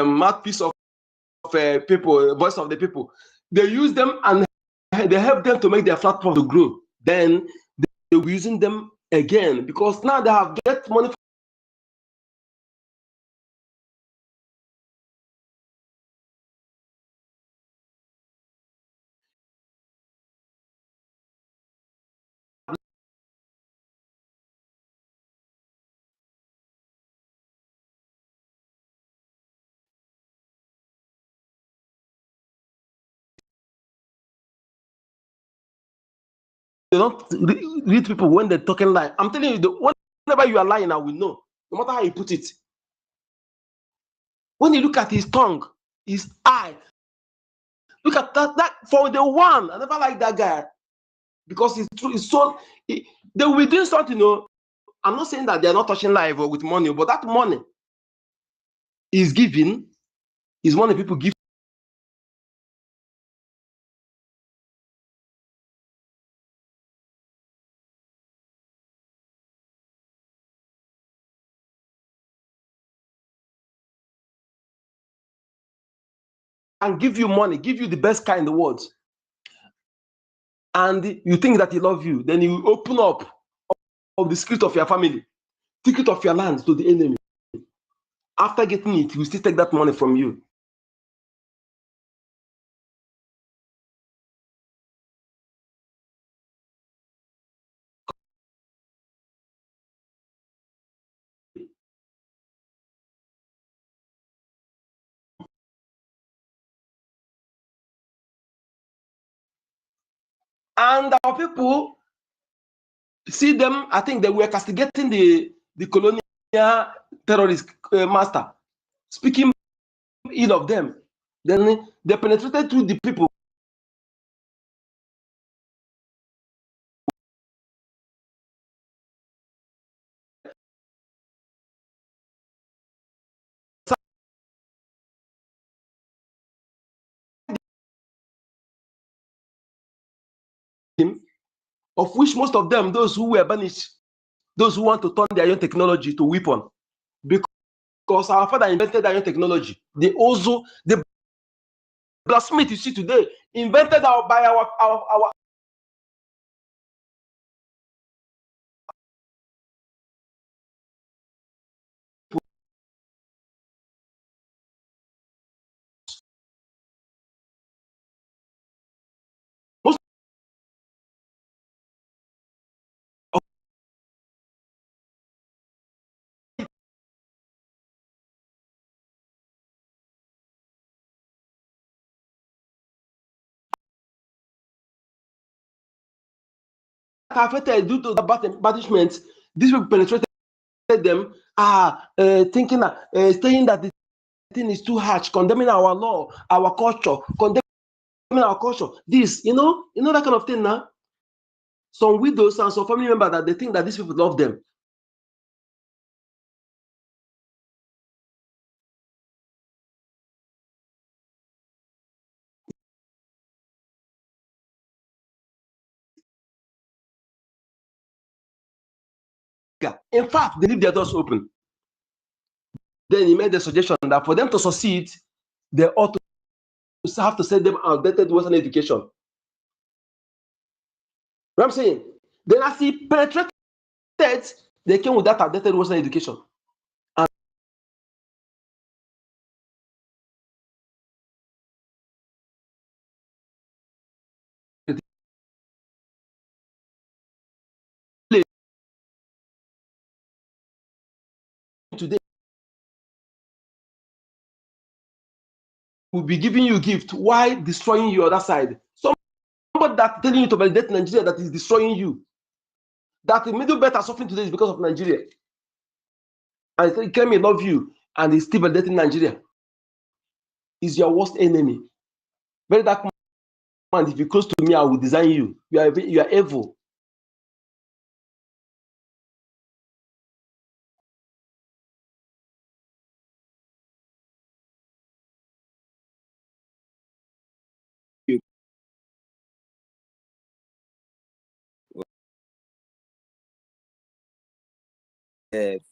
mouthpiece of people, voice of the people. They use them and they help them to make their platform to grow. Then they were using them again because now they have get money. They don't read people when they're talking lie. I'm telling you, whenever you are lying, I will know, no matter how you put it. When you look at his tongue, his eye, look at that for the one. I never like that guy because it's true. It's so they will be doing something. You know, I'm not saying that they're not touching life or with money, but that money is given is money people give. And give you money, give you the best kind of words, and you think that he love you, then you open up of the secret of your family, secret of your land to the enemy. After getting it, he will still take that money from you. And our people see them, I think they were castigating the colonial terrorist master, speaking ill of them. Then they penetrated through the people. Of which most of them, those who were banished, those who want to turn their own technology to weapon, because our father invented iron technology. The blacksmith you see today invented by our most of affected due to the banishment. These people penetrated them, thinking that saying that the thing is too harsh, condemning our law, our culture, condemning our culture. This, you know that kind of thing now. Some widows and some family members that they think that these people love them. In fact, they leave their doors open. Then he made the suggestion that for them to succeed, they ought to have to send them outdated Western education. What I'm saying? Then as he penetrated, they came with that outdated Western education. And today, will be giving you a gift while destroying you other side. Somebody that telling you to validate Nigeria that is destroying you. That the middle belt are suffering today is because of Nigeria. And he came and love you and he's still validating Nigeria. Is your worst enemy. Very dark man, if you're close to me, I will design you. You are evil.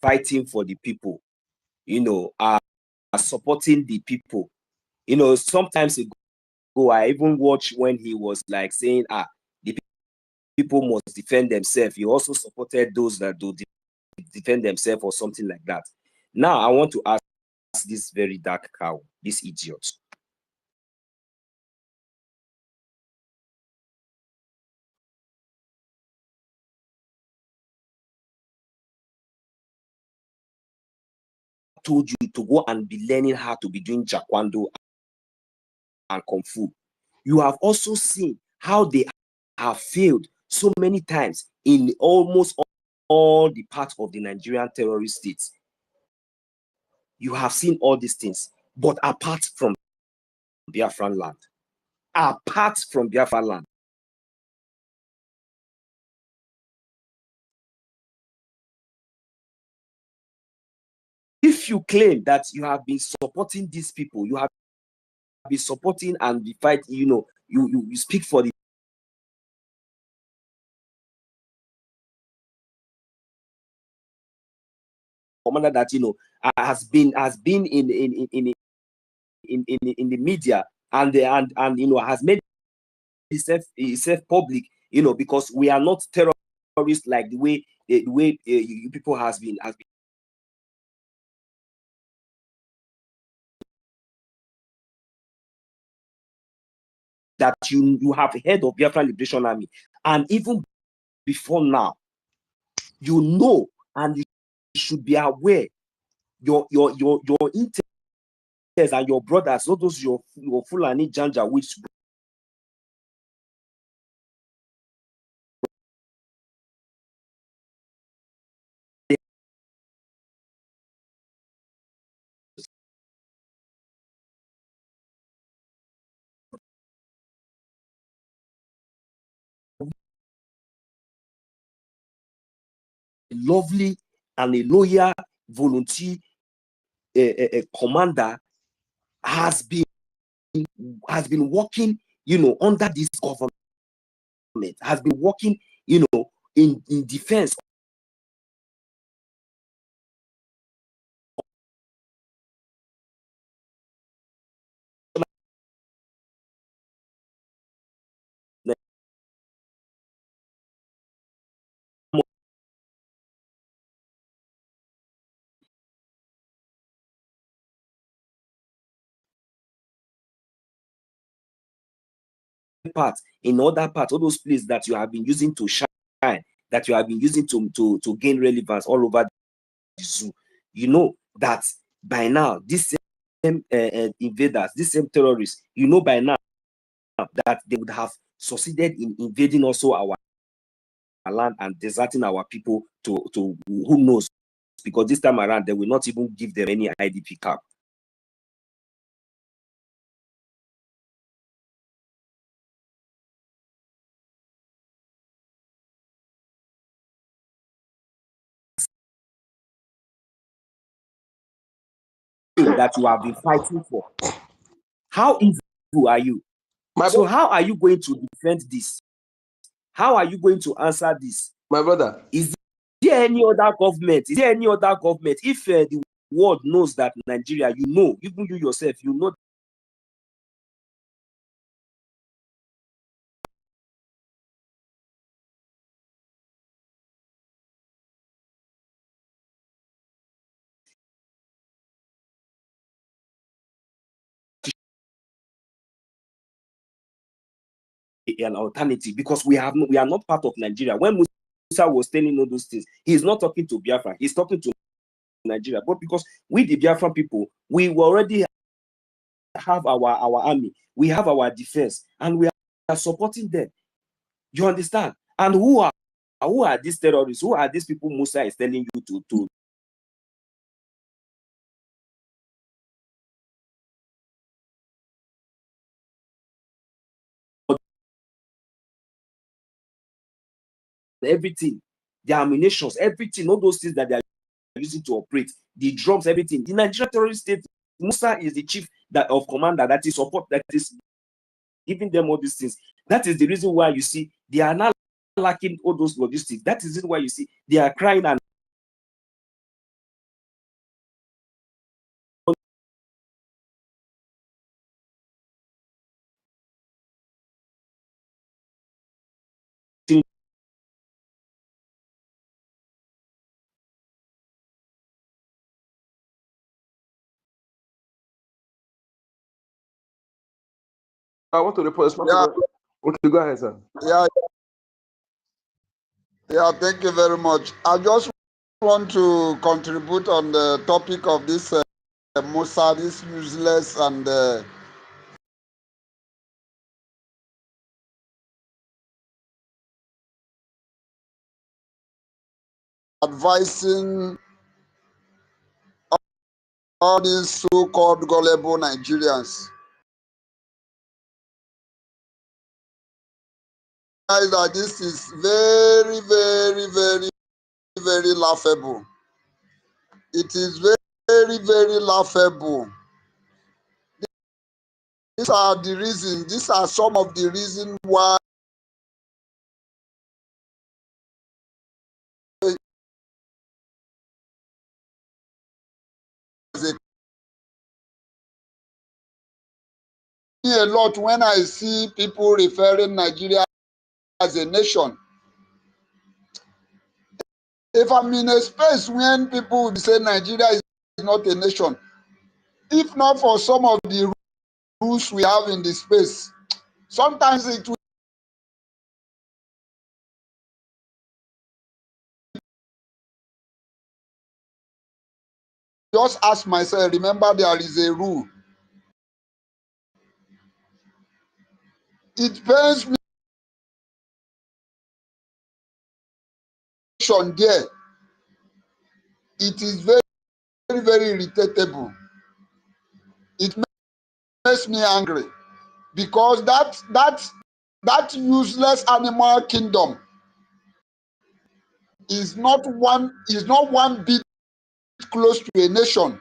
Fighting for the people, are supporting the people You know, sometimes ago, I even watched when he was like saying, the people must defend themselves. He also supported those that do defend themselves or something like that. Now, I want to ask this very dark cow, this idiot. Told you to go and be learning how to be doing Jakwando and Kung Fu. You have also seen how they have failed so many times in almost all the parts of the Nigerian terrorist states. You have seen all these things, but apart from Biafran land, if you claim that you have been supporting these people, you have been supporting and the fight, you know, you speak for the commander that, you know, has been in the media and you know, has made itself public, you know, because we are not terrorists like the way you people has been that you have heard of Biafran Liberation Army, and even before now, you know, and you should be aware your intel and your brothers, all those your Fulani Janja, which lovely and a loyal volunteer commander has been working, you know, under this government, has been working, you know, in defense part, in other parts, all those places that you have been using to shine, that you have been using to gain relevance all over the zoo. You know that by now, these same invaders, these same terrorists, you know by now that they would have succeeded in invading also our land and deserting our people to who knows, because this time around they will not even give them any IDP card. That you have been fighting for. How evil are you? So how are you going to defend this? How are you going to answer this? My brother, is there any other government? Is there any other government? If the world knows that Nigeria, you know, even you yourself, you know an alternative, because we are not part of Nigeria. When Musa was telling all those things, he's not talking to Biafra, he's talking to Nigeria. But because we, the Biafran people, we already have our army, we have our defense, and we are supporting them. You understand? And who are these terrorists? Who are these people Musa is telling you to everything, the ammunitions, everything, all those things that they are using to operate, the drugs, everything. The Nigerian terrorist state, Musa is the chief of commander that is support, that is giving them all these things. That is the reason why you see they are not lacking all those logistics. That is the reason why you see they are crying and I want to report. Yeah. Okay, go ahead, sir. Yeah, thank you very much. I just want to contribute on the topic of this Musa, this useless and advising all these so-called gullible Nigerians. That this is very, very, very, very laughable. It is very, very laughable. These are the reasons. These are some of the reasons why a lot when I see people referring Nigeria as a nation. If I'm in a space when people would say Nigeria is not a nation, if not for some of the rules we have in the space, sometimes it will just ask myself, remember there is a rule. It pains me there. It is very, very, very irritable. It makes me angry because that useless animal kingdom is not one bit close to a nation.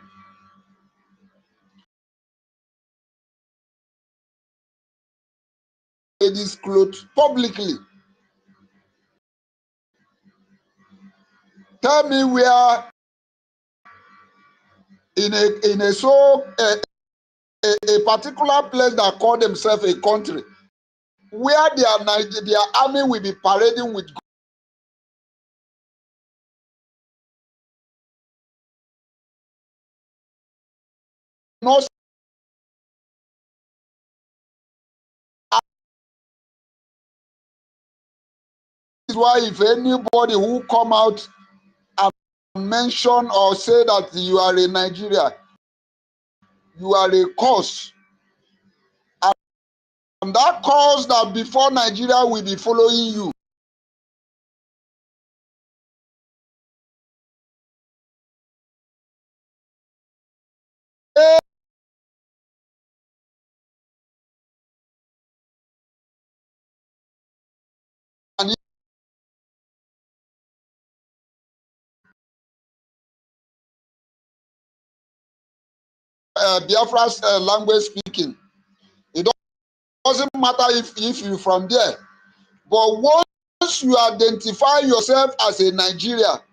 It is clothed publicly. Tell me where in a particular place that call themselves a country, where their army will be parading with no. Is why if anybody who come out and mention or say that you are a Nigeria, you are a cause, and that cause that before Nigeria will be following you. And Biafra's language speaking, it doesn't matter if you're from there, but once you identify yourself as a Nigeria,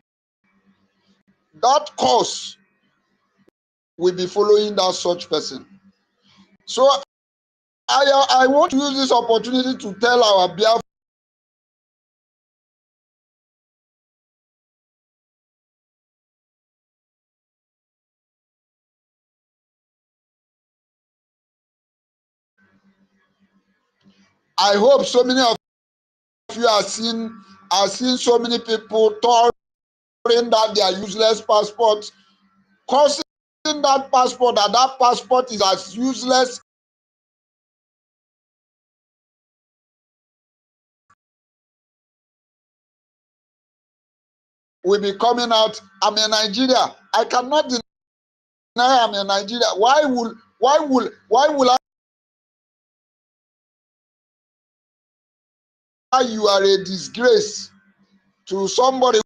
that cause will be following that such person. So I want to use this opportunity to tell our Biafra I hope so many of you are seeing so many people touring that their useless passport, causing that passport is as useless will be coming out. I'm a Nigeria. I cannot deny I'm a Nigeria. Why will you are a disgrace to somebody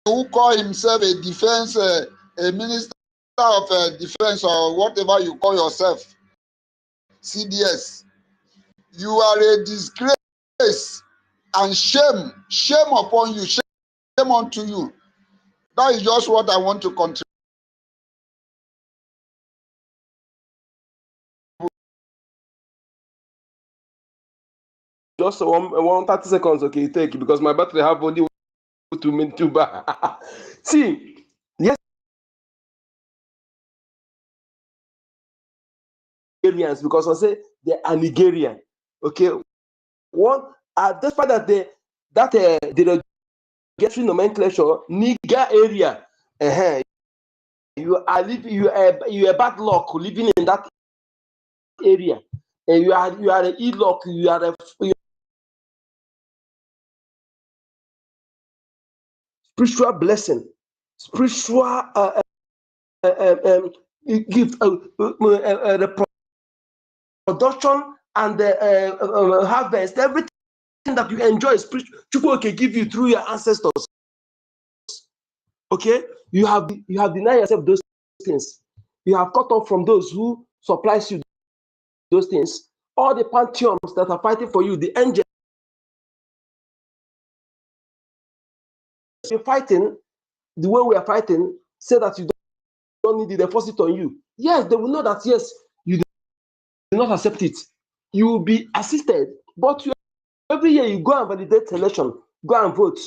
who call himself a defense, a minister of defense or whatever you call yourself, CDS. You are a disgrace and shame upon you, shame unto you. That is just what I want to contribute. Just one 30 seconds, okay, take, because my battery have only 2 minutes to buy. See, yes, Nigerians, because I say they are Nigerian. Okay, one despite that the derogatory nomenclature, nigger area, you are bad luck living in that area, and you are an e-luck, you are spiritual blessing, spiritual gift, the production and the harvest, everything that you enjoy, spiritual, people can give you through your ancestors. Okay, you have denied yourself those things. You have cut off from those who supplies you those things. All the pantheons that are fighting for you, the angels you're fighting, the way we are fighting, say that you don't need it, they force it on you. Yes, they will know that yes, you do not accept it. You will be assisted, but every year you go and validate election, go and vote.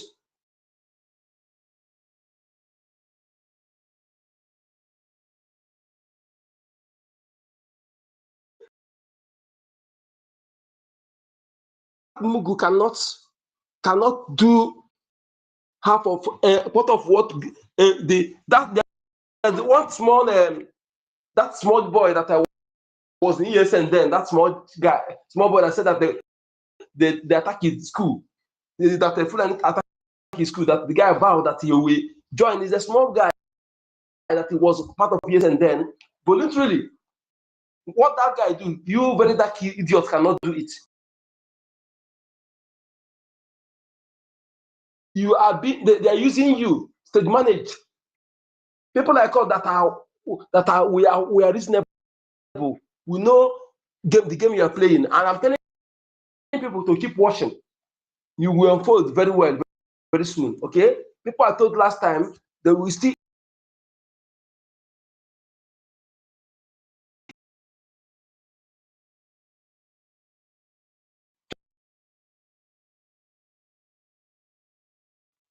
Mugu cannot do half of part of what there's one small that small boy that I was in ESN then, that small boy that said that the attack his school, that the Fulani attack his school, that the guy vowed that he will join. Is a small guy that he was part of ESN then, voluntarily. What that guy do, you very dark idiot cannot do it. You are they are using you to manage people like us we are reasonable. We know the game you are playing, and I'm telling people to keep watching. You will unfold very well, very soon. Okay, people I told last time they will still.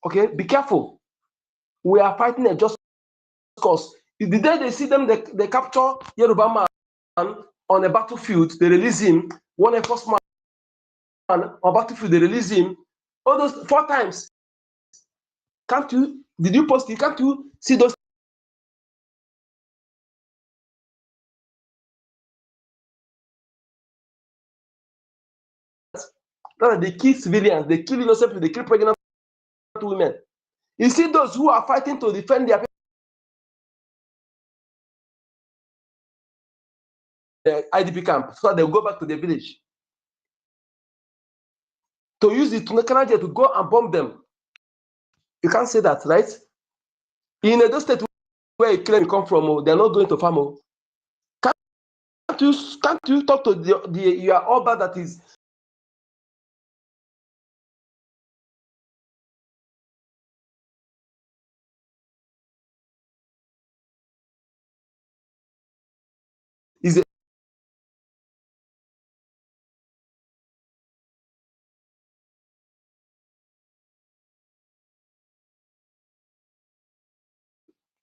Okay, be careful. We are fighting a just cause. The day they see them, they capture Yoruba man on a battlefield, they release him. One Air Force man on battlefield, they release him. All those 4 times. Can't you? Did you post it? Can't you see those? They kill civilians, they kill innocent people, they kill pregnant women. You see those who are fighting to defend their IDP camp, so they'll go back to their village. To use the Tunekanaje to go and bomb them. You can't say that, right? In those states where you claim you come from, they're not going to farm. Can't you talk to your Oba that is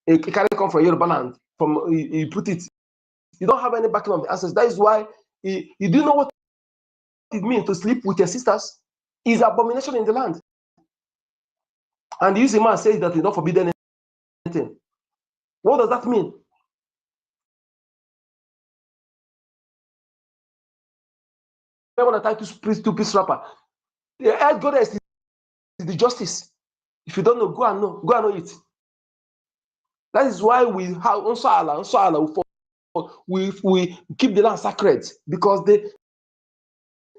it can come from Yoruba land. From you put it, you don't have any backing of the answers. That is why you do know what it means to sleep with your sisters is abomination in the land. And the Uzi man says that it's not forbidden anything. What does that mean? I want to tie to peace rapper. The earth goddess is the justice. If you don't know, go and know it. That is why we have we keep the land sacred, because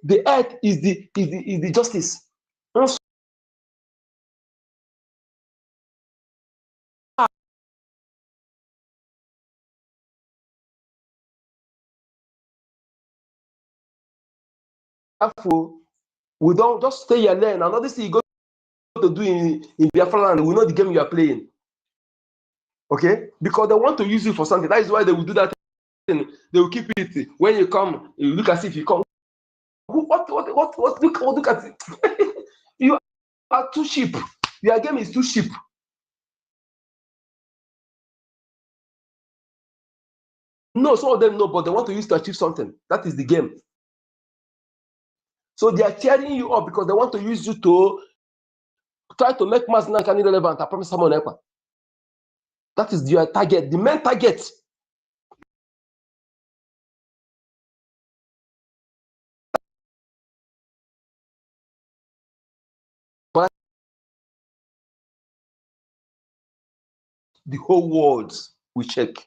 the earth is the justice. We don't just stay here learn. Another thing you go to do in Biafra land, we know the game you are playing. Okay? Because they want to use you for something. That is why they will do that thing. They will keep it. When you come, you look as if you come. What look at it. You are too cheap. Your game is too cheap. No, some of them know, but they want to use to achieve something. That is the game. So they are tearing you up because they want to use you to try to make mass Nankani relevant. I promise someone else. That is your target, the main target. But the whole world will check.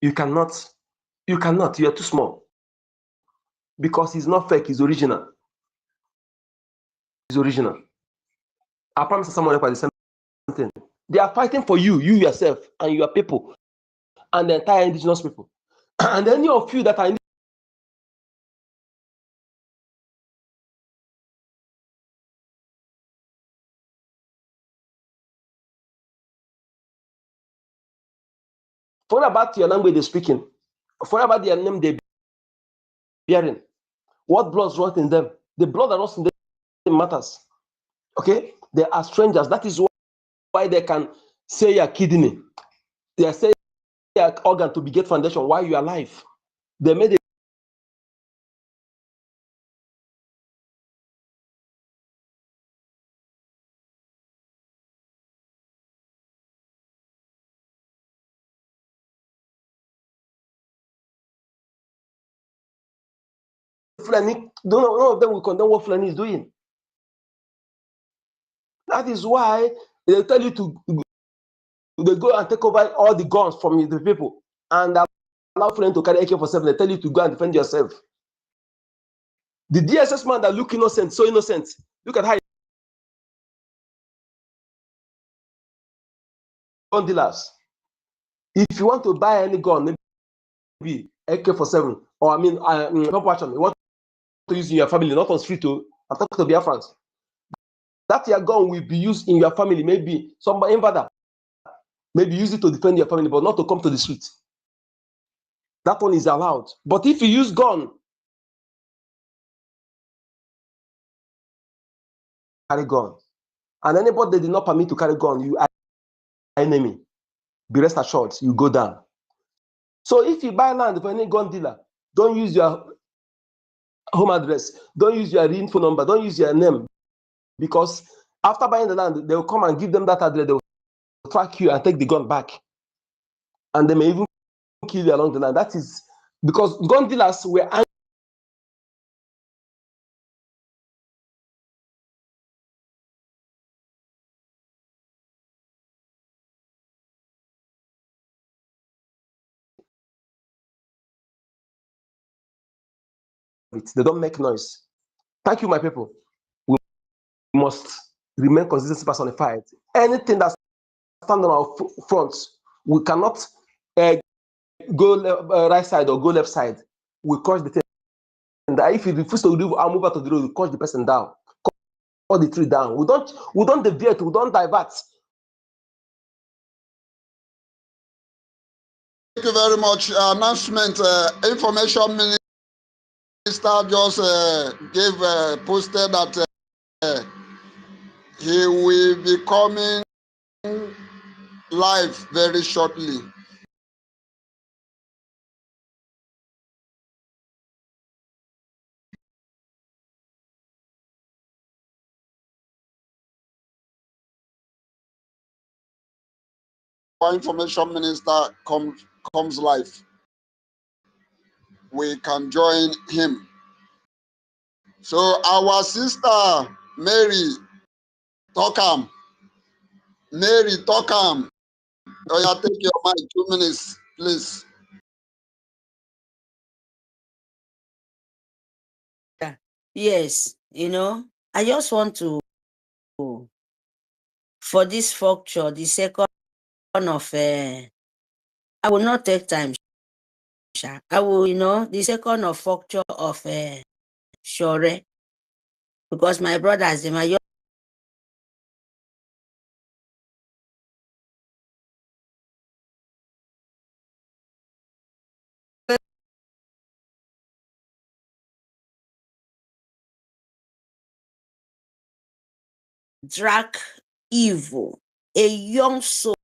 You cannot, you are too small. Because it's not fake, it's original. It's original. I promise someone else the same thing. They are fighting for you, you yourself, and your people, and the entire indigenous people. And any of you that are in forget about your language they're speaking, forget about their name they're bearing. What blood runs in them? The blood that runs in them matters. Okay? They are strangers. That is why they can say your kidney. They are saying your organ to beget foundation while you are alive. They made it. None of them will condemn what Fulani is doing. That is why they tell you to they go and take over all the guns from the people and allow Fulani to carry AK-47. They tell you to go and defend yourself. The DSS man that look innocent, so innocent. Look at how gun dealers. If you want to buy any gun, maybe AK-47, or I mean, not watch on. You want to use in your family, not on street. I'm talking to Biafrans. That your gun will be used in your family. Maybe somebody invader. Maybe use it to defend your family, but not to come to the street. That one is allowed. But if you use gun, carry gun, and anybody that did not permit to carry gun, you are enemy. Be rest assured, you go down. So if you buy land for any gun dealer, don't use your home address, don't use your RIN phone number, don't use your name, because after buying the land, they will come and give them that address, they will track you and take the gun back. And they may even kill you along the line. That is because gun dealers were angry. They don't make noise. Thank you, my people. We must remain consistently personified. Anything that stands on our fronts, we cannot go right side or go left side. We crush the thing. And if you refuse to move out of the road, we crush the person down, cut the tree down. We don't deviate, we don't divert. Thank you very much. Announcement, information minister just posted that he will be coming live very shortly. Our information minister comes live. We can join him. So our sister Mary Tokam. Oh, yeah, take your mic, 2 minutes, please. Yes, I just want to, for this functure, the second of, I will not take time. I will, the second of functure of Shore, because my brothers, they might drag evil, a young soul.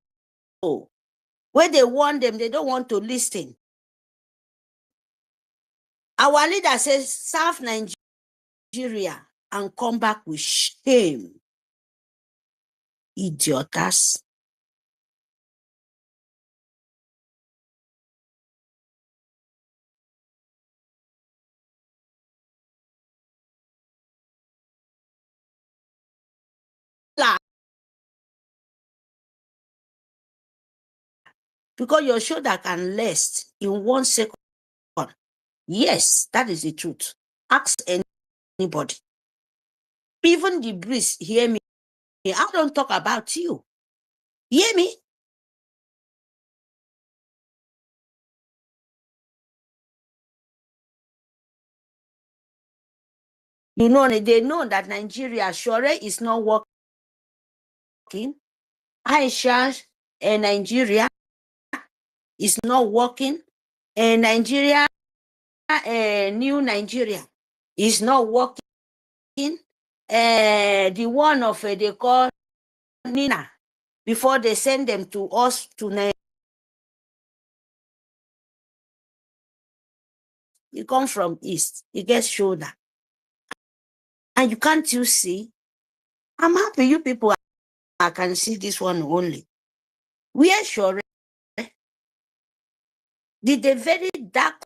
When they warn them, they don't want to listen. Our leader says, serve Nigeria and come back with shame. Idiotas. Because your shoulder can rest in 1 second. Yes, that is the truth. Ask anybody. Even the breeze, hear me. I don't talk about you. Hear me? You know, they know that Nigeria sure is not working. Aisha and Nigeria is not working. And Nigeria, new Nigeria is not working. The one of they call Nina before they send them to us to Nigeria. You come from east, you get shoulder. And you can't you see? I'm happy you people I can see this one only. We are sure did the very dark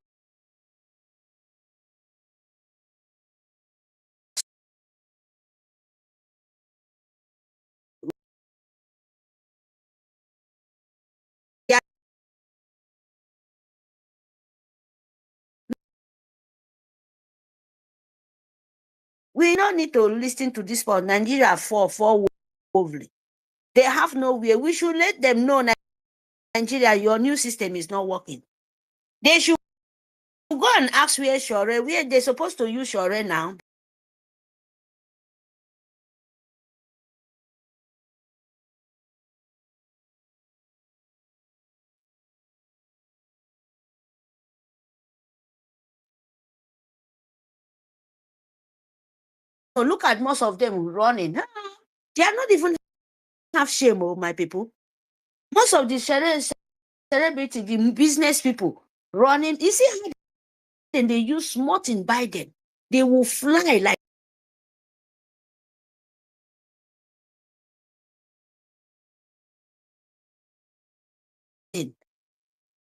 we don't need to listen to this for Nigeria for woefully. They have no way. We should let them know Nigeria, your new system is not working. They should go and ask where Shore, where they're supposed to use Shore now. So look at most of them running. They are not even have shame, oh my people. Most of the celebrity, the business people running, you see how they use smart in Biden. They will fly like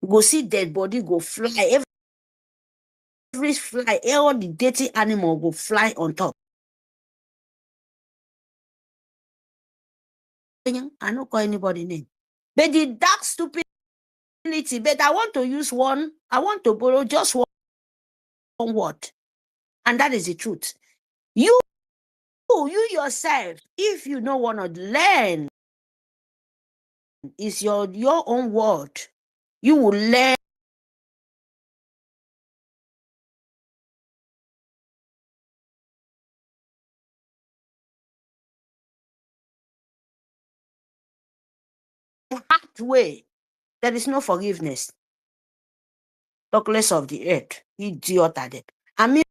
go see dead body go fly every fly, all the dirty animal go fly on top. I don't call anybody name. But the dark stupidity, but I want to use one, I want to borrow just one word. And that is the truth. You yourself, if you don't want to learn, is your own word. You will learn the hard way. There is no forgiveness. Talk less of the earth. Idiot at it. I mean,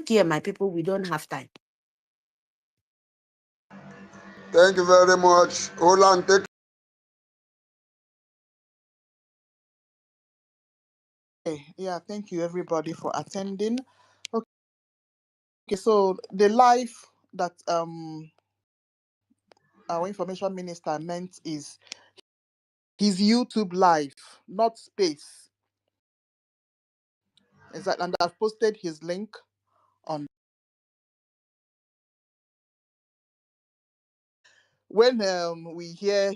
here, my people, we don't have time. Thank you very much. Hold on, take. Okay, yeah, thank you everybody for attending. Okay, so the live that our information minister meant is his YouTube live, not space. Is that, and I've posted his link on. When we hear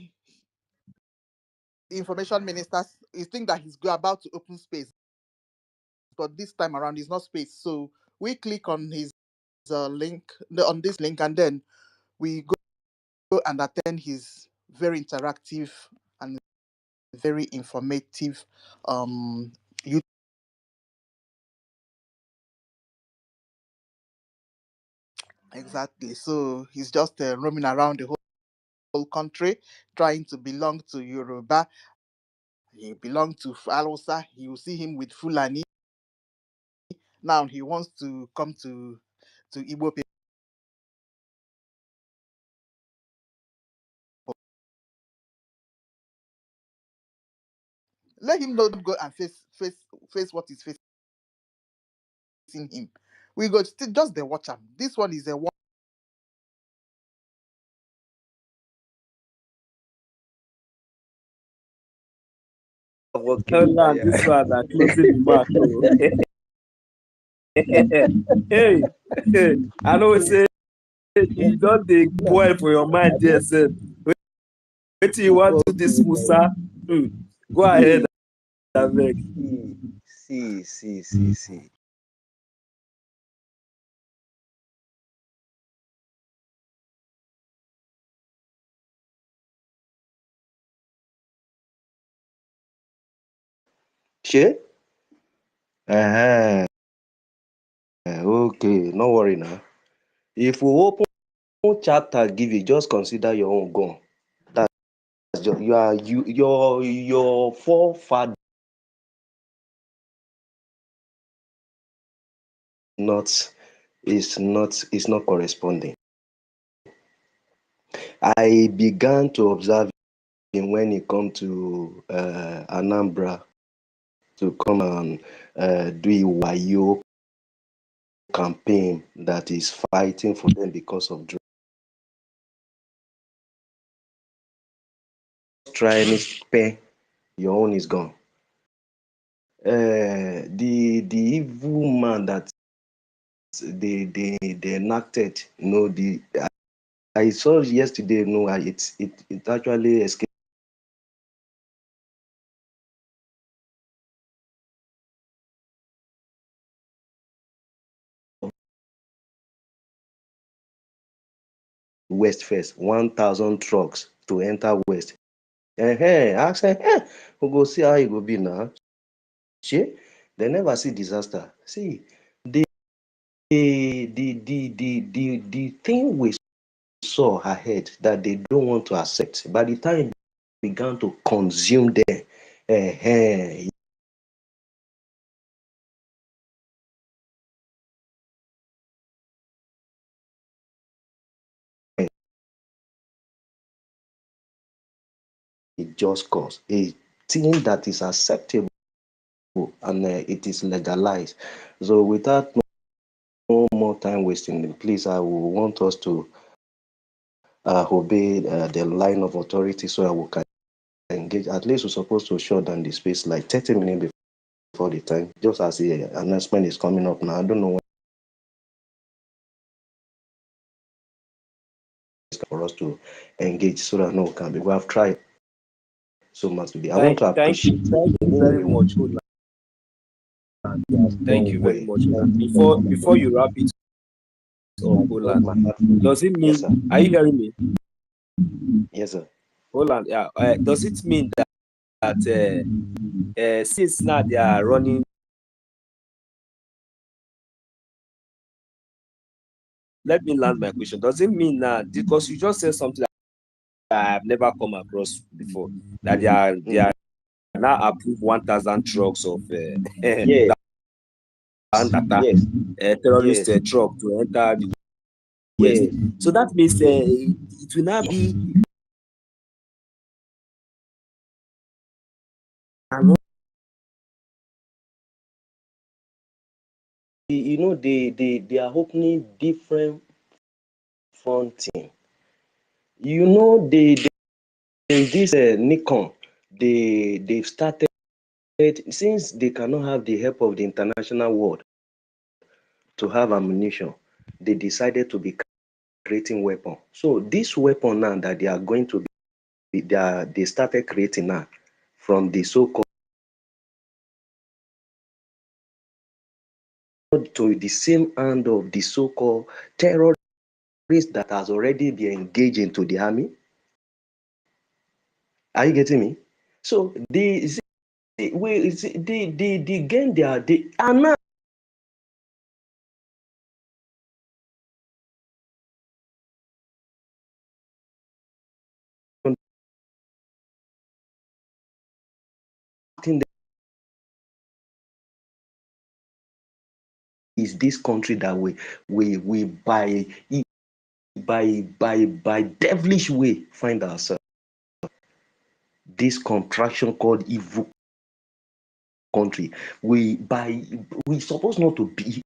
the information ministers, you think that he's about to open space, but this time around it's not space. So we click on his link, on this link, and then we go and attend his very interactive and very informative YouTube. Exactly. So he's just roaming around the whole country trying to belong to Yoruba. He belonged to Hausa. You see him with Fulani. Now he wants to come to Igbo people. Let him not go and face what he's facing. chasing him. We go still just the watch him. This one is a one. Hold on, this one are closing the mark. Hey, I know say you don't dey boil for your mind there, sir. Wait till you want to do this, Musa. Go ahead, abeg. See. Shey? Okay, no worry now. If we open chapter give you, just consider your own gone. That's just, your forefather is not corresponding. I began to observe him when he come to Anambra to come and do a Wayo campaign that is fighting for them because of drugs. Try any spare, your own is gone. The evil man that they enacted, I saw yesterday, it actually escaped West first, 1,000 trucks to enter West. I said, we go see how it go be now. Shey, they never see disaster. See, the thing we saw ahead that they don't want to accept, by the time it began to consume them, it just cause a thing that is acceptable and it is legalized. So without no more time wasting, please, I will want us to obey the line of authority so that we can engage. At least we're supposed to shut down the space like 30 minutes before the time, just as the announcement is coming up now. I don't know when it's for us to engage so that no can be. We have tried so much today. I want to appreciate Thank you very much, Ola. Thank you very much. Before you wrap it up, Ola, does it mean? Yes, are you hearing me? Yes, sir. Ola, yeah. Does it mean that since now they are running? Let me land my question. Does it mean that because you just said something that I've never come across before, that they are now approved 1,000 trucks of Yes. terrorist truck to enter the West. Yes. So that means it will not be They are opening different fronting. This Nikon, they've started, since they cannot have the help of the international world to have ammunition, they decided to be creating weapon. So this weapon now that they are going to be, they started creating now from the so-called to the same hand of the so-called terrorists that has already been engaged into the army. Are you getting me? So the game they are now is this country that we by devilish way find ourselves. This contraction called evil country. We supposed not to be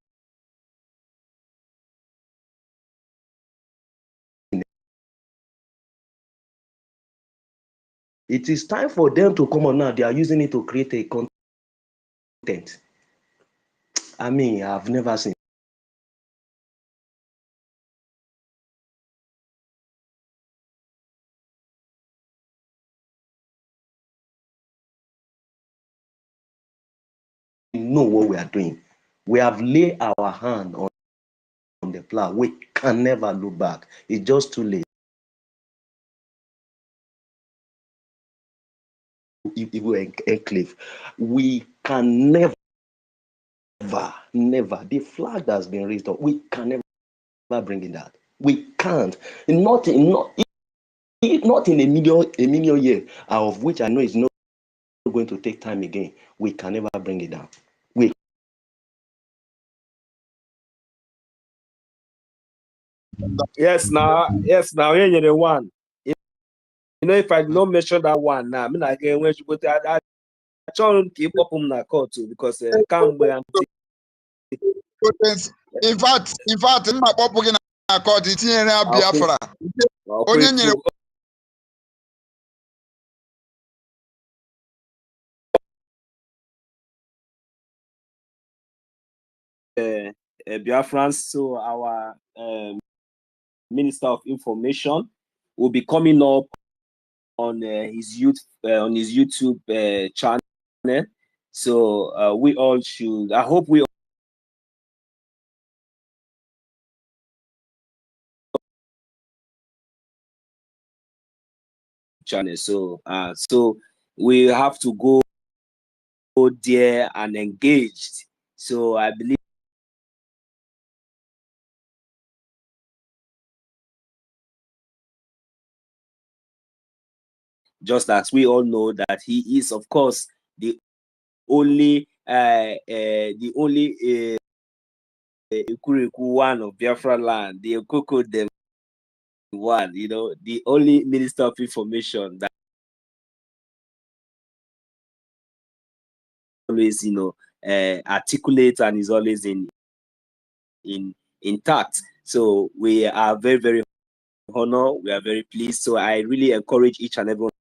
It is time for them to come on now. They are using it to create a content. I mean, I've never seen. We know what we are doing. We have laid our hand on the plow. We can never look back. It's just too late. If we enclave, we can never. The flag that's been raised up, we can never bring it down. We can't. Not in a million year, of which I know is not going to take time again. We can never bring it down. Yes, now, here the one. You know, if I don't mention that one now, I mean, again, when you go to that, I try to keep up on that call too because can't be in fact, in my pop in a court, it's in Biafra. Biafrans, so our Minister of Information will be coming up on his YouTube channel. So we all should. I hope we. Channel. So we have to go there and engaged. So I believe. Just as we all know that he is, of course, the only one of Biafra land, the Okoko them one, you know, the only Minister of Information that always, you know, articulate and is always intact. So we are very, very honored. We are very pleased. So I really encourage each and every one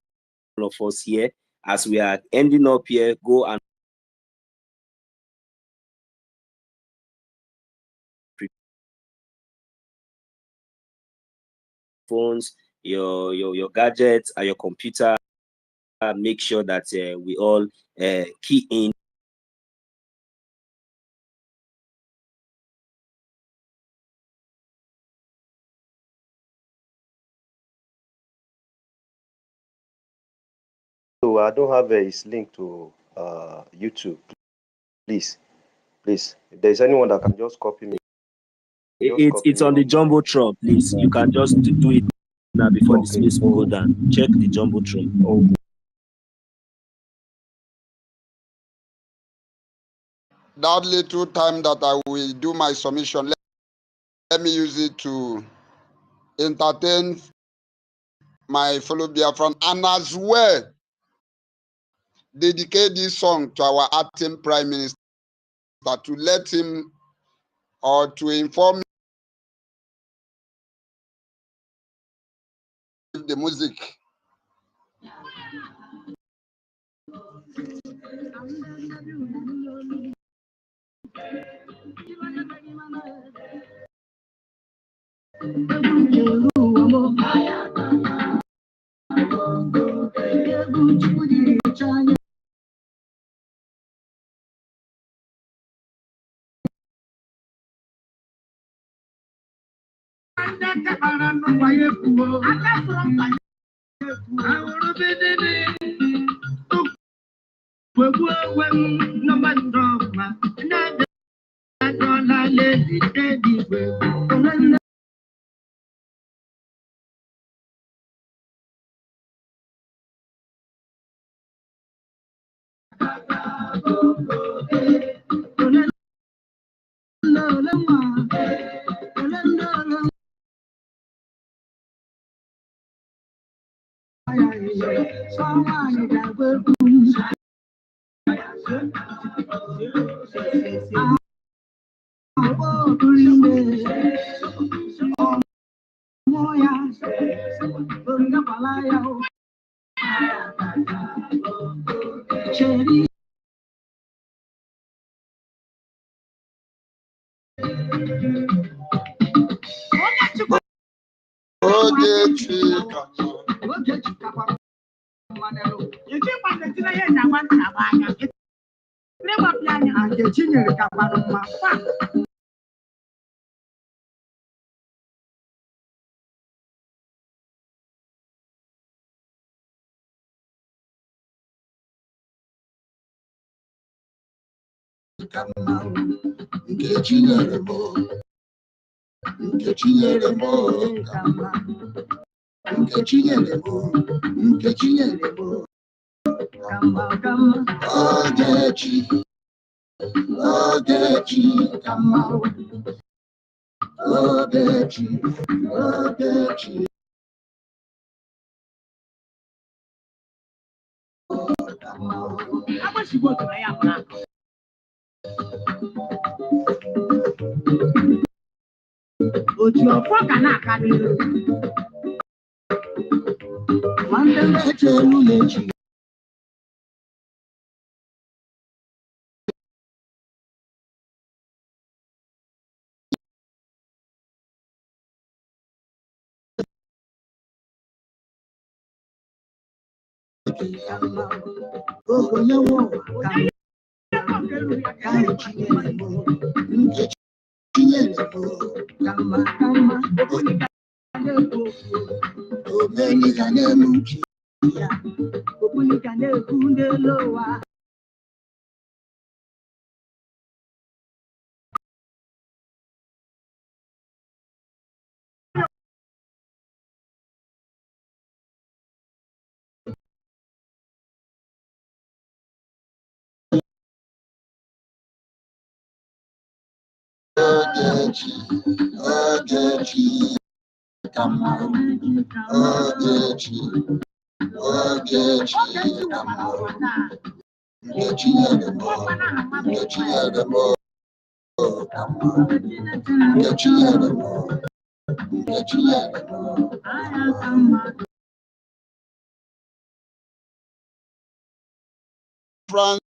of us here, as we are ending up here, go and phones, your gadgets, and your computer. Make sure that we all key in. So I don't have his link to YouTube. Please, if there's anyone that can just copy me. It's on the Jumbotron, please. You can just do it now before the space will go down. Check the Jumbotron. Okay. That little time that I will do my submission, let me use it to entertain my fellow Biafran and as well dedicate this song to our acting Prime Minister to let him or to inform the music. France